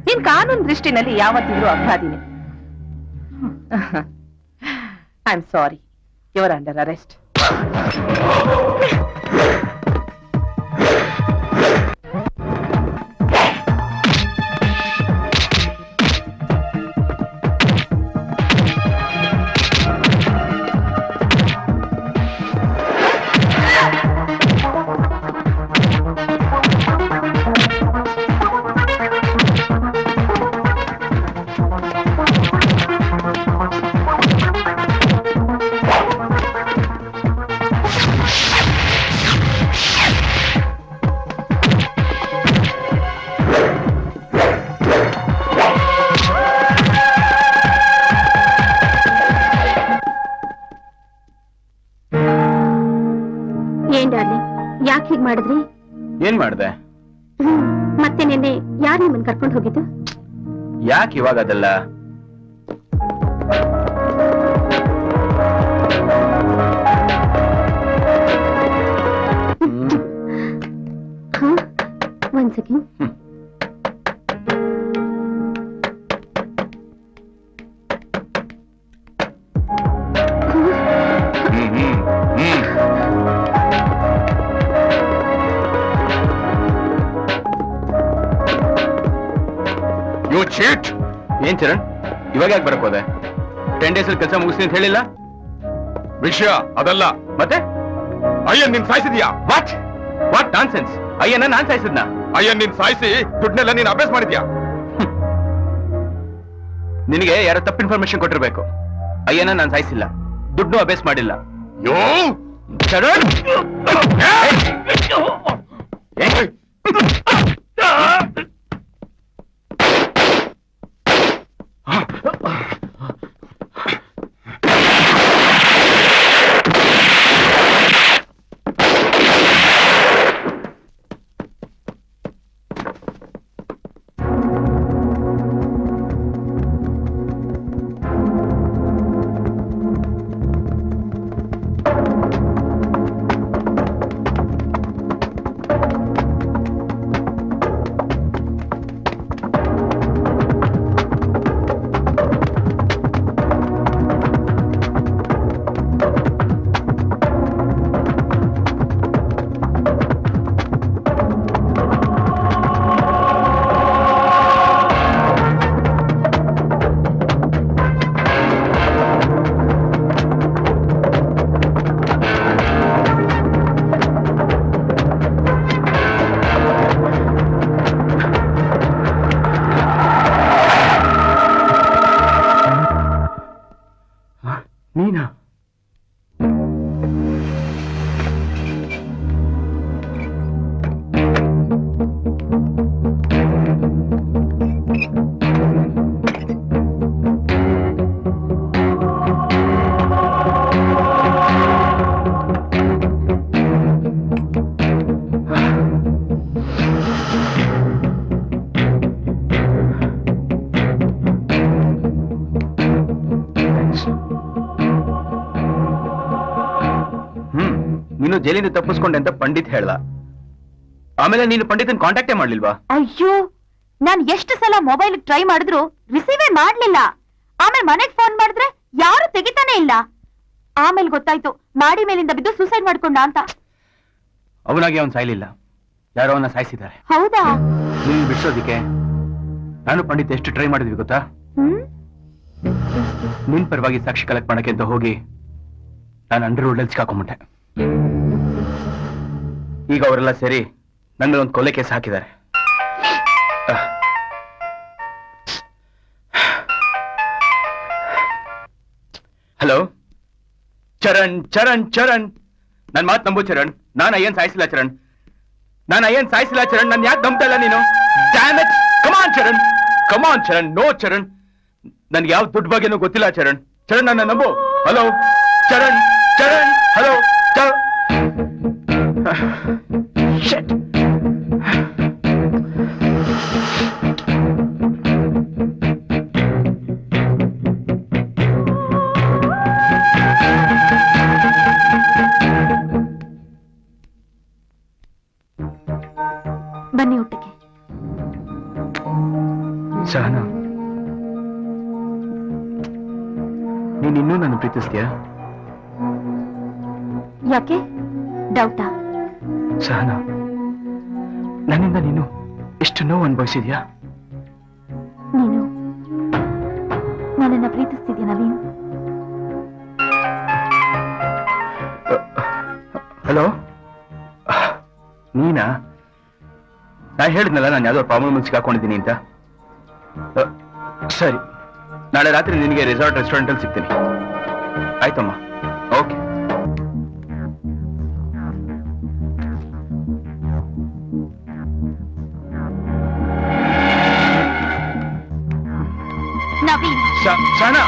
ನೀನ್ ಕಾನೂನು ದೃಷ್ಟಿನಲ್ಲಿ ಯಾವತ್ತಿದ್ರೂ ಅಪರಾಧಿನಿ. I am sorry, your under arrest. ಯಾಕೆ ಹೀಗ್ ಮಾಡಿದ್ರಿ? ಏನ್ ಮಾಡ್ದೆ? ಮತ್ತೆ ನಿನ್ನೆ ಯಾರು ನಿಮ್ಮನ್ನ ಕರ್ಕೊಂಡು ಹೋಗಿದ್ದು? ಯಾಕೆ ಇವಾಗ ಅದೆಲ್ಲ? ಒಂದ್ ಸೆಕೆಂಡ್. You cheat! ಏನ್ ಚರಣ್, ಇವಾಗ ಯಾಕೆ ಬರಕ್ ಹೋದೆ? 10 days ಕೆಲಸ ಮುಗಿಸ್ತೀನಿ ಅಂತ ಹೇಳಿಲ್ಲ? ವಿಷಯ ಅದಲ್ಲ. ಮತ್ತೆ ಅಯ್ಯನ್ ನಿನ್ ಸಾಯಿಸಿದ್ಯಾ? What what nonsense? ಅಯ್ಯನ್ನ ನಾನ್ ಸಾಯಿಸಿದ್ನ? ಅಯ್ಯನ್ ನಿನ್ ಸಾಯಿಸಿ ದುಡ್ಡನ್ನೆಲ್ಲ ನೀನ್ ಅಭ್ಯಾಸ ಮಾಡಿದ್ಯಾ? ನಿನಗೆ ಯಾರೋ ತಪ್ಪು ಇನ್ಫಾರ್ಮೇಶನ್ ಕೊಟ್ಟಿರ್ಬೇಕು. ಅಯ್ಯನ ನಾನ್ ಸಾಯಿಸಿಲ್ಲ, ದುಡ್ಡು ಅಭ್ಯಾಸ ಮಾಡಿಲ್ಲ. ಯೋ ಚರಣ್! ನೀನಾ? ನೀನು ಜೈಲಿಂದ ತಪ್ಪಿಸ್ಕೊಂಡೆ ಅಂತ ಪಂಡಿತ್ ಹೇಳ್ದ. ಆಮೇಲೆ ನೀನು ಪಂಡಿತನ್ ಕಾಂಟ್ಯಾಕ್ಟೇ ಮಾಡ್ಲಿಲ್ವಾ? ಅಯ್ಯೋ, ನಾನ್ ಎಷ್ಟು ಸಲ ಮೊಬೈಲ್ ಟ್ರೈ ಮಾಡಿದ್ರು ರಿಸೀವೇ ಮಾಡ್ಲಿಲ್ಲ. ಆಮೇಲೆ ಮನೆಗ್ ಫೋನ್ ಮಾಡಿದ್ರೆ ಯಾರು ತೆಗಿತಾನೆ ಇಲ್ಲ. ಆಮೇಲೆ ಗೊತ್ತಾಯ್ತು ಮಾಡಿ ಮೇಲಿಂದ ಬಿದ್ದು ಸೂಸೈಡ್ ಮಾಡ್ಕೊಂಡ ಅಂತ. ಅವನಾಗಿ ಅವನ್ ಸಾಯ್ಲಿಲ್ಲ, ಯಾರೋ ಅವನ್ನ ಸಾಯಿಸಿದ್ದಾರೆ. ಹೌದಾ? ನೀನ್ ಬಿಡ್ಸೋದಿಕ್ಕೆ ನಾನು ಪಂಡಿತ್ ಎಷ್ಟು ಟ್ರೈ ಮಾಡಿದ್ವಿ ಗೊತ್ತಾ? ನಿನ್ ಪರವಾಗಿ ಸಾಕ್ಷಿ ಕಲೆಕ್ಟ್ ಮಾಡಕ್ಕೆ ಅಂತ ಹೋಗಿ ನಾನು ಅಂಡರ್ ರೋಡಲ್ಲಿ ಸಿಕ್ಕಾಕೊಂಡ್ಬಿಟ್ಟೆ. ಈಗ ಅವರೆಲ್ಲ ಸೇರಿ ನನ್ನ ಮೇಲೆ ಒಂದು ಕೊಲೆ ಕೇಸ್ ಹಾಕಿದ್ದಾರೆ. ಹಲೋ ಚರಣ್, ಚರಣ್ ಚರಣ್, ನನ್ ಮಾತು ನಂಬು ಚರಣ್. ನಾನು ಅಯ್ಯನ್ ಸಾಯಿಸಿಲ್ಲ ಚರಣ್, ನಾನು ಅಯ್ಯನ್ ಸಾಯಿಸಿಲ್ಲ ಚರಣ್. ನನ್ ಯಾಕೆ ನಂಬ್ತಾ ಇಲ್ಲ ನೀನು? ಕಮಾನ್ ಚರಣ್, ಕಮಾನ್ ಚರಣ್. ನೋ ಚರಣ್, ನನ್ಗೆ ಯಾವ ದುಡ್ಡು ಬಗ್ಗೆನೂ ಗೊತ್ತಿಲ್ಲ ಚರಣ್. ಚರಣ್ ನನ್ನ ನಂಬು. Hello Charan, Charan, hello Shit. ಬನ್ನಿ ಊಟಕ್ಕೆ. ಸಹನಾ, ನೀನ್ ಇನ್ನೂ ನನ್ನ ಪ್ರೀತಿಸ್ತೀಯಾ? ಯಾಕೆ ಡೌಟಾ? ಸಹನಾ, ನನ್ನಿಂದ ನೀನು ಎಷ್ಟು ನೋವು ಅನುಭವಿಸಿದ್ಯಾ? ನೀನು ನನ್ನನ್ನ ಪ್ರೀತಿಸ್ತಿದ್ಯಾ ನವೀನ್? ಹಲೋ, ನೀನಾ? ನಾ ಹೇಳಿದ್ನಲ್ಲ ನಾನು ಯಾವ್ದೋ ಪ್ರಾಬ್ಲಮ್ ಸಿಕ್ಕಾಕೊಂಡಿದ್ದೀನಿ ಅಂತ. ಸರಿ, ನಾಳೆ ರಾತ್ರಿ ನಿನಗೆ ರೆಸಾರ್ಟ್ ರೆಸ್ಟೋರೆಂಟ್ ಅಲ್ಲಿ ಸಿಗ್ತೀನಿ. ಆಯ್ತಮ್ಮ, ಓಕೆ. ನವೀನ್, ಸಹನಾ,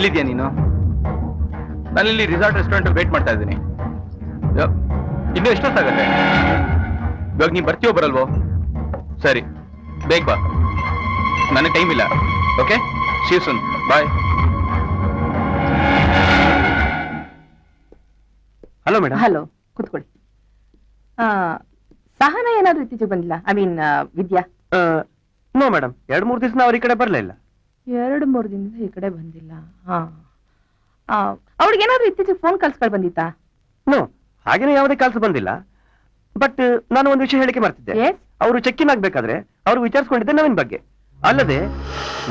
ಎಲ್ಲಿದ್ಯಾ ನೀನು? ನಾನಿಲ್ಲಿ ರಿಸಾರ್ಟ್ ರೆಸ್ಟೋರೆಂಟ್ ವೇಟ್ ಮಾಡ್ತಾ ಇದ್ದೀನಿ. ಇನ್ನು ಎಷ್ಟೊತ್ತಾಗತ್ತೆ? ಇವಾಗ ನೀನ್ ಬರ್ತೀಯೋ ಬರಲ್ವೋ? ಸರಿ, ಬೇಗ ಬಾ, ನನಗೆ ಟೈಮ್ ಇಲ್ಲ. Okay, see you soon. Bye. Hello madam. Hello, ಕೂತ್ಕೊಳ್ಳಿ. ಸಹನ ಏನಾದ್ರೂ ಇತ್ತೀಚೆಗೆ ಬಂದಿಲ್ಲ? I mean Vidya? No madam, 2-3 ದಿವಸ ಅವ್ರ ಈ ಕಡೆ ಬರಲೇ ಇಲ್ಲ. 2-3 ದಿನದಿಂದ ಈ ಕಡೆ ಬಂದಿಲ್ಲ. ಅವ್ಳಿಗೆ ಏನಾದ್ರೂ ಇತ್ತೀಚೆಗೆ ಫೋನ್ ಕಾಲ್ಸ್ಗಳು ಬಂದಿತ್ತಾ? ನೋ, ಹಾಗೇನೆ ಯಾವುದೇ ಕಾಲ್ಸ್ ಬಂದಿಲ್ಲ. ಬಟ್ ನಾನು ಒಂದು ವಿಷಯ ಹೇಳಿಕೆ ಮಾಡ್ತಿದ್ದೆ. Yes? ಅವರು ಚೆಕ್ ಇನ್ ಆಗ್ಬೇಕಾದ್ರೆ ಅವ್ರು ವಿಚಾರಿಸ್ಕೊಂಡಿದ್ದೆ ನವೀನ್ ಬಗ್ಗೆ. ಅಲ್ಲದೆ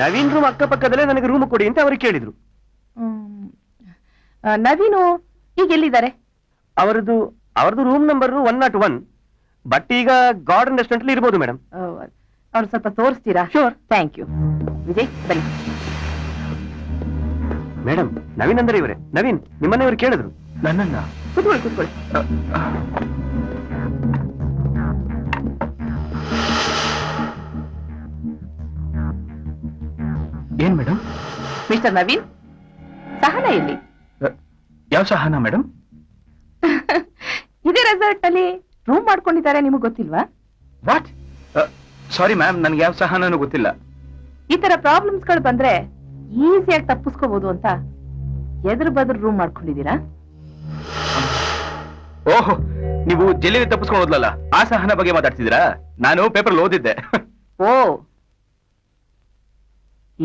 ನವೀನ್ ರೂಮ್ ಅಕ್ಕಪಕ್ಕದಲ್ಲೇ ನನಗೆ ರೂಮ್ ಕೊಡಿ ಅಂತ ಅವ್ರಿಗೆ ಕೇಳಿದ್ರು. ನವೀನು ಈಗ ಎಲ್ಲಿದ್ದಾರೆ? ಅವರದು ರೂಮ್ ನಂಬರ್ 101. ಬಟ್ ಈಗ ಗಾರ್ಡನ್ ರೆಸ್ಟೋರೆಂಟ್ ಇರ್ಬೋದು ಮೇಡಮ್. ಅವ್ರು ಸ್ವಲ್ಪ ತೋರಿಸ್ತೀರಾ? Sure, thank you. ವಿಜಯ್ ಬನ್ನಿ. ಮೇಡಮ್, ನವೀನ್ ಅಂದ್ರೆ ಇವರೇ. ನವೀನ್, ನಿಮ್ಮನ್ನ ಇವ್ರು ಕೇಳಿದ್ರು. ನನ್ನನ್ನ? ಕೂತ್ಕೊಳ್ಳಿ ಕೂತ್ಕೊಳ್ಳಿ. ಏನ್ ಮೇಡಮ್? ಮಿಸ್ಟರ್ ನವೀನ್, ಸಹನ ಎಲ್ಲಿ? ಯಾವ ಸಹನ ಮೇಡಮ್? ಇದೇ ರೆಸಾರ್ಟ್ ಅಲ್ಲಿ ರೂಮ್ ಮಾಡ್ಕೊಂಡಿದ್ದಾರೆ, ನಿಮಗೆ ಗೊತ್ತಿಲ್ವಾ? ವಾಟ್? ಸಾರಿ ಮ್ಯಾಮ್, ನನ್ಗೆ ಯಾವ ಸಹನೂ ಗೊತ್ತಿಲ್ಲ. ಈ ತರ ಪ್ರಾಬ್ಲಮ್ಸ್ ಗಳು ಬಂದ್ರೆ ಈಸಿಯಾಗಿ ತಪ್ಪಿಸ್ಕೋಬಹುದು ಅಂತ ಎದುರು ಬದ್ರು ರೂಮ್ ಮಾಡ್ಕೊಂಡಿದ್ದೀರಾ? ಓಹೋ, ನೀವು ಜೈಲಿಗೆ ತಪ್ಪಿಸ್ಕೊಂಡು ಹೋದ್ಲಲ್ಲ, ಆ ಸಹನ ಬಗ್ಗೆ ಮಾತಾಡ್ತಿದ್ದೀರಾ? ನಾನು ಪೇಪರ್ ಓದಿದ್ದೆ. ಓ,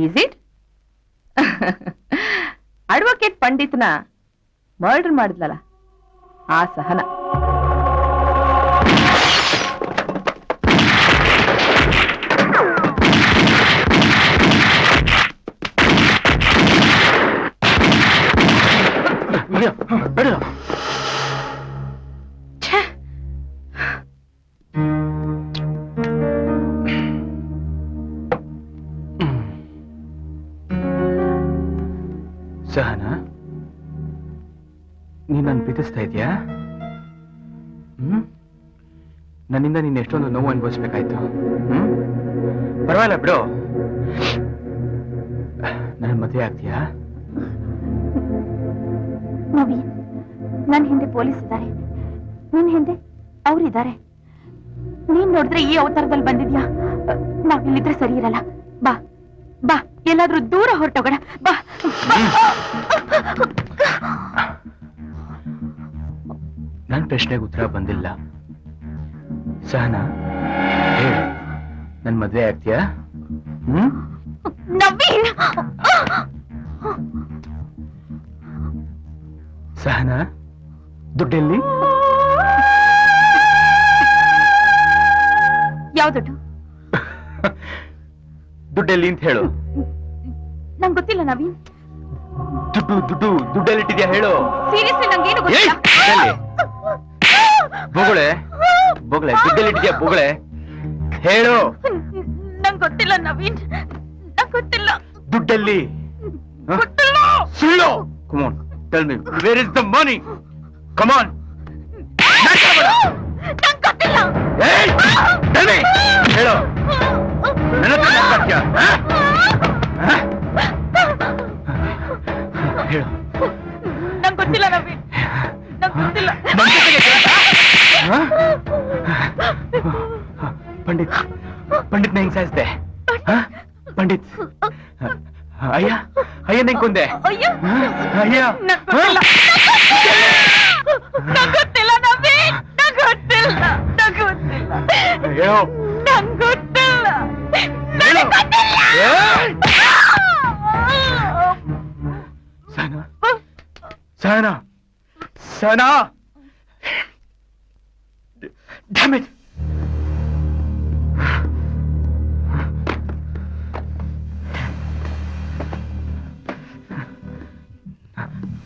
ಈಸ್ ಇಟ್? ಅಡ್ವೊಕೇಟ್ ಪಂಡಿತ್ನ ಮರ್ಡರ್ ಮಾಡಿದ್ಲಲ್ಲ ಆ ಸಹನ. ಸಹನ, ನೀನ್ ನನ್ನ ಪ್ರೀತಿಸ್ತಾ ಇದೀಯಾ? ನನ್ನಿಂದ ನೀನ್ ಎಷ್ಟೊಂದು ನೋವು ಅನುಭವಿಸ್ಬೇಕಾಯ್ತು. ಪರವಾಗಿಲ್ಲ ಬಿಡು, ನನ್ನ ಮದುವೆ ಆಗ್ತೀಯಾ? ನವೀನ್, ನನ್ನ ಹಿಂದೆ ಪೊಲೀಸ್ ಇದ್ದಾರೆ, ನಿನ್ ಹಿಂದೆ ಅವರಿದ್ದಾರೆ. ನೀನ್ ನೋಡಿದ್ರೆ ಈ ಅವತಾರದಲ್ಲಿ ಬಂದಿದ್ಯಾ? ನಾವಿಲ್ಲಿದ್ರೆ ಸರಿ ಇರಲ್ಲ. ಬಾ ಬಾ, ಎಲ್ಲಾದ್ರೂ ದೂರ ಹೊರಟೋಗೋಣ. ಬಾ. ನನ್ನ ಪ್ರಶ್ನೆಗೆ ಉತ್ತರ ಬಂದಿಲ್ಲ. ಸಹನ, ಹೇಳು, ನನ್ ಮದ್ವೆ ಆಗ್ತೀಯಾ? ನವೀನ್, ಸಹನ, ದುಡ್ಡೆಲ್ಲಿ? ಯಾವ ದುಡ್ಡು? ದುಡ್ಡೆಲ್ಲಿ ಅಂತ ಹೇಳು. ನಂಗೆ ಗೊತ್ತಿಲ್ಲ ನವೀನ್. ದುಡ್ಡೆಲ್ಲಿಟ್ಟಿದ್ಯಾ ಹೇಳು. ಸೀರಿಯಸ್ಲಿ ನಂಗೇನು ಏಯ್, ಗೊತ್ತಿಲ್ಲ. ಬೋಗಳೆ ಬೋಗಳೆ, ದುಡ್ಡೆಲ್ಲಿಟ್ಟಿದ್ಯಾ ಬೋಗಳೆ? ಹೇಳು. ನಂಗೆ ಗೊತ್ತಿಲ್ಲ ನವೀನ್, ನಂಗೆ ಗೊತ್ತಿಲ್ಲ. ದುಡ್ಡೆಲ್ಲಿ? ಗೊತ್ತಿಲ್ಲ. ಸುಳ್ಳು. Come on, tell me, where is the money? Come on. ನಂಗೆ ಗೊತ್ತಿಲ್ಲ. ಏಯ್, tell me, ಹೇಳು. ನನ್ನ ಹತ್ರ ಮಾತಾಡ್ತೀಯಾ? ಹೇಳು. ನಂಗೆ ಗೊತ್ತಿಲ್ಲ ನವೀನ್, ನಂಗೆ ಗೊತ್ತಿಲ್ಲ. ನನ್ ಜೊತೆಗೆ ಕೆಲಸ? ಪಂಡಿತ್ ಹೆಂಗ್ ಸಾಯಿಸ್ದೆ? ಪಂಡಿತ್ ಅಯ್ಯ ನಂಗೆ ಕೊಂದೆ. ಅಯ್ಯೋ, ಅಯ್ಯ, ನಂಗೆ ಗೊತ್ತಿಲ್ಲ. ನಂಗೆ ಗೊತ್ತಿಲ್ಲ ನವೀನ್, ನಂಗೆ ಗೊತ್ತಿಲ್ಲ, ನಂಗೆ ಗೊತ್ತಿಲ್ಲ. ಹೇಳು. ನಂಗೆ ಗೊತ್ತಿಲ್ಲ, ಹೇಳು. ನಂಗೆ ಗೊತ್ತಿಲ್ಲ. ಏಯ್! Sahana, Sahana, Sahana, damn it!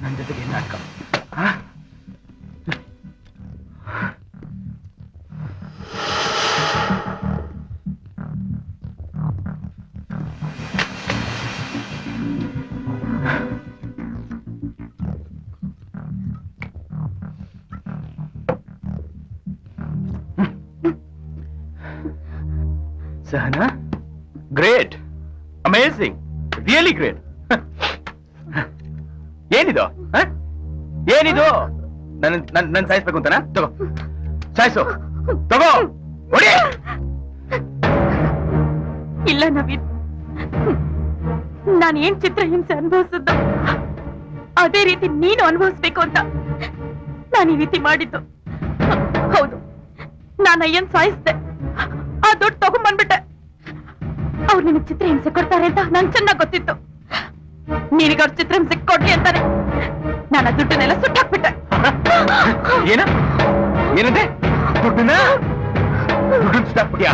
ನನ್ನ ಜೊತೆಗೆ ನಾಟಕ. Sahana, great, amazing, really great. ಏನಿದು ಹ? ಏನಿದು ನನ್ ಸಾಯಿಸ್ಬೇಕು ಅಂತನಾ? ತಗೋ ಸಾಯಿಸು, ತಗೋ ಹೊಡಿ. ಇಲ್ಲ ನವೀನ್, ನಾನು ಏನ್ ಚಿತ್ರಹಿಂಸೆ ಅನುಭವಿಸಿದ್ದು ಅದೇ ರೀತಿ ನೀನು ಅನುಭವಿಸ್ಬೇಕು ಅಂತ ನಾನು ಈ ರೀತಿ ಮಾಡಿದ್ದು. ಹೌದು, ನಾನು ಅಯ್ಯನ್ ಸಾಯಿಸ್ದೆ, ಆ ದುಡ್ಡು ತಗೊಂಡ್ಬಂದ್ಬಿಟ್ಟೆ. ಅವ್ರು ನಿನಗೆ ಚಿತ್ರಹಿಂಸೆ ಕೊಡ್ತಾರೆ ಅಂತ ನಂಗೆ ಚೆನ್ನಾಗ್ ಗೊತ್ತಿತ್ತು. ನಿನಗೆ ಅವ್ರ ಚಿತ್ರಹಿಂಸೆ ಕೊಡ್ಲಿ ಅಂತಾನೆ ನಾನು ಆ ದುಡ್ಡನ್ನೆಲ್ಲ ಸುಟ್ಟಾಕ್ಬಿಟ್ಟೆ. ಏನ ಏನಂತೆ? ದುಡ್ಡನ್ನ ಸುಟ್ಟಾಕ್ಬಿಟ್ಯಾ?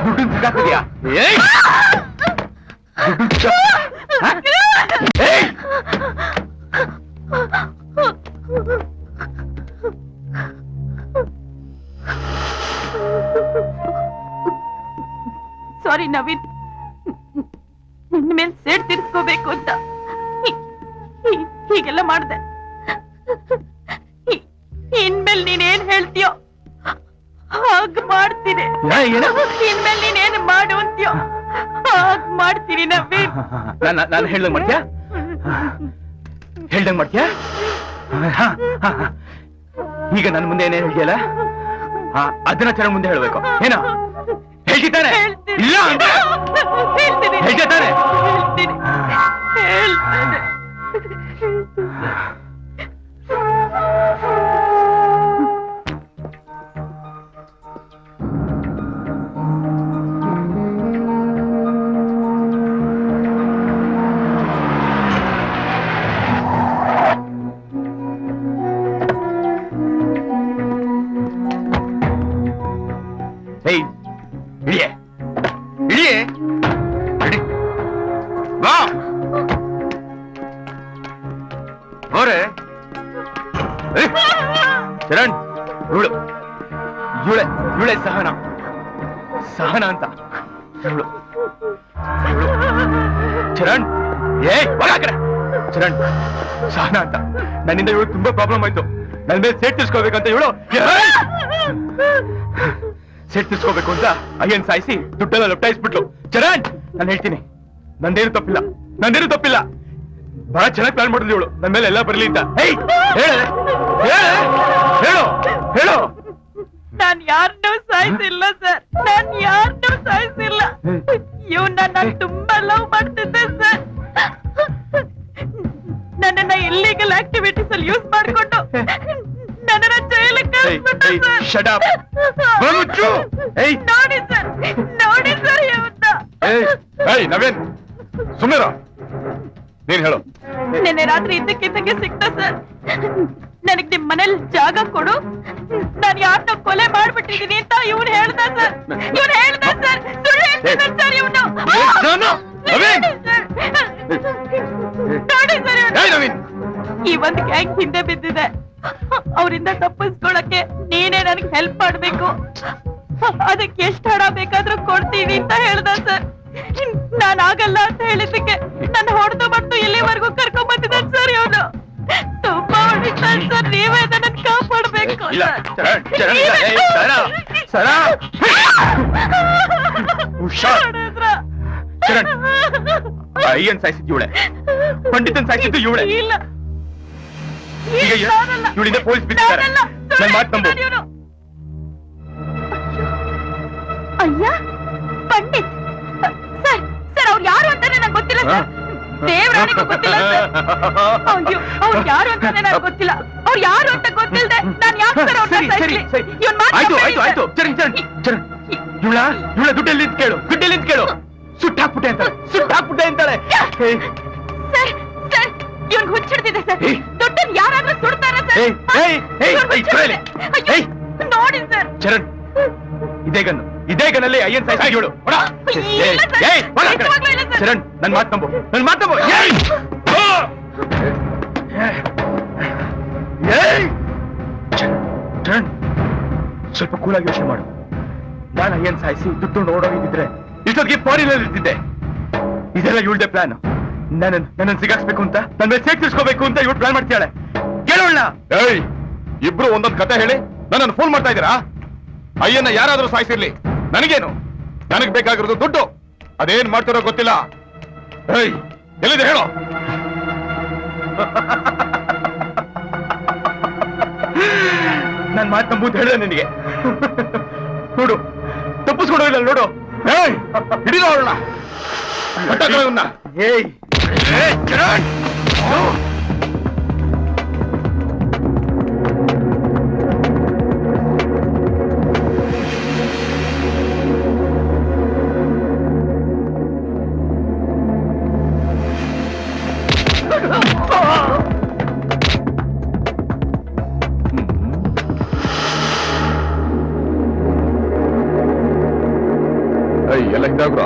ದುಡ್ಡನ್ನ ಸುಟ್ಟಾಕ್ಬಿಟ್ಯಾ? ಏಯ್! ಏಯ್! ಸಾರಿ ನವೀನ್, ನಿನ್ನ ಮೇಲೆ ಸೇಡ್ ತೀರ್ಸ್ಕೋಬೇಕು ಅಂತ ಹೀಗೆಲ್ಲ ಮಾಡ್ದೆ. ಇನ್ಮೇಲೆ ನೀನೇನ್ ಹೇಳ್ತೀಯೋ ಹಾಗ್ ಮಾಡ್ತೀನಿ. ಇನ್ಮೇಲೆ ನೀನೇನ್ ಮಾಡು ಅಂತೀಯೋ ಹಾಗ್ ಮಾಡ್ತೀನಿ ನವೀನ್. ನಾನು ಹೇಳ್ದಂಗ್ ಮಾಡ್ತೀಯಾ? ಹೇಳ್ದಂಗ್ ಮಾಡ್ತೀಯಾ? ಈಗ ನನ್ನ ಮುಂದೆ ಏನೇನು ಹೇಳ್ತೀಯಲ್ಲ ಅದನ್ನ ಚೆನ್ನಾಗಿ ಮುಂದೆ ಹೇಳ್ಬೇಕು. ಏನೋ ಹೇಳ್ತಿದ್ದಾನೆ? ಇಲ್ಲ ಅಂದ್ರೆ ಹೇಳ್ತೀನಿ, ಹೇಳ್ತಾನೆ. ಹೇಳ್ತೀನಿ, ಹೇಳ್ತೇನೆ. ಏಯ್ ಇಳಿಯೇ, ಇಳಿಯೇ, ಇಳಿ. ಬಾ ಅವರೇ. ಚರಣ್, ಇವಳು ಇವಳೆ ಇವಳೆ ಸಹನ, ಸಹನ ಅಂತ ಇವಳು. ಚರಣ್, ಚರಣ್, ಸಹನ ಅಂತ. ನನ್ನಿಂದ ಇವಳು ತುಂಬಾ ಪ್ರಾಬ್ಲಮ್ ಆಯ್ತು. ನನ್ನ ಮೇಲೆ ಸೇಟ್ ತಿರ್ಸ್ಕೋಬೇಕಂತ ಇವಳು ಸೆಟ್ ತಿಸ್ಕೋಬೇಕು ಅಂತ ಅಯ್ಯನ್ ಸಾಯಿಸಿ ದುಡ್ಡೆಲ್ಲ ಲೊಟ್ಟಾಯಿಸ್ಬಿಟ್ಲು. ಚರಣ್, ನಾನು ಹೇಳ್ತೀನಿ, ನಂದೇನು ತಪ್ಪಿಲ್ಲ, ನಂದೇನು ತಪ್ಪಿಲ್ಲ. ಬಹಳ ಚೆನ್ನಾಗಿ ಪ್ಲಾನ್ ಮಾಡಿದ್ಲು ಇವಳು ನನ್ನ ಮೇಲೆ ಎಲ್ಲ ಬರ್ಲಿ ಅಂತ. ಹೇಳು ಹೇಳು. ನಾನ್ ಯಾರನ್ನೂ ಸಾಯಿಸಿಲ್ಲ ಸರ್, ನಾನ್ ಯಾರನ್ನೂ ಸಾಯಿಸಿಲ್ಲ. ಇವನ್ನ ನಾನು ತುಂಬಾ ಲವ್ ಮಾಡ್ತಿದ್ದೆ ಸರ್. ನನ್ನನ್ನ ಇಲ್ಲೀಗಲ್ ಆಕ್ಟಿವಿಟೀಸ್ ಅಲ್ಲಿ ಯೂಸ್ ಮಾಡ್ಕೊಂಡು ನನ್ನನ್ನ ಜೈಲಿಗೆ ಕಳಿಸ್ಬಿಟ್ಟ ಸರ್. Shut up. ನೋಡಿ ಸರ್, ನೋಡಿ ಸರ್ ಇವನ್ನ. ನವೀನ್, ಸುಮ್ಮನೆ ನೀನ್ ಹೇಳು. ನಿನ್ನೆ ರಾತ್ರಿ ಇದ್ದಕ್ಕಿದ್ದಂಗೆ ಸಿಕ್ತ ಸರ್. ನನಗ್ ನಿಮ್ ಮನೇಲಿ ಜಾಗ ಕೊಡು, ನಾನು ಯಾರನ್ನ ಕೊಲೆ ಮಾಡ್ಬಿಟ್ಟಿದೀನಿ ಅಂತ ಇವನು ಹೇಳ್ದ ಸರ್. ಇವನು ಹೇಳ್ದ ಸರ್, ಸುಳ್ಳು ಹೇಳ್ತಿದ್ದ ಸರ್ ಇವನು. ನೋಡಿ ಸರ್, ಈ ಒಂದ್ ಗ್ಯಾಂಗ್ ಹಿಂದೆ ಬಿದ್ದಿದೆ. ಅವರಿಂದ ತಪ್ಪಿಸ್ಕೊಳಕ್ಕೆ ನೀನೇ ನನಗೆ ಹೆಲ್ಪ್ ಮಾಡ್ಬೇಕು. ಅದಕ್ಕೆ ಎಷ್ಟು ಹಣ ಬೇಕಾದ್ರೂ ಕೊಡ್ತೀನಿ ಅಂತ ಹೇಳ್ದ ಸರ್. ನಾನ್ ಆಗಲ್ಲ ಅಂತ ಹೇಳಿದ್ದಕ್ಕೆ ನನ್ನ ಹೊಡೆದು ಬಂದು ಇಲ್ಲಿವರೆಗೂ ಕರ್ಕೊಂಡ್ ಬಂದಿದ್ದಾನೆ ಸರ್ ಇವನು. ತುಂಬಾ ಹೊಡಿತಾನೆ ಸರ್, ನೀವೇ ನನ್ನ ಕಾಪಾಡ್ಬೇಕು. ಚರಣ್, ಅಯ್ಯನ್ ಸಾಯಿಸಿದ್ದು ಇವಳೆ, ಪಂಡಿತನ್ ಸಾಯಿಸಿದ್ದು ಇವಳೆ. ಇಲ್ಲ, ಈಗ ಇವಳಿಂದ ಪೊಲೀಸ್ ಬಿಟ್ಟಿದ್ದಾರೆ. ನನ್ನ ಮಾತು ನಂಬು. ಅಯ್ಯ ಪಂಡಿತ್ ಸರ್, ಸರ್ ಅವ್ರು ಯಾರು ಅಂತಾನೆ ನಂಗೆ ಗೊತ್ತಿಲ್ಲ ಸರ್. ದೇವರಾಣಿಗೂ ಗೊತ್ತಿಲ್ಲ ಸರ್. ಅಯ್ಯೋ, ಅವ್ರು ಯಾರು ಅಂತಾನೆ ನಂಗೆ ಗೊತ್ತಿಲ್ಲ. ಅವ್ರು ಯಾರು ಅಂತ ಗೊತ್ತಿಲ್ಲದೆ ನಾನು ಯಾಕೆ ಸರ್ ಅವ್ರನ್ನ ಸಾಯಿಸ್ಲಿ? ಇವನ್ ಆಯ್ತು ಆಯ್ತು ಆಯ್ತು. ಚರಣ್ ಚರಣ್ ಚರಣ್, ಇವಳ ದುಡ್ಡಲ್ಲಿ ನಿಂತು ಕೇಳು, ದುಡ್ಡಲ್ಲಿ ನಿಂತು ಕೇಳು. ಸುಟ್ಟಾಕ್ಬಿಟ್ಟೆ ಅಂತಾಳೆ, ಸುಟ್ಟಾಕ್ಬಿಟ್ಟೆ ಅಂತಾಳೆ. ಸರ್, ಸರ್ ಇವನ್ ಹುಚ್ಚಿಡ್ತಿದೆ ಸರ್. ದುಡ್ಡನ್ನು ಯಾರಾದ್ರೂ ಸುಡ್ತಾರ ಸರ್? ನೋಡಿ ಸರ್. ಚರಣ್, ಇದೇ ಗನ್ನಲ್ಲಿ ಅಯ್ಯನ್ ಸಾಯಿಸಿ ಇವಳು. ಚರಣ್, ನನ್ ಮಾತು ನಂಬು, ನನ್ ಮಾತು ನಂಬು. ಚರಣ್, ಸ್ವಲ್ಪ ಕೂಲಾಗಿ ಯೋಚನೆ ಮಾಡು. ನಾನು ಅಯ್ಯನ್ ಸಾಯಿಸಿ ದುಡ್ಡು ನೋಡೋಗಿದ್ರೆ ಇಷ್ಟೊತ್ತಿಗೆ ಫಾರಿನಲ್ಲಿ ಇರ್ತಿದ್ದೆ. ಇದೆಲ್ಲ ಇವಳ್ದೆ ಪ್ಲಾನ್. ನನ್ನ ಸಿಗಾಕ್ಸ್ಬೇಕು ಅಂತ, ನನ್ನ ಮೇಲೆ ಸೇಕ್ ತಿರ್ಸ್ಕೋಬೇಕು ಅಂತ ಇವಳು ಪ್ಲಾನ್ ಮಾಡ್ತಾಳೆ. ಕೇಳೋಣ. ಇಬ್ರು ಒಂದೊಂದು ಕತೆ ಹೇಳಿ ನನ್ನನ್ನು ಫೋನ್ ಮಾಡ್ತಾ ಇದ್ದೀರಾ? ಅಯ್ಯನ್ನ ಯಾರಾದ್ರೂ ಸಾಯಿಸಿರ್ಲಿ, ನನಗೇನು? ನನಗ್ ಬೇಕಾಗಿರೋದು ದುಡ್ಡು. ಅದೇನ್ ಮಾಡ್ತಾರೋ ಗೊತ್ತಿಲ್ಲ. ಎಲ್ಲಿದೆ ಹೇಳೋ? ನನ್ ಮಾತು ನಂಬುದು ಹೇಳಿದೆ ನಿನಗೆ. ನೋಡು, ತಪ್ಪಿಸ್ಕೊಡೋದಿಲ್ಲ ನೋಡು. ಹಿಡಿದು ಅವಳನ್ನ. ಏಯ್ ಚರಣ್, ಎಲ್ಲ ಹಿಂದಾಗ್ರ.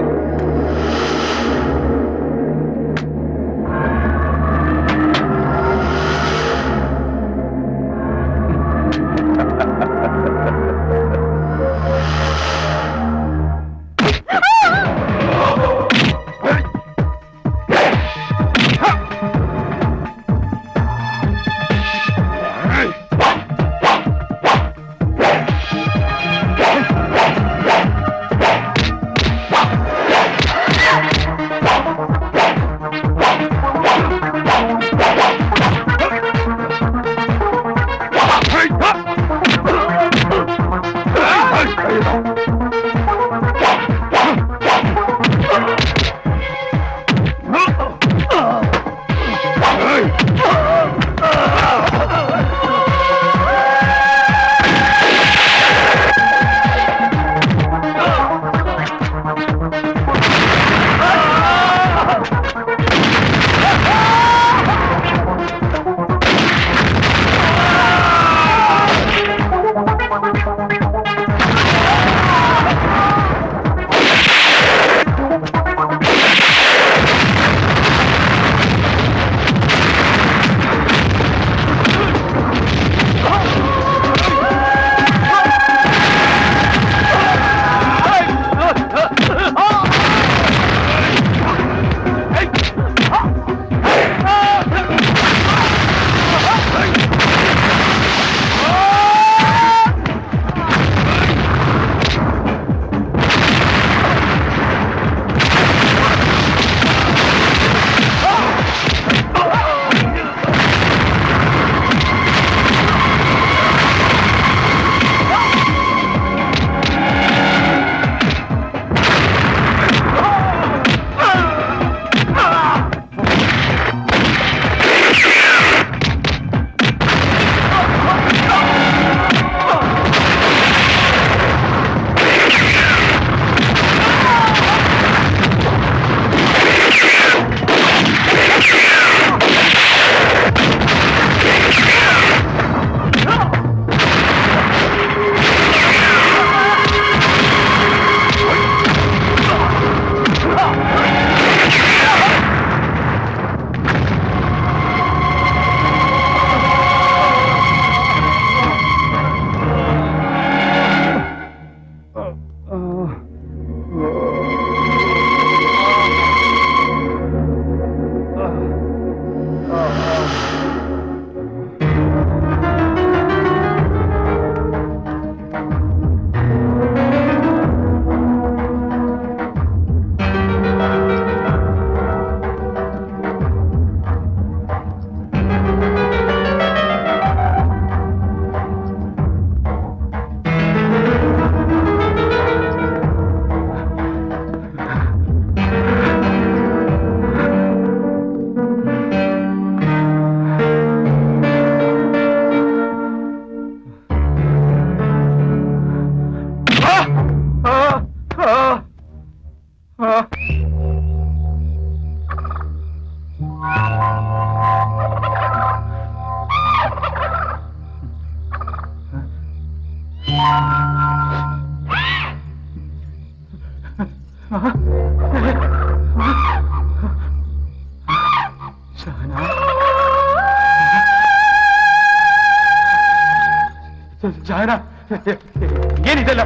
ಸಹನಾ ಏನಿದೆಲ್ಲ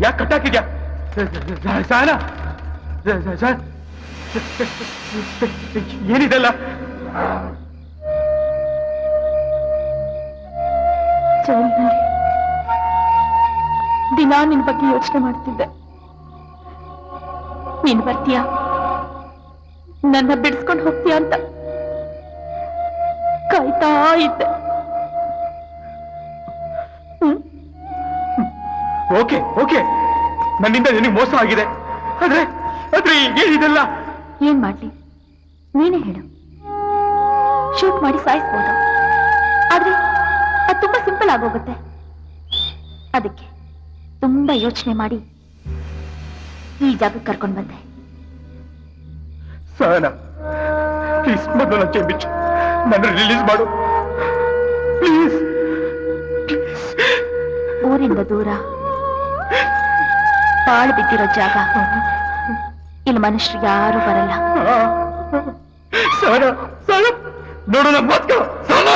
ಯಾಕೆ ಕಟ್ಟಾಕಿದ್ಯಾ ಸಹನಾ ಏನಿದೆಲ್ಲ ಜೈಲಿನಲ್ಲಿ ದಿನಾ ನಿನ್ ಬಗ್ಗೆ ಯೋಚನೆ ಮಾಡ್ತಿದ್ದೆ. ನೀನ್ ಬರ್ತೀಯಾ, ನನ್ನ ಬಿಡಿಸ್ಕೊಂಡು ಹೋಗ್ತೀಯ ಅಂತ. ಕಾಯ್ತಾ ಇದ್ದೆ. ಓಕೆ ಓಕೆ, ನನ್ನಿಂದ ನಿನಗೆ ಮೋಸ ಆಗಿದೆ. ಆದ್ರೆ ಆದ್ರೆ ಏನಿದೆಲ್ಲ? ಏನ್ ಮಾಡ್ಲಿ ನೀನೇ ಹೇಳು. ಶೂಟ್ ಮಾಡಿ ಸಾಯಿಸ್ಬೋದು, ಆದ್ರೆ ಅದು ತುಂಬಾ ಸಿಂಪಲ್ ಆಗೋಗುತ್ತೆ. ಅದಕ್ಕೆ ತುಂಬಾ ಯೋಚನೆ ಮಾಡಿ ಈ ಜಾಗಕ್ಕೆ ಕರ್ಕೊಂಡ್ ಬಂದೆ. ಸಹನಾ, ಪ್ಲೀಸ್ ಮೊದಲ ಬಿಚ್ಚು, ನನ್ನ ರಿಲೀಸ್ ಮಾಡು ಪ್ಲೀಸ್. ಊರಿಂದ ದೂರ ಬಾಳು ಬಿದ್ದಿರೋ ಜಾಗ, ಇಲ್ಲಿ ಮನುಷ್ಯರು ಯಾರು ಬರಲ್ಲ. ಸಹನಾ, ಸಹನಾ, ನೋಡು ನಮ್ಮ ಮಾತು. ಸಹನಾ,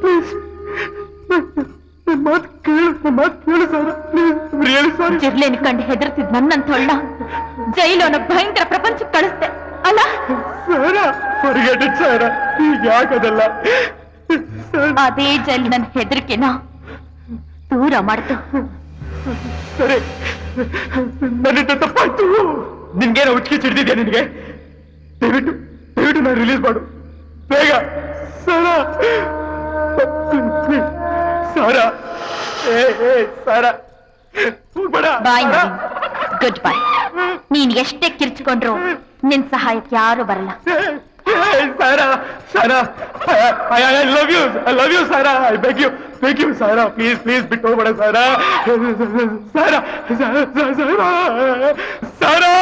ಪ್ಲೀಸ್ ನನ್ನ ಮಾತು ಕೇಳು, ನನ್ನ ಮಾತು ಕೇಳು ಸಹನಾ, ಪ್ಲೀಸ್. Really sorry. ಜಿರ್ಲೆನ್ ಕಂಡು ಹೆದರ್ತಿದ್ ನನ್ನಂತೊಳ್ಳ ಜೈಲು ಅನ್ನೋ ಭಯಂಕರ ಪ್ರಪಂಚಕ್ಕೆ ಕಳಿಸ್ದೆ ಅಲ್ಲ? ಸಹನಾ, ಫರ್ಗೆಟ್ ಇಟ್ ಸಹನಾ, ಈಗ ಯಾಕದಲ್ಲ? ಅದೇ ಜೈಲು ನನ್ನ ಹೆದರಿಕೆನ ದೂರ ಮಾಡ್ತು. ಸರಿ, ನನ್ನಿಂದ ತಪ್ಪಾಯ್ತು. ನಿನ್ಗೇನೋ ಹುಚ್ಚಿಗೆ ಚಿಡ್ದಿದ್ಯಾ? ನಿನ್ಗೆ ದಯವಿಟ್ಟು ದಯವಿಟ್ಟು ನಾನು ರಿಲೀಸ್ ಮಾಡು ಬೇಗ. ಸಾರಾ, ಸಾರಾ, ಸಾರಾ, ಹೋಗ್ಬೇಡ. ಬಾಯ್ ಗುಡ್ ಬಾಯ್. ನೀನ್ ಎಷ್ಟೇ ಕಿರ್ಚಿಕೊಂಡ್ರು ನಿನ್ ಸಹಾಯಕ್ಕೆ ಯಾರು ಬರಲ್ಲ. Sarah, Sarah, I love you, Sarah. I beg you, Sarah, please, ಬಿಟ್ಟು ಹೋಗ್ಬೇಡ Sarah, Sarah, Sarah. Sarah.